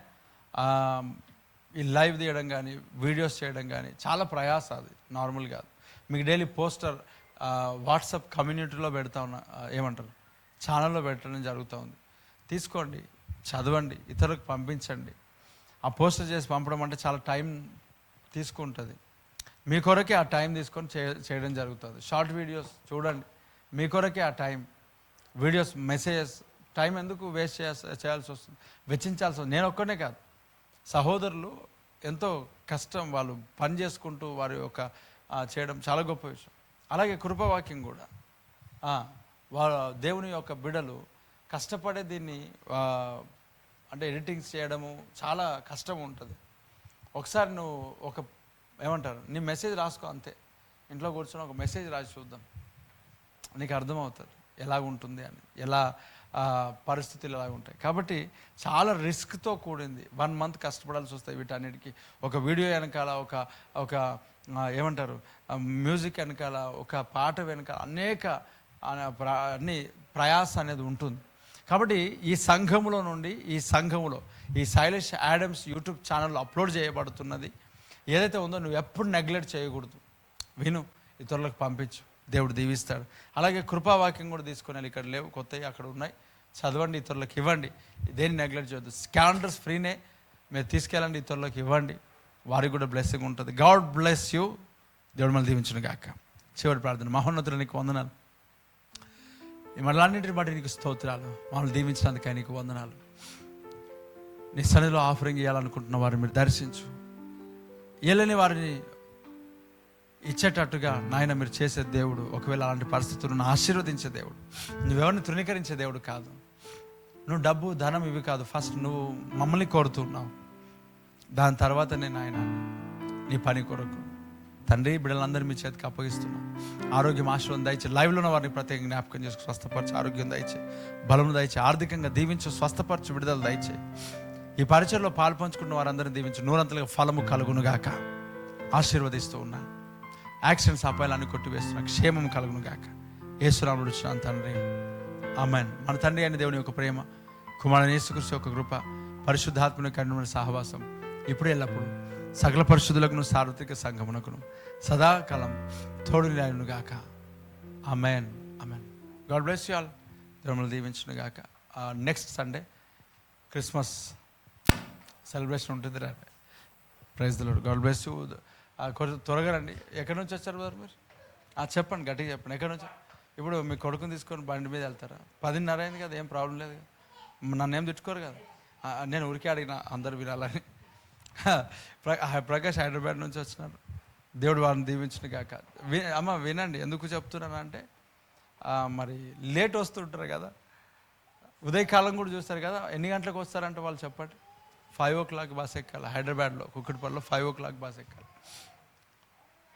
ఈ లైవ్ తీయడం కానీ, వీడియోస్ చేయడం కానీ చాలా ప్రయాస, అది నార్మల్ కాదు. మీకు డైలీ పోస్టర్ వాట్సాప్ కమ్యూనిటీలో పెడతా ఉన్నా, ఏమంటారు, ఛానల్లో పెట్టడం జరుగుతూ ఉంది. తీసుకోండి, చదవండి, ఇతరులకు పంపించండి. ఆ పోస్టర్ చేసి పంపడం అంటే చాలా టైం తీసుకుంటుంది. మీ కొరకే ఆ టైం తీసుకొని చేయడం జరుగుతుంది. షార్ట్ వీడియోస్ చూడండి, మీ కొరకే ఆ టైం. వీడియోస్, మెసేజెస్, టైం ఎందుకు వేస్ట్ చేయాల్సి వస్తుంది, వెచ్చించాల్సి వస్తుంది. నేను ఒక్కనే కాదు, సహోదరులు ఎంతో కష్టం, వాళ్ళు పని చేసుకుంటూ వారి యొక్క చేయడం చాలా గొప్ప విషయం. అలాగే కృపావాక్యం కూడా, వాళ్ళ దేవుని యొక్క బిడ్డలు కష్టపడే దీన్ని అంటే ఎడిటింగ్స్ చేయడము చాలా కష్టం ఉంటుంది. ఒకసారి నువ్వు ఏమంటారు, నీ మెసేజ్ రాసుకో అంతే. ఇంట్లో కూర్చొని ఒక మెసేజ్ రాసి చూద్దాం, నీకు అర్థమవుతుంది ఎలాగుంటుంది అని, ఎలా పరిస్థితులు ఎలా ఉంటాయి. కాబట్టి చాలా రిస్క్తో కూడింది. 1 month కష్టపడాల్సి వస్తాయి వీటన్నిటికీ. ఒక వీడియో వెనకాల, ఒక ఏమంటారు, మ్యూజిక్ వెనకాల, ఒక పాట వెనకాల అనేక అన్ని ప్రయాస అనేది ఉంటుంది. కాబట్టి ఈ సంఘములో నుండి, ఈ శైలేష్ యాడమ్స్ యూట్యూబ్ ఛానల్లో అప్లోడ్ చేయబడుతున్నది ఏదైతే ఉందో నువ్వు ఎప్పుడు నెగ్లెక్ట్ చేయకూడదు. విను, ఇతరులకు పంపించు, దేవుడు దీవిస్తాడు. అలాగే కృపావాక్యం కూడా తీసుకొని వెళ్ళి, ఇక్కడ లేవు, కొత్తవి అక్కడ ఉన్నాయి, చదవండి, ఇతరులకు ఇవ్వండి. దేన్ని నెగ్లెక్ట్ చేయొద్దు. క్యాలెండర్స్ ఫ్రీనే, మీరు తీసుకెళ్ళండి, ఇతరులకు ఇవ్వండి, వారికి కూడా బ్లెస్సింగ్ ఉంటుంది. God bless you. దేవుడు మళ్ళీ దీవించును గాక. చివరి ప్రార్థన. మహోన్నతుడు, నీకు వందనాలు, ఈ మనలన్నింటిని బట్టి నీకు స్తోత్రాలు. మమ్మల్ని దీవించినందుకే నీకు వందనాలు. నీ సన్నిధిలో ఆఫరింగ్ ఇవ్వాలనుకుంటున్న వారిని మీరు దర్శించు, ఇవ్వలేని వారిని ఇచ్చేటట్టుగా నాయన మీరు చేసే దేవుడు. ఒకవేళ అలాంటి పరిస్థితులను ఆశీర్వదించే దేవుడు. నువ్వెవరిని తృణీకరించే దేవుడు కాదు. నువ్వు డబ్బు, ధనం ఇవి కాదు, ఫస్ట్ నువ్వు మమ్మల్ని కోరుతున్నావు. దాని తర్వాత నేను ఆయన నీ పని కొరకు తండ్రి బిడ్డలందరూ మీ చేతికి అప్పగిస్తున్నాం. ఆరోగ్యం, ఆశీర్వాదం దయచే. లైవ్లో ఉన్న వారిని ప్రత్యేకంగా జ్ఞాపకం చేసుకు స్వస్థపరచు, ఆరోగ్యం దయచే, బలము దయచే, ఆర్థికంగా దీవించు, స్వస్థపరచు, విడుదల దయచే. ఈ పరిచయలో పాలు పంచుకున్న వారందరినీ దీవించు, నూరంతలుగా ఫలము కలుగునుగాక. ఆశీర్వదిస్తూ ఉన్నాను. యాక్సిడెంట్స్, అపాయాలన్నీ కొట్టివేస్తున్నా, క్షేమం కలుగునుగాక. యేసునామములో అడుగుచున్నాను తండ్రి, ఆమేన్. మన తండ్రి అయిన దేవుని యొక్క ప్రేమ, కుమారుడైన యేసుక్రీస్తు యొక్క కృప, పరిశుద్ధాత్మని కరుణ సహవాసం ఇప్పుడు ఎల్లప్పుడు సకల పరిశుద్ధులకును సార్వత్రిక సంఘమునకును సదాకాలం తోడును గాక. ఆమేన్, ఆమేన్. God bless you all. దేవుని దీవించును గాక. నెక్స్ట్ సండే క్రిస్మస్ సెలబ్రేషన్ ఉంటుంది. Praise the lord. God bless you. కొంచెం త్వరగా రండి. ఎక్కడి నుంచి వచ్చారు బ్రదర్ మీరు? చెప్పండి, గట్టిగా చెప్పండి. ఎక్కడి నుంచి? ఇప్పుడు మీ కొడుకుని తీసుకొని బండి మీద వెళ్తారా? 10:30 అయింది కదా, ఏం ప్రాబ్లం లేదు కదా, నన్ను ఏం తిట్టుకోరు కదా. నేను ఊరికే అడిగిన అందరు వినాలని. ప్రకాష్ హైదరాబాద్ నుంచి వచ్చినారు. దేవుడు వారిని దీవించిన కాక. అమ్మ వినండి, ఎందుకు చెప్తున్నాను అంటే మరి లేట్ వస్తుంటారు కదా, ఉదయకాలం కూడా చూస్తారు కదా. ఎన్ని గంటలకు వస్తారంటే వాళ్ళు చెప్పండి. 5 o'clock బస్ ఎక్కాలి. హైదరాబాద్లో కుక్కటిపల్లిలో 5 o'clock బస్ ఎక్కాలి.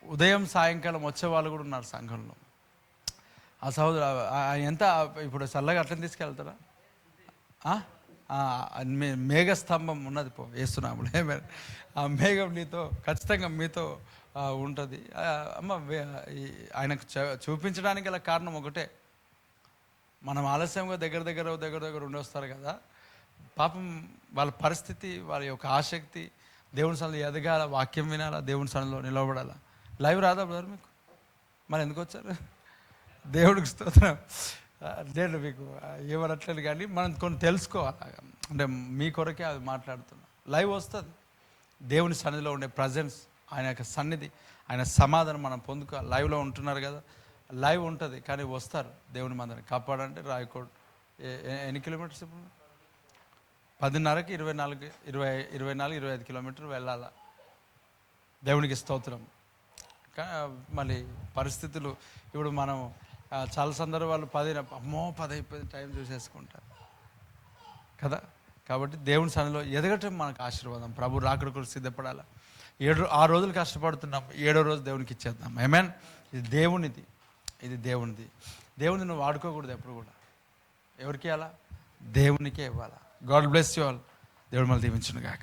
ఉదయం సాయంకాలం వచ్చే వాళ్ళు కూడా ఉన్నారు సంఘంలో. ఆ సహోదరు ఎంత ఇప్పుడు చల్లగా అట్లని తీసుకెళ్తారా? మేఘస్తంభం ఉన్నది వేస్తున్నాము. ఆ మేఘం నీతో ఖచ్చితంగా మీతో ఉంటుంది. అమ్మ ఆయనకు చూపించడానికి గల కారణం ఒకటే, మనం ఆలస్యంగా దగ్గర ఉండి వస్తారు కదా. పాపం వాళ్ళ పరిస్థితి, వాళ్ళ యొక్క ఆసక్తి దేవుని సన్నిధిలో ఎదగాల, వాక్యం వినాలా, దేవుని సన్నిధిలో నిలబడాలా. లైవ్ రాదా బ్రదర్ మీకు? మరి ఎందుకు వచ్చారు? దేవుడికి స్తోత్రం. నేను మీకు ఏమనట్లేదు కానీ మనం కొన్ని తెలుసుకోవాలి. అంటే మీ కొరకే అది మాట్లాడుతున్నా. లైవ్ వస్తుంది. దేవుని సన్నిధిలో ఉండే ప్రజెన్స్, ఆయన యొక్క సన్నిధి, ఆయన సమాధానం మనం పొందుకోవాలి. లైవ్లో ఉంటున్నారు కదా, లైవ్ ఉంటుంది కానీ వస్తారు. దేవుని మందిని కాపాడంటే రాయకోడ్ ఎన్ని కిలోమీటర్స్? ఇప్పుడు 10:30కి 24-25 కిలోమీటర్లు వెళ్ళాలా. దేవునికి స్తోత్రం. మళ్ళీ పరిస్థితులు ఇప్పుడు మనం చాలా సందర్భాలు 10 అయిపోయింది టైం చూసేసుకుంటారు కదా. కాబట్టి దేవుని సన్నిధిలో ఎదగటం మనకు ఆశీర్వాదం. ప్రభు రాకడ కొరకు సిద్ధపడాలి. 6 రోజులు కష్టపడుతున్నాం, 7వ రోజు దేవునికి ఇచ్చేద్దాం. ఆమేన్. ఇది దేవునిది, ఇది దేవునిది. దేవుని నువ్వు వాడుకోకూడదు ఎప్పుడు కూడా. ఎవరికి ఇవ్వాలా? దేవునికే ఇవ్వాలా. God bless you all. దేవుడు మళ్ళీ దీవించును గాక.